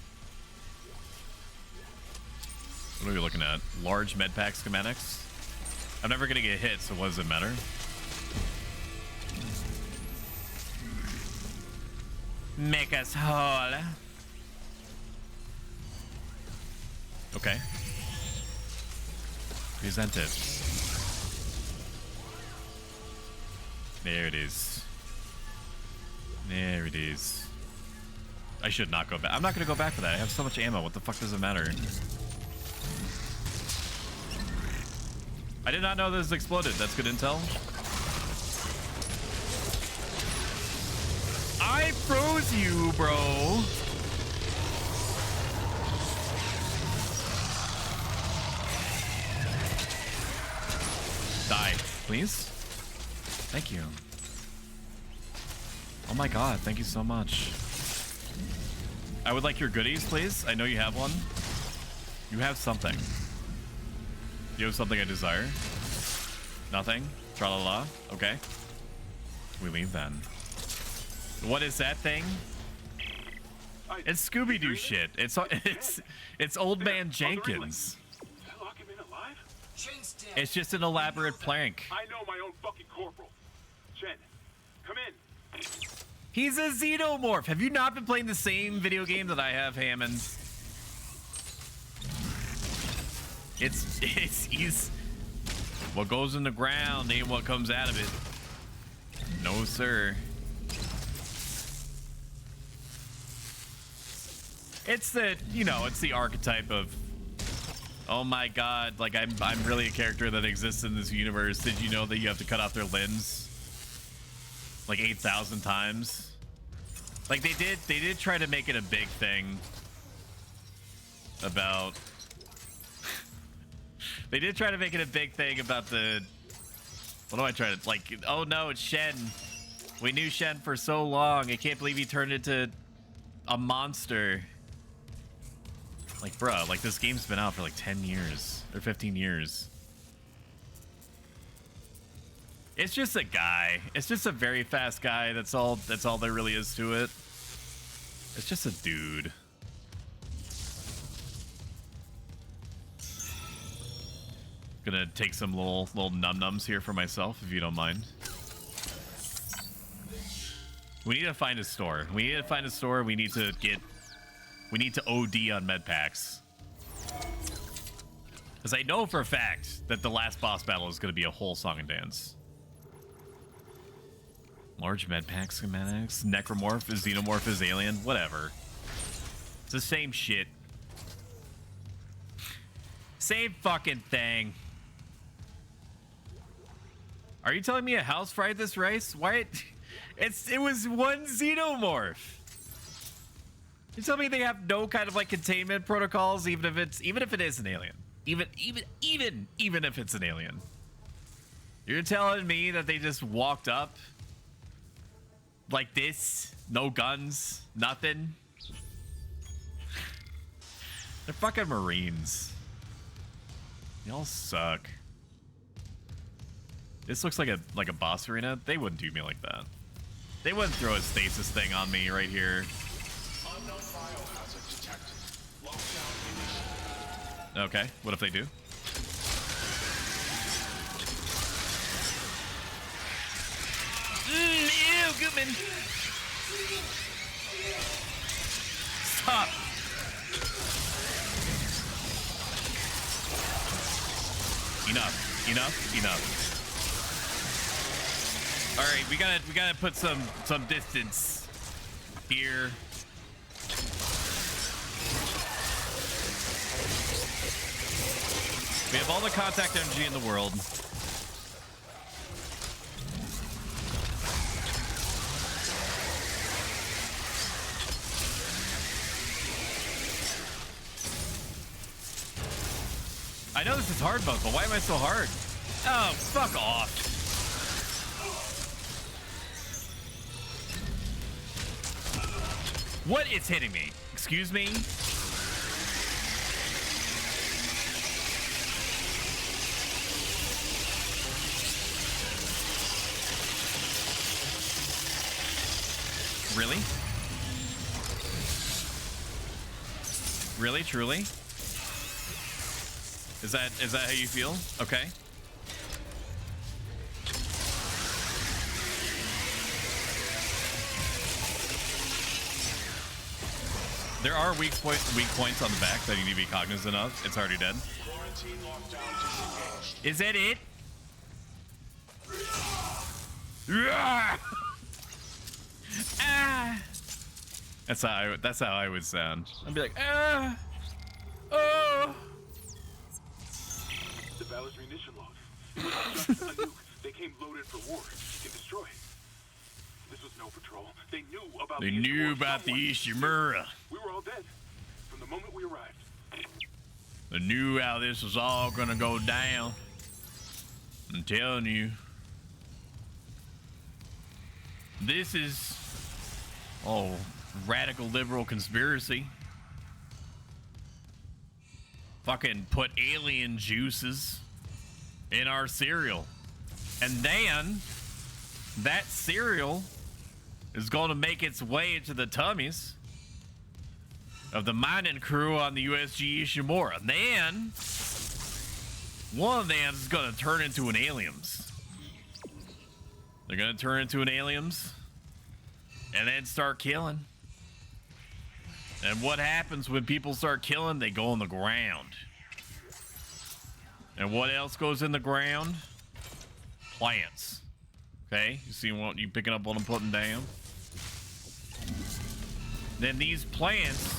What are we looking at? Large medpack schematics? I'm never gonna get hit, so what does it matter? Make us whole. Okay. Present it. There it is. There it is. I should not go back. I'm not going to go back for that. I have so much ammo. What the fuck does it matter? I did not know this exploded. That's good intel. I froze you, bro. Die, please. Thank you. Oh my god, thank you so much. I would like your goodies, please. I know you have one. You have something. You have something I desire. Nothing? Tra-la-la? Okay. We leave then. What is that thing? It's Scooby-Doo shit. It's Old Man Jenkins. It's just an elaborate prank. I know my own fucking corporal. Jen, come in. He's a xenomorph. Have you not been playing the same video game that I have, Hammond? He's what goes in the ground ain't what comes out of it. No, sir. It's the, you know, it's the archetype of, oh my god, like I'm really a character that exists in this universe. Did you know that you have to cut off their limbs like 8,000 times? Like they did try to make it a big thing about they did try to make it a big thing about the, what do I try to, like, oh no, it's Shen. We knew Shen for so long. I can't believe he turned into a monster. Like, bruh, like this game's been out for like 10 years or 15 years. It's just a guy. It's just a very fast guy. That's all there really is to it. It's just a dude. Gonna take some little num-nums here for myself, if you don't mind. We need to find a store. We need to find a store. We need to OD on med packs. Because I know for a fact that the last boss battle is going to be a whole song and dance. Large med pack schematics. Necromorph is xenomorph is alien. Whatever. It's the same shit. Same fucking thing. Are you telling me a house fried this rice? Why? It was one xenomorph. You tell me they have no kind of like containment protocols, even if it is an alien. Even if it's an alien. You're telling me that they just walked up like this, no guns, nothing. They're fucking Marines. Y'all suck. This looks like a boss arena. They wouldn't do me like that. They wouldn't throw a stasis thing on me right here. Okay, what if they do? Ew, Goodman. Stop. Enough. All right, we gotta put some distance here. We have all the contact energy in the world. I know this is hard mode, but why am I so hard? Oh, fuck off. What is hitting me? Excuse me? Really? Really? Truly? Is that how you feel? Okay. There are weak points on the back that you need to be cognizant of. It's already dead. Is that it? Ah. That's how I would sound. I'd be like, ah, oh. The Valor's munition logs. It was just a nuke. They came loaded for war. You can destroy. This was no patrol. They knew about the Ishimura. We were all dead from the moment we arrived. They knew how this was all gonna go down. I'm telling you. This is radical liberal conspiracy. Fucking put alien juices in our cereal. And then that cereal is going to make its way into the tummies of the mining crew on the USG Ishimura. And then one of them is going to turn into an aliens. They're going to turn into an aliens and then start killing. And what happens when people start killing? They go in the ground. And what else goes in the ground? Plants. Okay, you see what you picking up what I'm putting down? Then these plants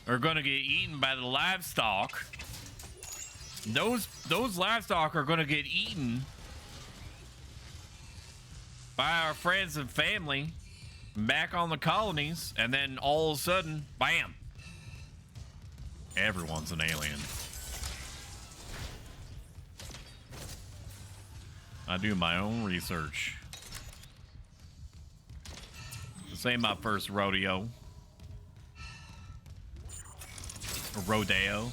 are gonna get eaten by the livestock. Those livestock are gonna get eaten by our friends and family back on the colonies, and then all of a sudden, bam, everyone's an alien. I do my own research. This ain't my first rodeo. Or rodeo.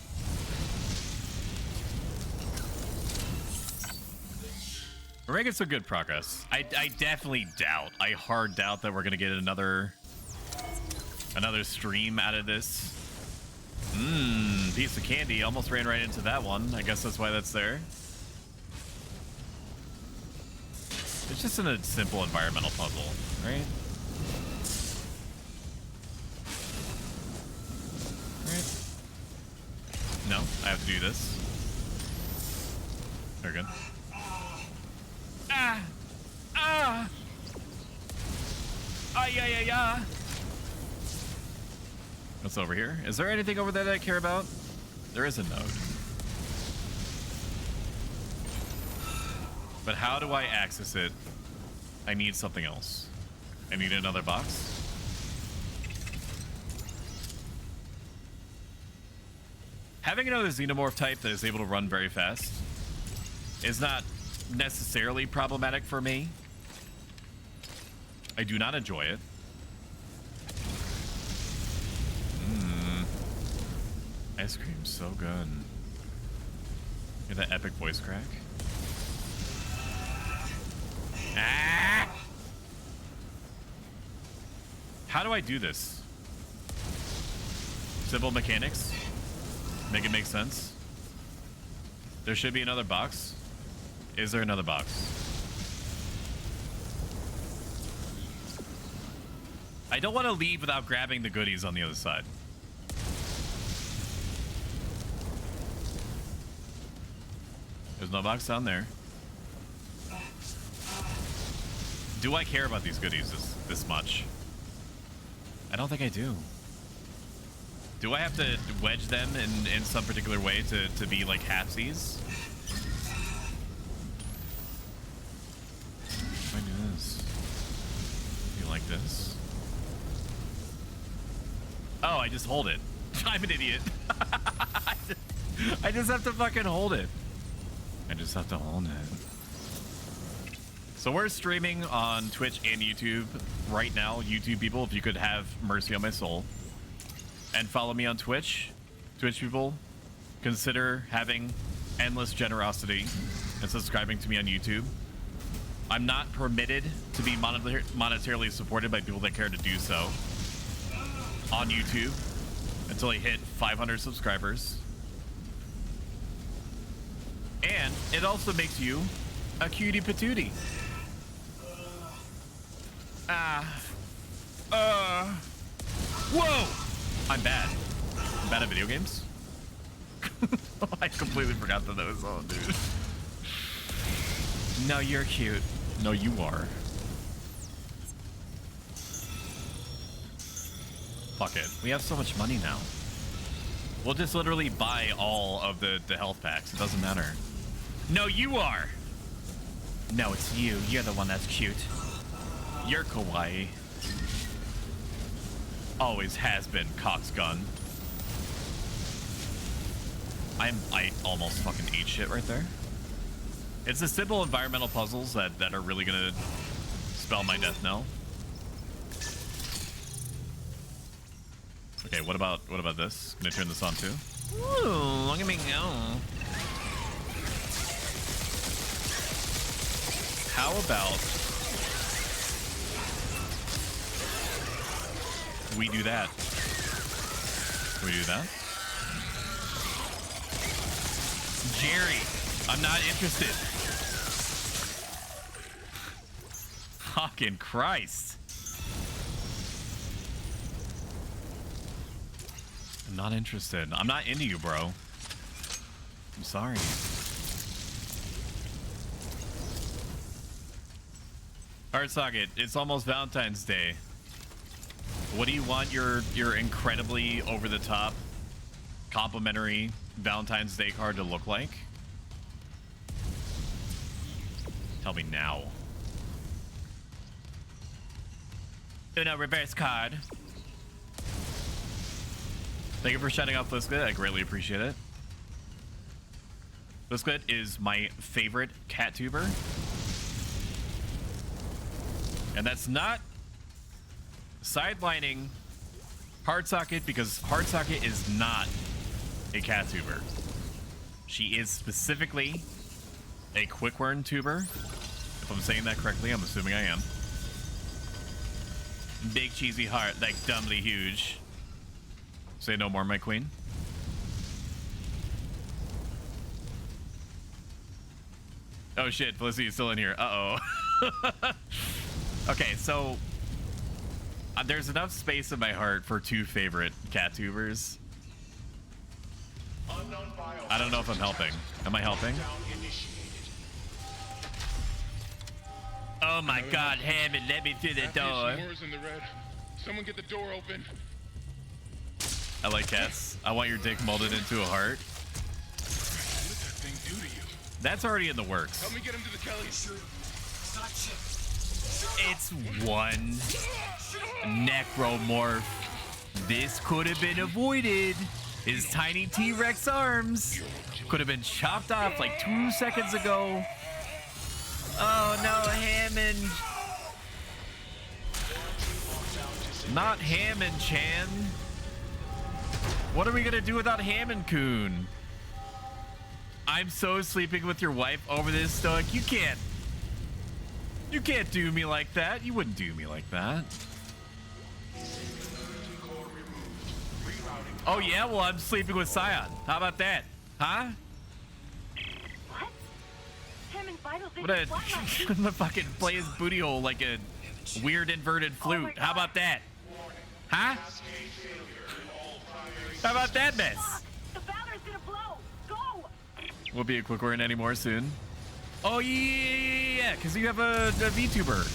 We're making some good progress. I definitely doubt, I hard doubt that we're gonna get another stream out of this. Piece of candy. Almost ran right into that one. I guess that's why that's there. It's just in a simple environmental puzzle, right? I have to do this. Very good. Yeah. What's over here? Is there anything over there that I care about? There is a node. But how do I access it? I need something else. I need another box. Having another xenomorph type that is able to run very fast is not necessarily problematic for me. I do not enjoy it. Ice cream's so good. Hear that epic voice crack? Ah! How do I do this? Simple mechanics? Make it make sense? There should be another box. Is there another box? I don't want to leave without grabbing the goodies on the other side. There's no box down there. Do I care about these goodies this much? I don't think I do. Do I have to wedge them in some particular way to be like halfsies? If I do this. You like this? Oh, I just hold it. I'm an idiot. I just have to fucking hold it. I just have to hold it. So we're streaming on Twitch and YouTube right now. YouTube people, if you could have mercy on my soul. And follow me on Twitch. Twitch people, consider having endless generosity and subscribing to me on YouTube. I'm not permitted to be monetarily supported by people that care to do so on YouTube until I hit 500 subscribers. And it also makes you a cutie patootie. Whoa! I'm bad. I'm bad at video games? I completely forgot that was on, dude. No, you're cute. No, you are. Fuck it. We have so much money now. We'll just literally buy all of the health packs. It doesn't matter. No, you are. No, it's you. You're the one that's cute. You're kawaii. Always has been, Cox gun. I almost fucking ate shit right there. It's the simple environmental puzzles that are really gonna spell my death knell. Okay, what about this? Can I turn this on too? Ooh, look at me go. How about we do that? Can we do that? Jerry, I'm not interested. Fucking Christ. I'm not interested. I'm not into you, bro. I'm sorry. Heart socket, it's almost Valentine's Day. What do you want your incredibly over-the-top complimentary Valentine's Day card to look like? Tell me now. Uno reverse card. Thank you for shouting out Fliskit. I greatly appreciate it. Fliskit is my favorite cat tuber. And that's not sidelining Hardsocket, because Hardsocket is not a cat tuber. She is specifically a quickworm tuber. If I'm saying that correctly, I'm assuming I am. Big cheesy heart, like dumbly huge. Say no more, my queen. Oh shit, Felicity is still in here. Uh-oh. Okay, so there's enough space in my heart for two favorite cat tubers. I don't know if I'm helping. Am I helping? Oh my God, Hammond, let me through the door. In the red. Someone get the door open. I like cats. I want your dick molded into a heart. What did that thing do to you? That's already in the works. Help me get him to the Kelly. It's one necromorph. This could have been avoided. His tiny T-Rex arms could have been chopped off like 2 seconds ago. Oh no, Hammond. Not Hammond Chan. What are we gonna do without Hammond Coon? I'm so sleeping with your wife over this, Stoic. You can't do me like that. You wouldn't do me like that. Oh yeah, well I'm sleeping with Scion. How about that? Huh? What? Hammond Vitals What a I'm gonna fucking play his booty hole like a weird inverted flute. How about that? Huh? How about that mess? The Valor's gonna blow. Go. Won't be a quick win anymore soon. Oh yeah, because you have a VTuber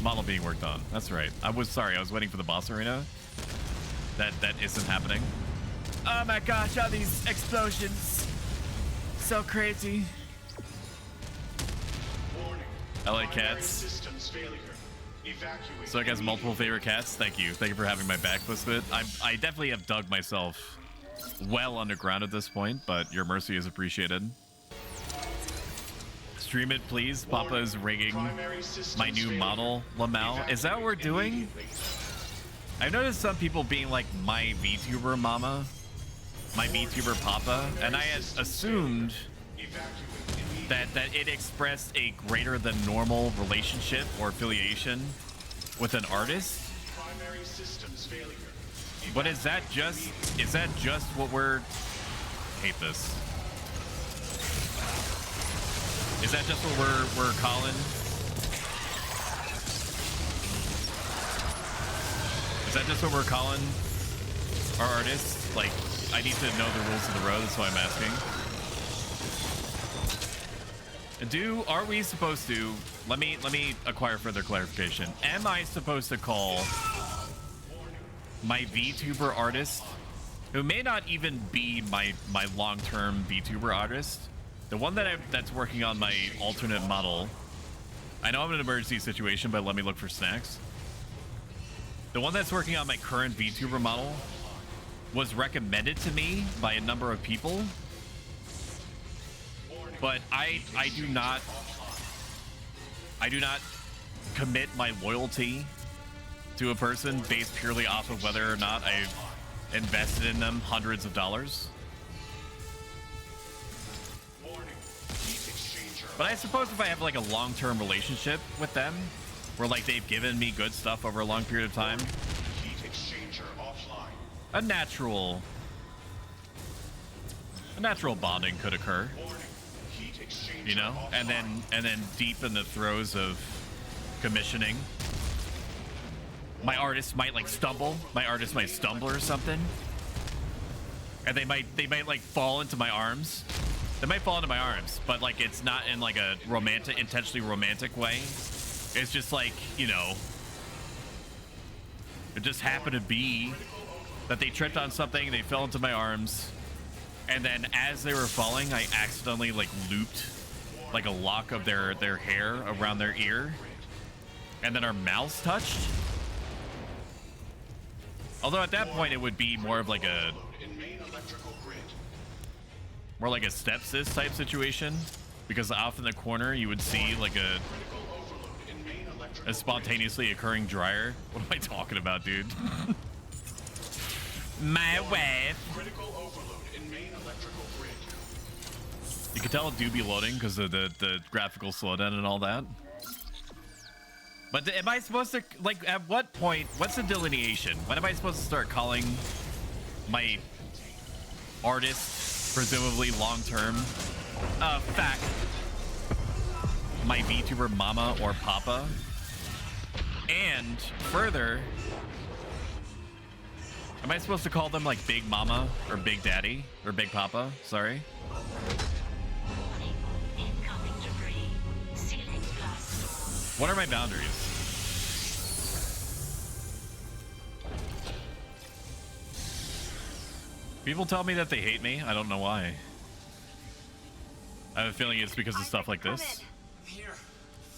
model being worked on. That's right. I was waiting for the boss arena. That isn't happening. Oh my gosh, all these explosions. So crazy. I like cats. So I guess multiple favorite cats. Thank you. Thank you for having my back, Blizzbit. I definitely have dug myself well underground at this point, but your mercy is appreciated. Stream it, please. Papa is rigging my new model, Lamau. Is that what we're doing? I've noticed some people being like, my VTuber mama, my VTuber papa, and I had assumed that it expressed a greater than normal relationship or affiliation with an artist. But is that just what we're... hate this. Is that just what we're calling? Is that just what we're calling our artists? Like, I need to know the rules of the road, that's why I'm asking. Are we supposed to, let me acquire further clarification. Am I supposed to call my VTuber artist, who may not even be my long-term VTuber artist, the one that's working on my alternate model? I know I'm in an emergency situation, but let me look for snacks. The one that's working on my current VTuber model was recommended to me by a number of people, but I do not commit my loyalty to a person based purely off of whether or not I've invested in them hundreds of dollars. But I suppose if I have like a long-term relationship with them, where like they've given me good stuff over a long period of time, a natural bonding could occur, you know, and then deep in the throes of commissioning, my artist might like stumble. My artist might stumble or something, and they might like fall into my arms. They might fall into my arms, but like it's not in like a romantic, intentionally romantic way. It's just like, you know, it just happened to be that they tripped on something, they fell into my arms, and then as they were falling, I accidentally like looped like a lock of their hair around their ear, and then our mouths touched. Although at that point it would be more of like a stepsis type situation, because off in the corner you would see like a spontaneously occurring dryer. What am I talking about, dude? My wife. You can tell it do be loading because of the graphical slowdown and all that. But am I supposed to, like, at what point, what's the delineation? When am I supposed to start calling my artist, presumably long-term, fact, my VTuber mama or papa? And further, Am I supposed to call them like Big Mama or Big Daddy or Big Papa? Sorry. What are my boundaries? People tell me that they hate me. I don't know why. I have a feeling it's because of stuff like this. Here.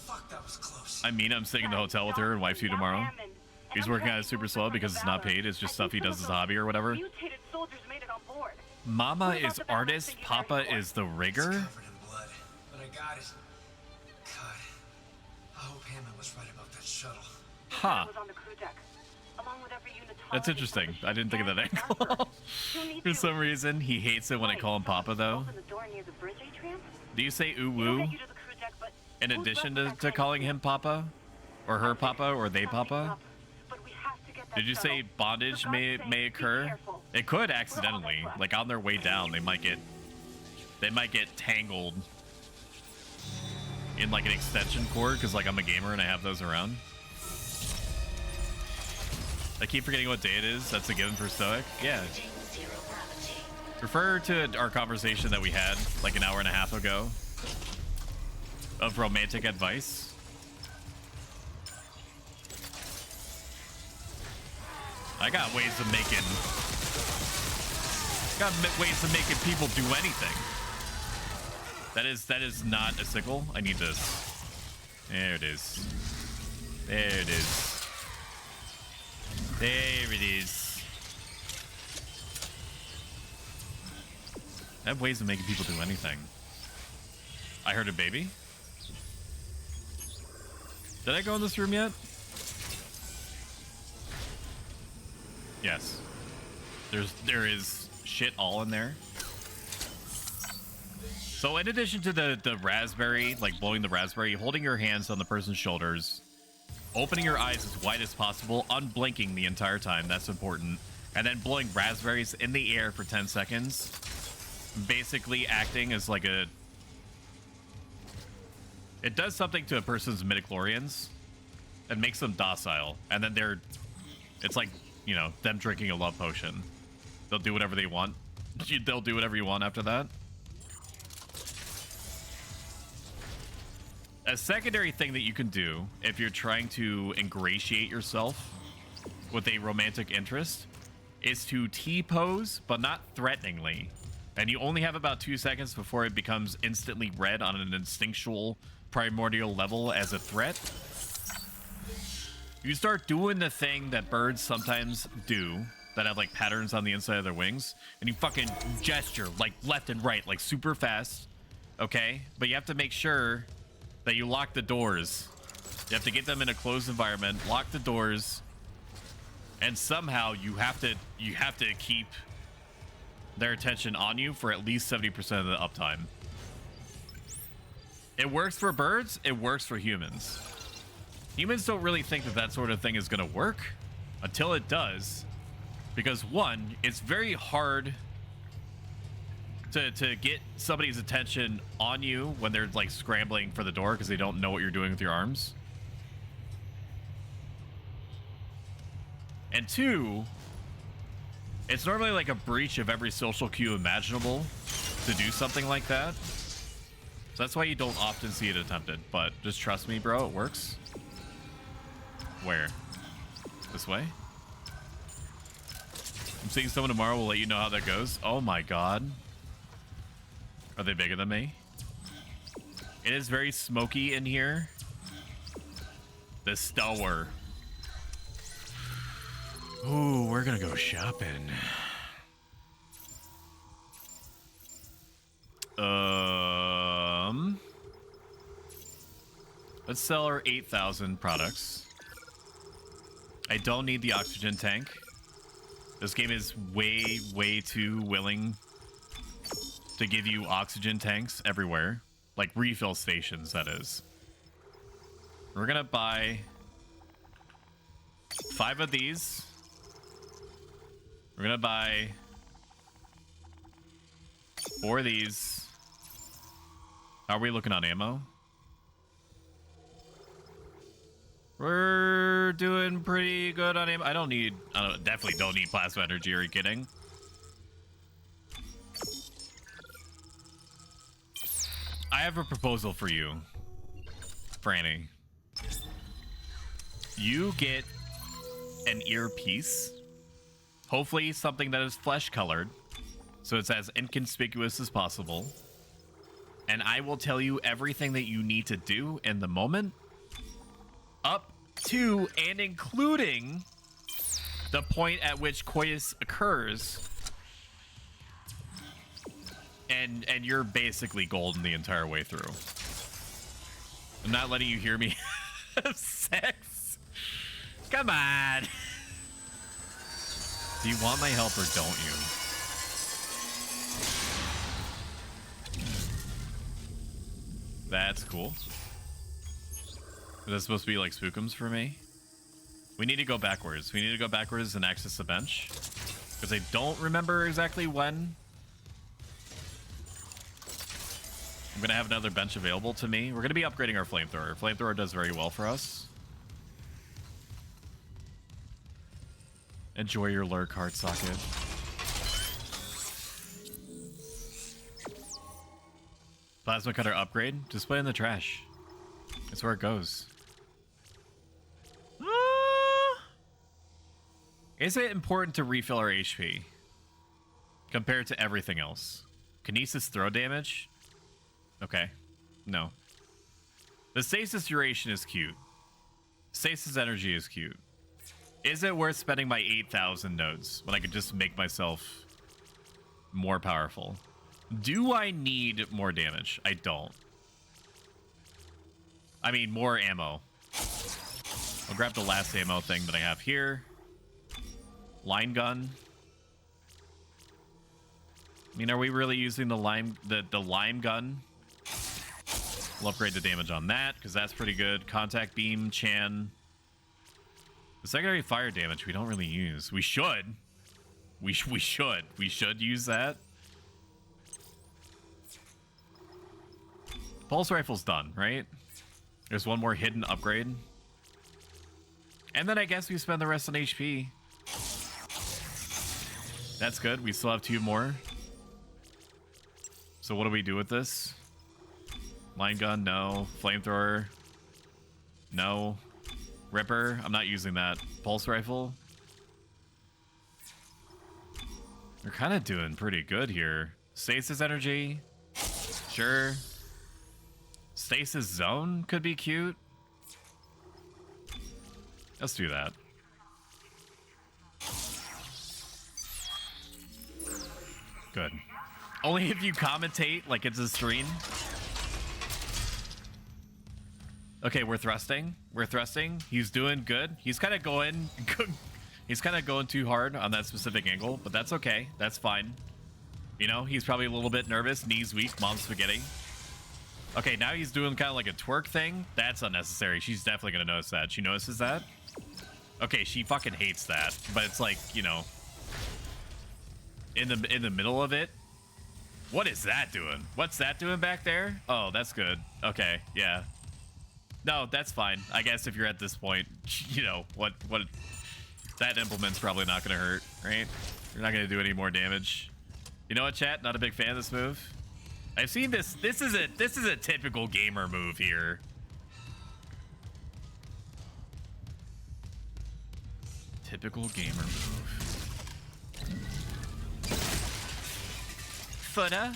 Fuck, that was close. I mean, I'm staying in the hotel with her and wife 2 tomorrow. He's working on it super slow because it's not paid. It's just stuff he does as a hobby or whatever. Mama is artist. Papa is the rigger. Covered in blood, but I got it. God, I hope Hammond was right about that shuttle. Huh. That's interesting. I didn't think of that angle. For some reason, he hates it when I call him Papa, though. Do you say ooh woo in addition to calling him Papa? Or her Papa? Or they Papa? Did you say bondage may occur? It could accidentally. Like on their way down, they might get tangled in like an extension cord, because like I'm a gamer and I have those around. I keep forgetting what day it is. That's a given for Stoic. Yeah. Refer to our conversation that we had like an hour and a half ago of romantic advice. I got ways of making people do anything. That is not a sickle. I need this. There it is. There it is. There it is. I have ways of making people do anything. I heard a baby. Did I go in this room yet? Yes. There is shit all in there. So in addition to the raspberry, like blowing the raspberry, holding your hands on the person's shoulders, opening your eyes as wide as possible, unblinking the entire time, that's important, and then blowing raspberries in the air for 10 seconds, basically acting as like a... It does something to a person's midichlorians and makes them docile, and then it's like, you know, them drinking a love potion. They'll do whatever they want. They'll do whatever you want after that. A secondary thing that you can do if you're trying to ingratiate yourself with a romantic interest is to T-pose, but not threateningly. And you only have about 2 seconds before it becomes instantly read on an instinctual, primordial level as a threat. You start doing the thing that birds sometimes do that have like patterns on the inside of their wings, and you fucking gesture like left and right, like super fast, okay? But you have to make sure that you lock the doors. You have to get them in a closed environment, lock the doors, and somehow you have to keep their attention on you for at least 70% of the uptime. It works for birds, it works for humans. Humans don't really think that sort of thing is gonna work until it does, because one, it's very hard to get somebody's attention on you when they're like scrambling for the door because they don't know what you're doing with your arms. And two, it's normally like a breach of every social cue imaginable to do something like that. So that's why you don't often see it attempted, but just trust me, bro, it works. Where? This way? I'm seeing someone tomorrow. We'll let you know how that goes. Oh my god. Are they bigger than me? It is very smoky in here. The Stower. Ooh, we're gonna go shopping. Let's sell our 8,000 products. I don't need the oxygen tank. This game is way too willing to give you oxygen tanks everywhere. Like refill stations, that is. We're gonna buy 5 of these. We're gonna buy 4 of these. How are we looking on ammo? We're doing pretty good on aim. I definitely don't need plasma energy. Are you kidding? I have a proposal for you, Franny. You get an earpiece, hopefully something that is flesh colored, so it's as inconspicuous as possible. And I will tell you everything that you need to do in the moment, up to and including the point at which coitus occurs. And you're basically golden the entire way through. I'm not letting you hear me have sex. Come on. Do you want my help or don't you? That's cool. Is that supposed to be like spookums for me? We need to go backwards. We need to go backwards and access the bench. Because I don't remember exactly when. I'm going to have another bench available to me. We're going to be upgrading our flamethrower. Flamethrower does very well for us. Enjoy your lurk, heart socket. Plasma cutter upgrade. Just put it in the trash. That's where it goes. Is it important to refill our HP compared to everything else? Kinesis throw damage? Okay. No. The stasis duration is cute. Stasis energy is cute. Is it worth spending my 8,000 nodes when I could just make myself more powerful? Do I need more damage? I don't. I mean, more ammo. I'll grab the last ammo thing that I have here. Line gun. I mean, are we really using the lime gun? We'll upgrade the damage on that, because that's pretty good. Contact beam, Chan. The secondary fire damage we don't really use. We should. We should. We should use that. Pulse rifle's done, right? There's one more hidden upgrade. And then I guess we spend the rest on HP. That's good. We still have 2 more. So what do we do with this? Line gun, no. Flamethrower, no. Ripper, I'm not using that. Pulse rifle. We're kind of doing pretty good here. Stasis energy, sure. Stasis zone could be cute. Let's do that. Good. Only if you commentate like it's a stream. Okay, we're thrusting. We're thrusting. He's doing good. He's kind of going he's kind of going too hard on that specific angle, but that's okay. That's fine. You know, he's probably a little bit nervous, knees weak, mom's spaghetti. Okay, now he's doing kind of like a twerk thing. That's unnecessary. She's definitely going to notice that. She notices that. Okay, she fucking hates that, but it's like, you know, in the middle of it. What is that doing? What's that doing back there? Oh, that's good. Okay, yeah. No, that's fine. I guess if you're at this point, you know, what that implement's probably not going to hurt, right? You're not going to do any more damage. You know what, chat? Not a big fan of this move. I've seen this. This is a typical gamer move here. Typical gamer move. Footer.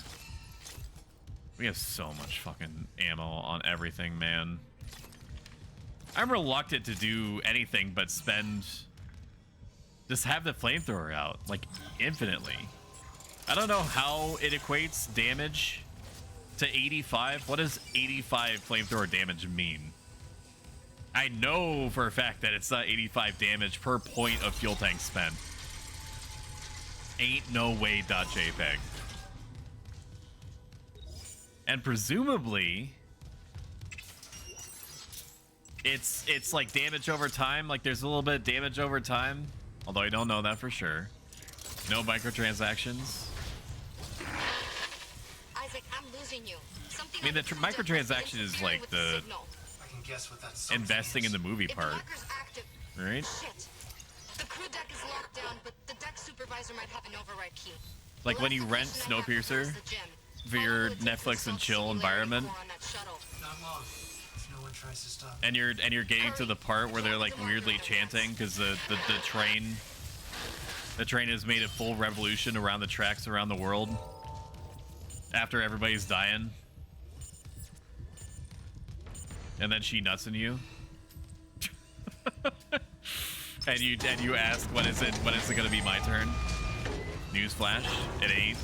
We have so much fucking ammo on everything, man. I'm reluctant to do anything but spend... Just have the flamethrower out, like, infinitely. I don't know how it equates damage to 85. What does 85 flamethrower damage mean? I know for a fact that it's not 85 damage per point of fuel tank spent. Ain't no way .jpg. And presumably... It's like damage over time. Like there's a little bit of damage over time. Although I don't know that for sure. No microtransactions. Isaac, I'm losing you. Something I mean, the microtransaction is like the guess what that investing in the movie part. Right? Shit. The crew deck is locked down, but the deck supervisor might have an override key. Like when you rent Snowpiercer for your Netflix and chill environment, Not long. If no one tries to stop. and you're getting to the part where they're like weirdly chanting because the train has made a full revolution around the tracks around the world after everybody's dying, and then she nuts in you. And you ask, when is it gonna be my turn? Newsflash, it ain't.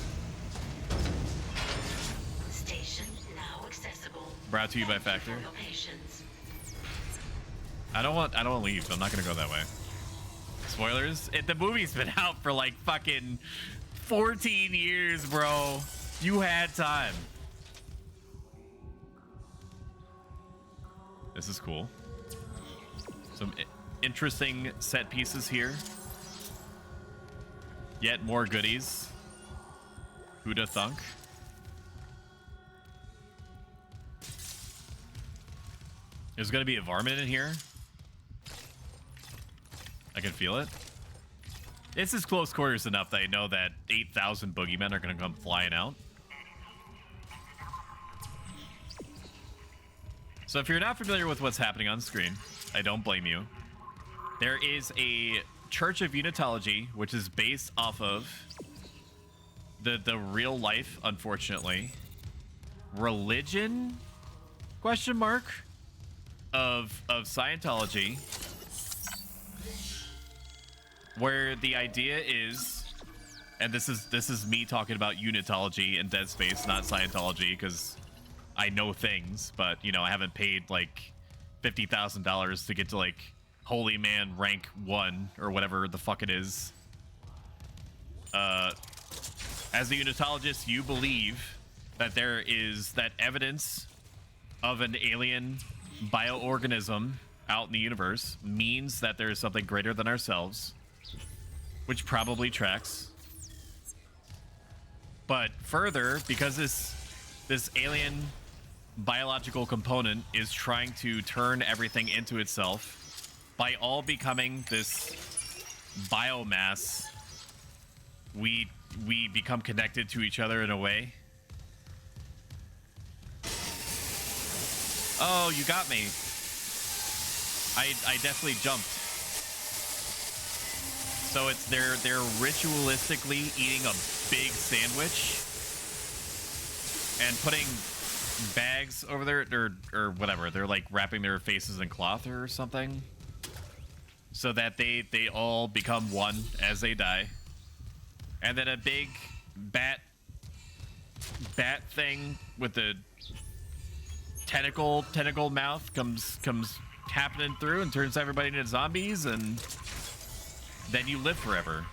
Station now accessible. Brought to you by Factor. Locations. I don't want to leave. I'm not gonna go that way. Spoilers. The movie's been out for like fucking 14 years, bro. You had time. This is cool. Some interesting set pieces here. Yet more goodies. Who'da thunk? There's gonna be a varmint in here. I can feel it. This is close quarters enough that I know that 8,000 boogeymen are gonna come flying out. So if you're not familiar with what's happening on screen, I don't blame you. There is a Church of Unitology, which is based off of the real life, unfortunately, religion, question mark, of Scientology, where the idea is, and this is me talking about Unitology and Dead Space, not Scientology, because I know things, but you know, I haven't paid like $50,000 to get to like Holy Man rank 1 or whatever the fuck it is. As a Unitologist, you believe that there is that evidence of an alien bioorganism out in the universe means that there is something greater than ourselves, which probably tracks. But further, because this alien biological component is trying to turn everything into itself by all becoming this biomass, we become connected to each other in a way. Oh, you got me. I definitely jumped. So it's they're ritualistically eating a big sandwich and putting bags over there or whatever. They're like wrapping their faces in cloth or something, so that they all become one as they die. And then a big bat thing with the tentacle mouth comes happening through and turns everybody into zombies, and then you live forever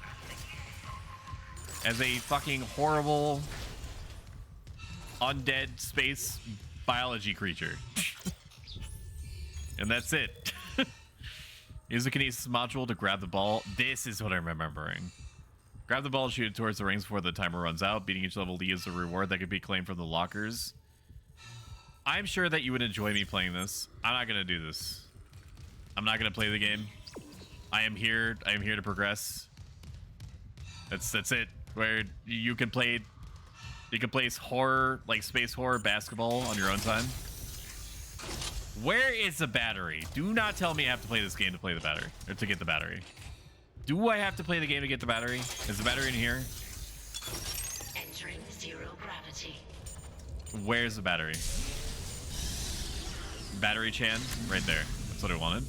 as a fucking horrible undead space biology creature. And that's it. Use the kinesis module to grab the ball. This is what I'm remembering. Grab the ball and shoot it towards the rings before the timer runs out. Beating each level leaves a reward that could be claimed from the lockers. I'm sure that you would enjoy me playing this. I'm not gonna do this. I'm not gonna play the game. I am here to progress. That's it. Where you can play horror, like space horror basketball on your own time. Where is the battery? Do not tell me I have to play this game to play the battery, or to get the battery. Do I have to play the game to get the battery? Is the battery in here? Entering zero gravity. Where's the battery? Battery Chan, right there. That's what I wanted.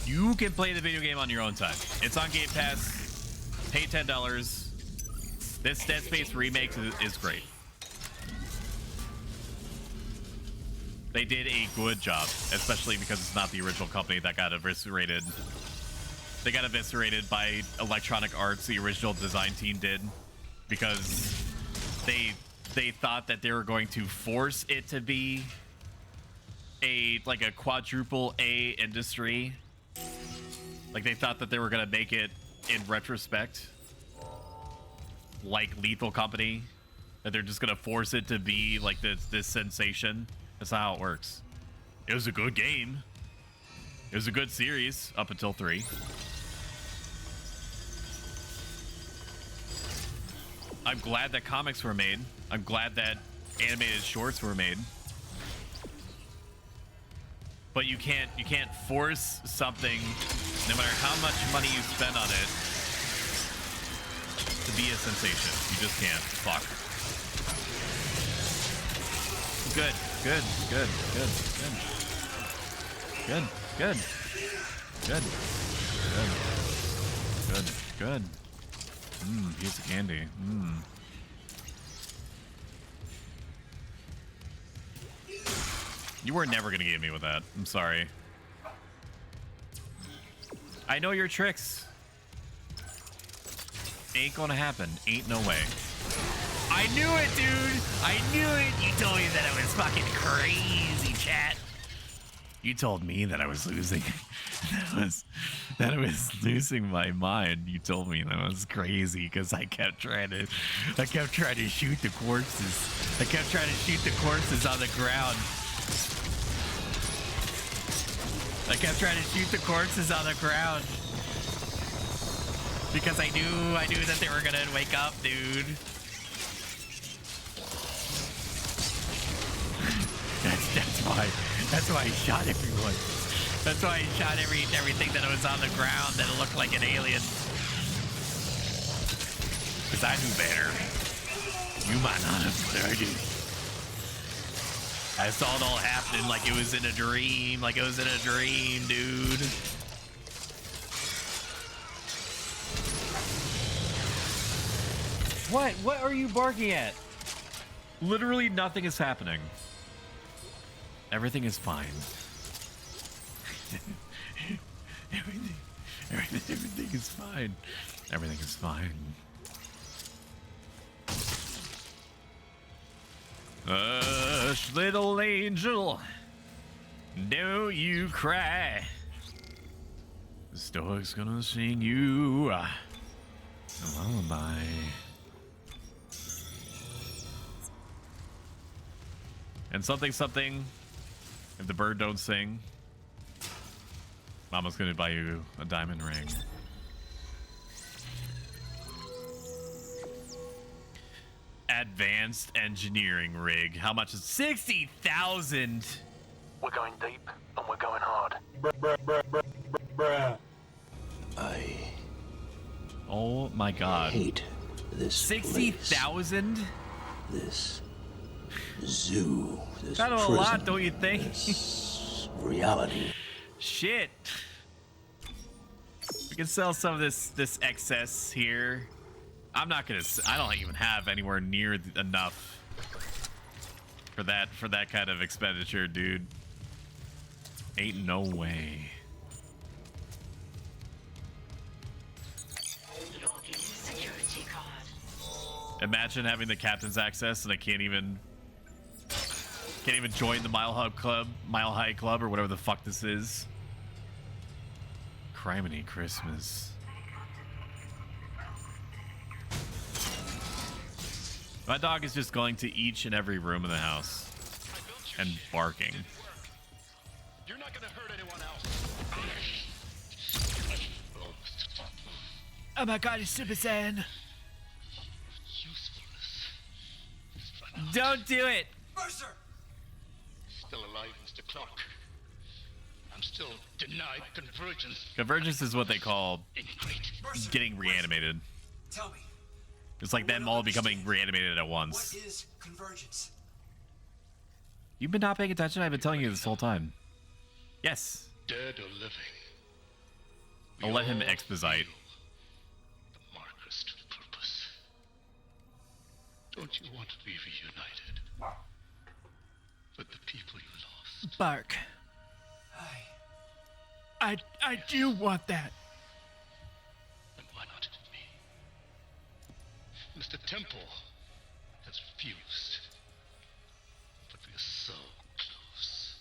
You can play the video game on your own time. It's on Game Pass. Pay $10. This Dead Space remake is great. They did a good job, especially because it's not the original company that got eviscerated. They got eviscerated by Electronic Arts, the original design team did, because they thought that they were going to force it to be a quadruple A industry. Like they thought that they were gonna make it in retrospect, like Lethal Company That they're just gonna force it to be like this sensation. That's not how it works. It was a good game. It was a good series up until 3. I'm glad that comics were made. I'm glad that animated shorts were made. But you can't force something, no matter how much money you spend on it, to be a sensation. You just can't. Fuck. Good. Good. Good. Good. Good. Good. Good. Good. Good. Good. Piece of candy. You were never gonna get me with that. I'm sorry. I know your tricks. Ain't gonna happen. Ain't no way. I knew it, dude. I knew it. You told me that it was fucking crazy, chat. You told me that I was losing. that I was losing my mind. You told me that was crazy because I kept trying to shoot the corpses. I kept trying to shoot the corpses on the ground. I kept trying to shoot the corpses on the ground because I knew that they were gonna wake up, dude. That's why I shot everyone. That's why I shot everything that was on the ground that looked like an alien. Because I knew better. You might not have, but I did. I saw it all happening like it was in a dream. Like it was in a dream, dude. What? What are you barking at? Literally nothing is happening. Everything is fine. everything is fine. Everything is fine. Hush, little angel, don't you cry. The stork's gonna sing you a lullaby. And something, if the bird don't sing, Mama's gonna buy you a diamond ring. Advanced engineering rig. How much is 60,000? We're going deep and we're going hard. Bruh. Oh my god. Hate this 60,000? This zoo. This kind of a prison, lot, don't you think? This reality. Shit. We can sell some of this excess here. I'm not gonna. I don't even have anywhere near enough for that kind of expenditure, dude. Ain't no way. Security card. Imagine having the captain's access and I can't even join the Mile High Club, or whatever the fuck this is. Criminy Christmas. My dog is just going to each and every room in the house and barking. You're not gonna hurt anyone else. Oh my god, it's Super Saiyan. Don't do it. Mercer! Still alive, Mr. Clark. I'm still denied convergence. Convergence is what they call getting reanimated. Tell me. It's like them all becoming reanimated at once. What is convergence? You've been not paying attention? I've been telling you this whole time. Yes. Dead or living. I'll let him exposite. The marker's purpose. Don't you want to be reunited with the people you lost? Bark. I do want that. And why not me? Mr. Temple has refused. But we are so close.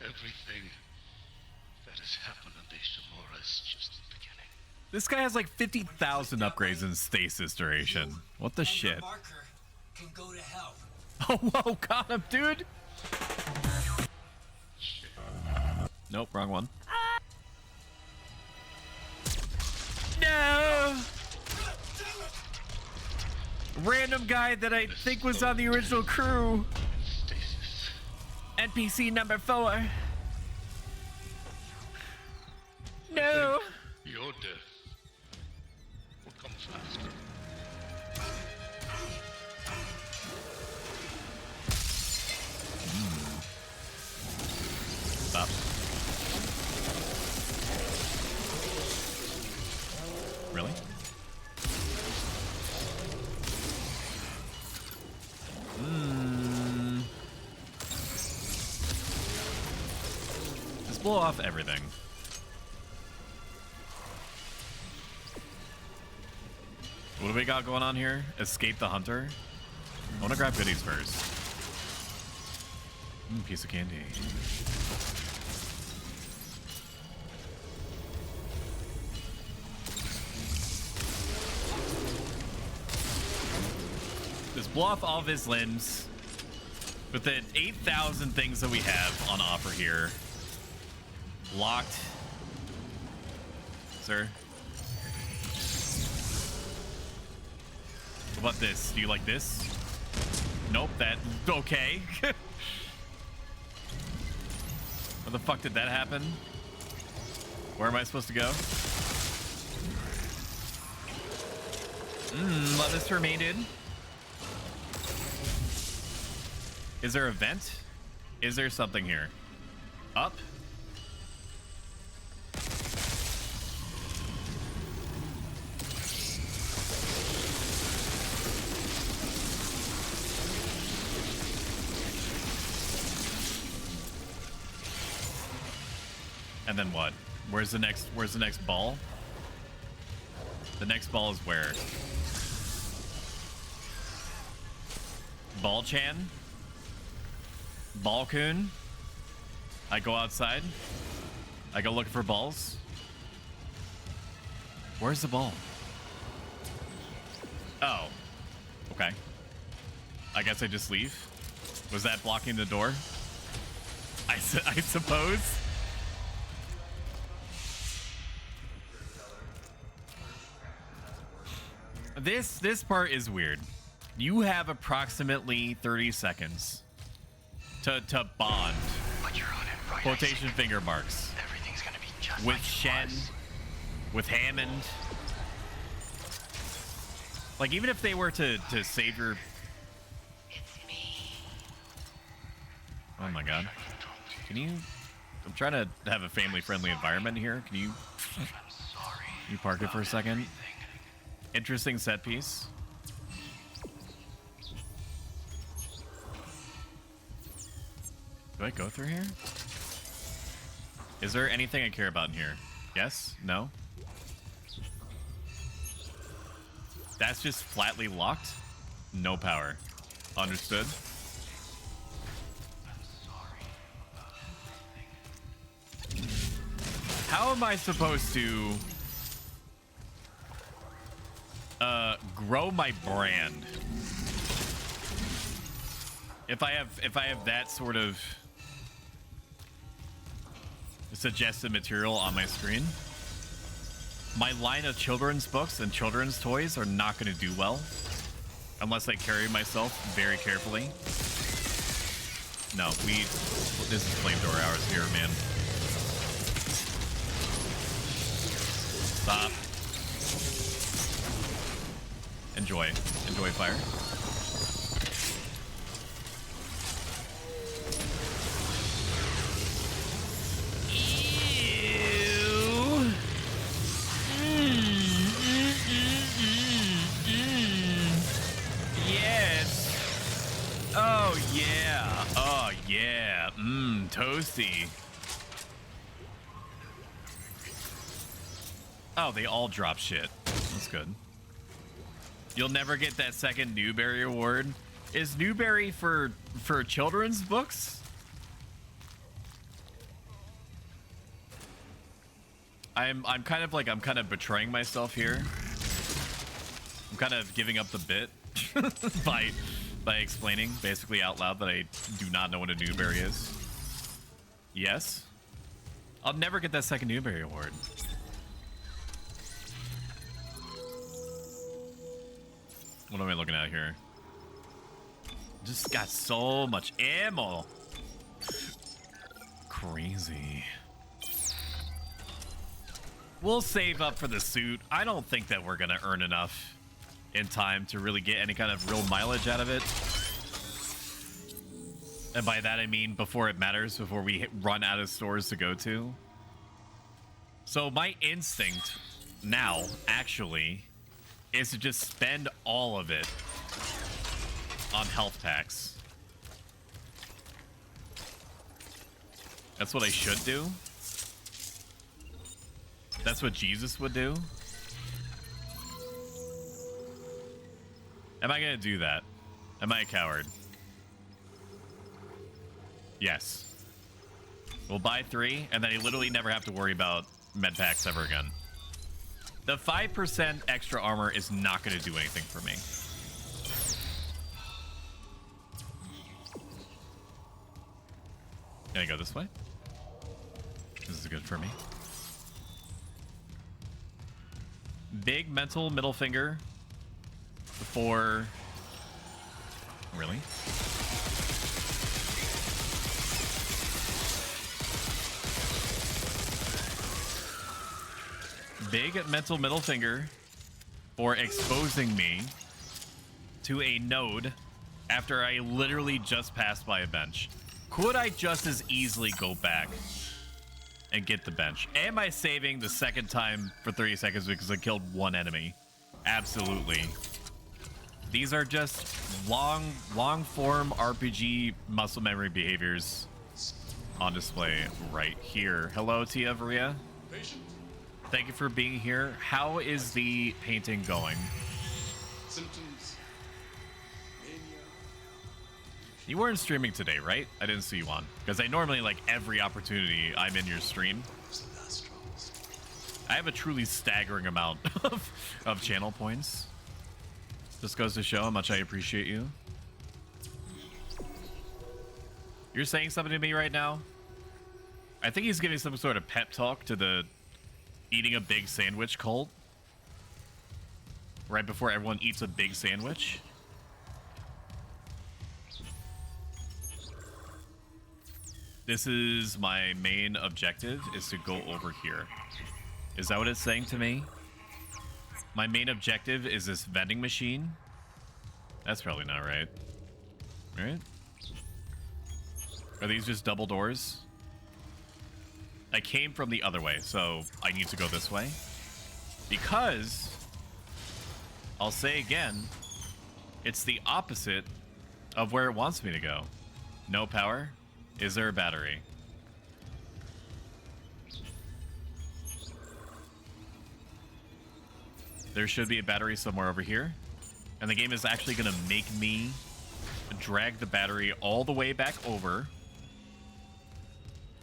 Everything that has happened on the Ishimura is just the beginning. This guy has like 50,000 upgrades in stasis duration. What the shit? Marker can go to hell. Oh, whoa, got him, dude. Nope, wrong one. No! Random guy that I think was on the original crew. NPC number 4. No! Your death will come faster. Stop. Really? Just blow off everything. What do we got going on here? Escape the hunter? I want to grab goodies first. Piece of candy. Just blow off all of his limbs with the 8,000 things that we have on offer here. Locked. Sir? What about this? Do you like this? Nope, that... Okay. Where the fuck did that happen? Where am I supposed to go? Let this remain in. Is there a vent? Is there something here? Up? And then what? Where's the next ball? The next ball is where? Ball-chan? Ball-kun? I go outside? I go looking for balls? Where's the ball? Oh. Okay. I guess I just leave? Was that blocking the door? I suppose? This part is weird. You have approximately 30 seconds to bond. But you're on it, right? Quotation finger marks. Everything's gonna be just with like Shen, with Hammond. Like, even if they were to save your... It's me. Oh my god. Can you... I'm trying to have a family-friendly environment here. Can you... I'm sorry. You park it for a second? Interesting set piece. Do I go through here? Is there anything I care about in here? Yes? No? That's just flatly locked? No power. Understood? How am I supposed to grow my brand if I have that sort of suggested material on my screen? My line of children's books and children's toys are not going to do well unless I carry myself very carefully. No, this is flamethrower hours here, man. Stop. Enjoy fire. Ew. Yes. Oh yeah. Oh yeah. Toasty. Oh, they all drop shit. That's good. You'll never get that second Newberry award. Is Newberry for children's books? I'm kind of betraying myself here. I'm kind of giving up the bit by explaining basically out loud that I do not know what a Newberry is. Yes. I'll never get that second Newberry award. What am I looking at here? Just got so much ammo. Crazy. We'll save up for the suit. I don't think that we're gonna earn enough in time to really get any kind of real mileage out of it. And by that I mean before it matters, before we run out of stores to go to. So my instinct now, actually, is to just spend all of it on health packs. That's what I should do. That's what Jesus would do. Am I gonna do that? Am I a coward? Yes. We'll buy 3, and then I literally never have to worry about med packs ever again. The 5% extra armor is not going to do anything for me. Can I go this way? This is good for me. Big mental middle finger for... Really? Big mental middle finger for exposing me to a node after I literally just passed by a bench. Could I just as easily go back and get the bench? Am I saving the second time for 30 seconds because I killed one enemy? Absolutely. These are just long form RPG muscle memory behaviors on display right here. Hello, Tia Varia. Thank you for being here. How is the painting going? Symptoms. Mania. You weren't streaming today, right? I didn't see you on. Because I normally, like, every opportunity I'm in your stream. I have a truly staggering amount of channel points. This goes to show how much I appreciate you. You're saying something to me right now? I think he's giving some sort of pep talk to the eating a big sandwich cult. Right before everyone eats a big sandwich. This is my main objective, is to go over here. Is that what it's saying to me? My main objective is this vending machine. That's probably not right. Alright. Are these just double doors? I came from the other way, so I need to go this way. Because, I'll say again, it's the opposite of where it wants me to go. No power? Is there a battery? There should be a battery somewhere over here. And the game is actually going to make me drag the battery all the way back over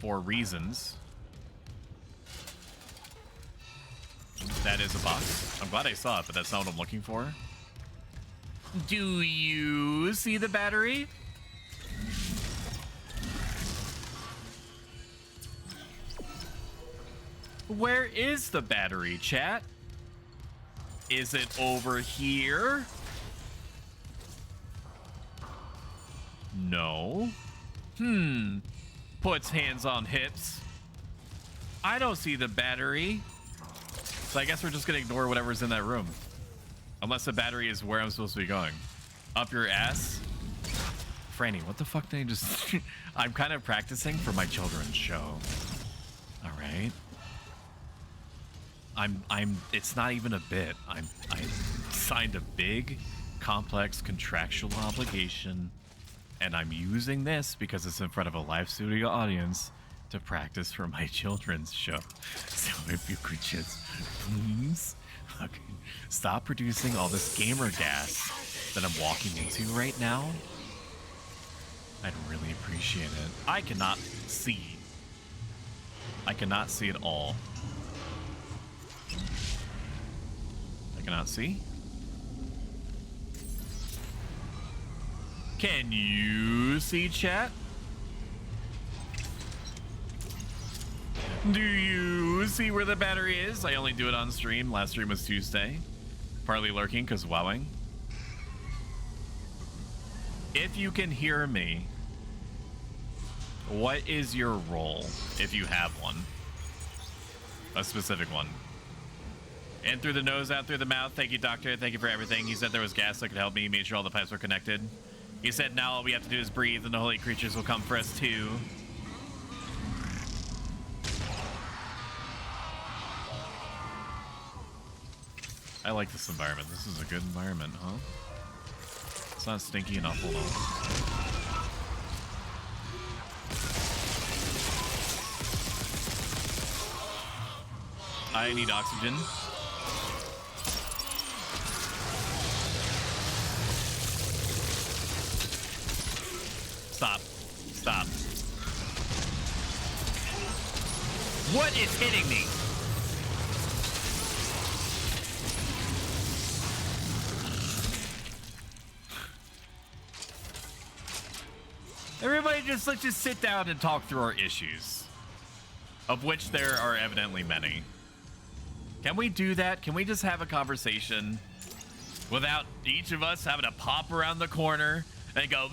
for reasons. That is a box. I'm glad I saw it, but that's not what I'm looking for. Do you see the battery? Where is the battery, chat? Is it over here? No. Puts hands on hips. I don't see the battery. So I guess we're just gonna ignore whatever's in that room. Unless the battery is where I'm supposed to be going. Up your ass? Franny, what the fuck did I just... I'm kind of practicing for my children's show. Alright. It's not even a bit. I signed a big, complex contractual obligation, and I'm using this because it's in front of a live studio audience to practice for my children's show. So if you could just please fucking stop producing all this gamer gas that I'm walking into right now, I'd really appreciate it. I cannot see. I cannot see at all. cannot see. Can you see, chat? Do you see where the battery is? I only do it on stream. Last stream was Tuesday. Partly lurking because wowing. If you can hear me, what is your role if you have one? A specific one. In through the nose, out through the mouth. Thank you, doctor. Thank you for everything. He said there was gas that could help me. He made sure all the pipes were connected. He said now all we have to do is breathe and the holy creatures will come for us too. I like this environment. This is a good environment, huh? It's not stinky enough. Hold on. I need oxygen. Stop. Stop. What is hitting me? Everybody let's just sit down and talk through our issues, of which there are evidently many. Can we do that? Can we just have a conversation without each of us having to pop around the corner and go,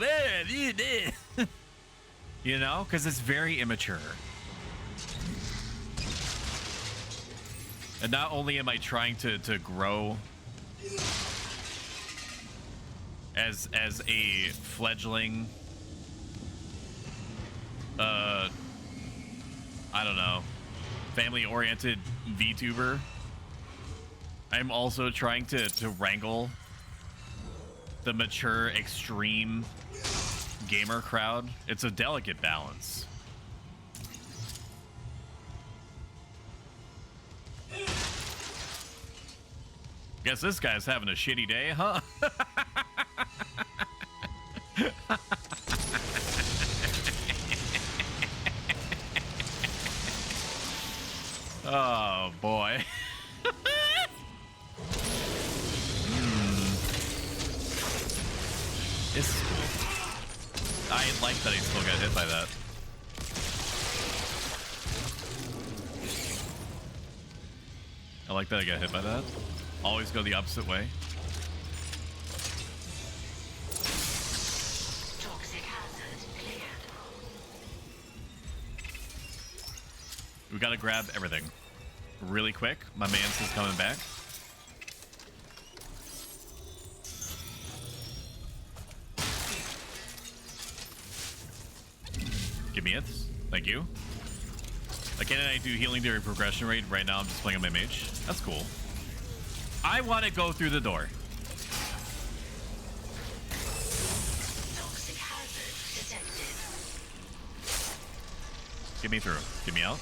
you know, because it's very immature. And not only am I trying to grow as a fledgling, I don't know, family-oriented VTuber, I'm also trying to wrangle the mature, extreme gamer crowd. It's a delicate balance. Guess this guy's having a shitty day, huh? Oh boy. It's cool. I like that he still got hit by that. I like that I got hit by that. Always go the opposite way. Toxic hazard cleared. We gotta grab everything really quick. My man's is coming back. Give me it. Thank you. Again, I do healing during progression rate. Right now, I'm just playing on my mage. That's cool. I want to go through the door. Toxic hazard detected. Get me through. Get me out.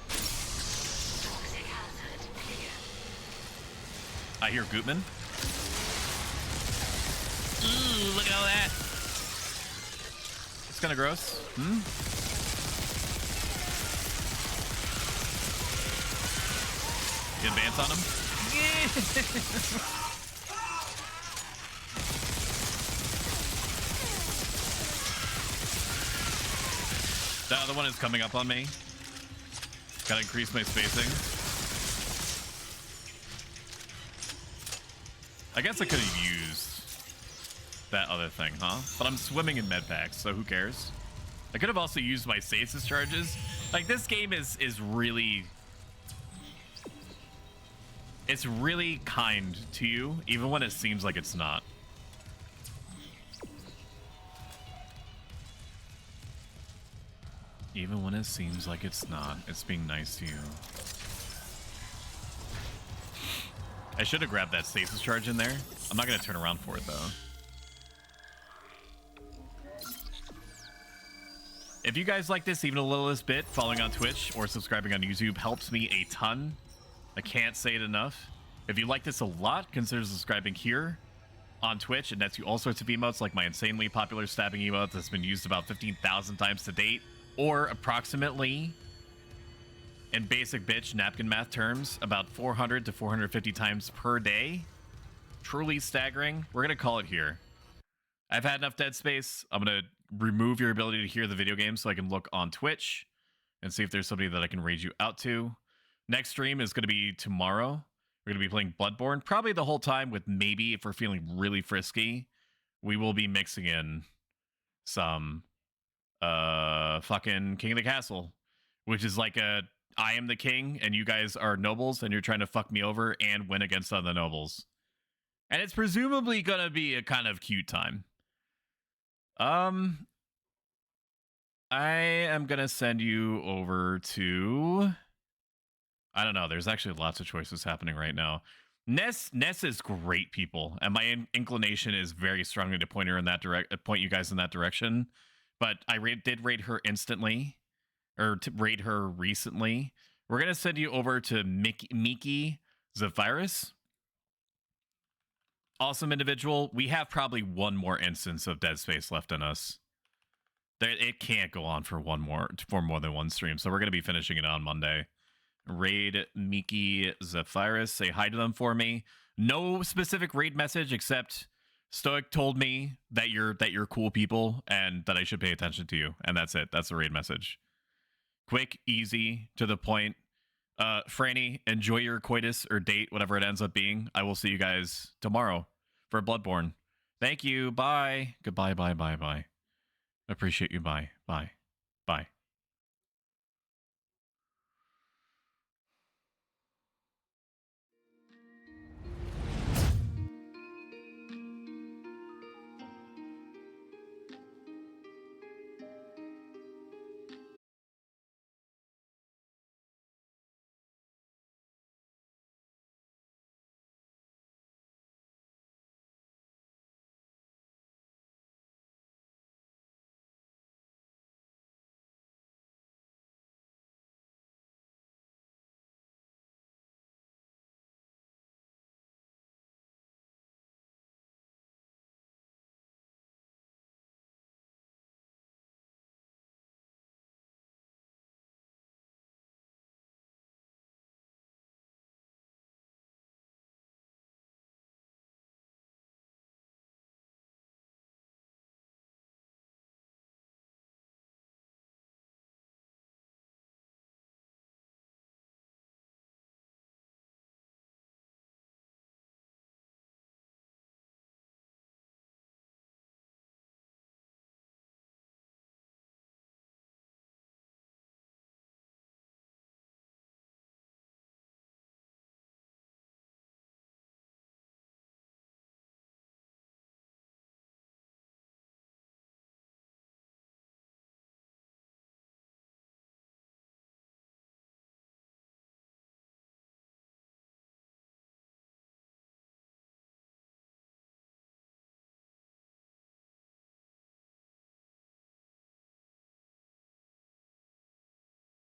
Toxic hazard cleared. I hear Gutman. Ooh, look at all that. It's kind of gross. Hmm? You advance on him? The other one is coming up on me. Gotta increase my spacing. I guess I could have used that other thing, huh? But I'm swimming in med packs, so who cares? I could have also used my stasis charges. Like, this game is really... It's really kind to you, even when it seems like it's not. Even when it seems like it's not, it's being nice to you. I should have grabbed that stasis charge in there. I'm not going to turn around for it, though. If you guys like this, even a littlest bit, following on Twitch or subscribing on YouTube helps me a ton. I can't say it enough. If you like this a lot, consider subscribing here on Twitch. It nets you all sorts of emotes, like my insanely popular stabbing emote that's been used about 15,000 times to date, or approximately in basic bitch napkin math terms, about 400 to 450 times per day. Truly staggering. We're going to call it here. I've had enough Dead Space. I'm going to remove your ability to hear the video game so I can look on Twitch and see if there's somebody that I can raid you out to. Next stream is going to be tomorrow. We're going to be playing Bloodborne probably the whole time, with maybe, if we're feeling really frisky, we will be mixing in some fucking King of the Castle, which is like a I am the king and you guys are nobles and you're trying to fuck me over and win against other nobles. And it's presumably going to be a kind of cute time. I am going to send you over to, I don't know. There's actually lots of choices happening right now. Ness is great, people, and my inclination is very strongly to point her in that point you guys in that direction. But I did rate her instantly, or to rate her recently. We're gonna send you over to Miki Zephyrus. Awesome individual. We have probably one more instance of Dead Space left in us. It can't go on for more than one stream, so we're gonna be finishing it on Monday. Raid Miki Zephyrus. Say hi to them for me. No specific raid message, except Stoic told me that you're cool people and that I should pay attention to you. And that's it. That's the raid message. Quick, easy, to the point. Franny, enjoy your coitus or date, whatever it ends up being. I will see you guys tomorrow for Bloodborne. Thank you. Bye. Goodbye. Bye. Bye. Bye. Appreciate you. Bye. Bye.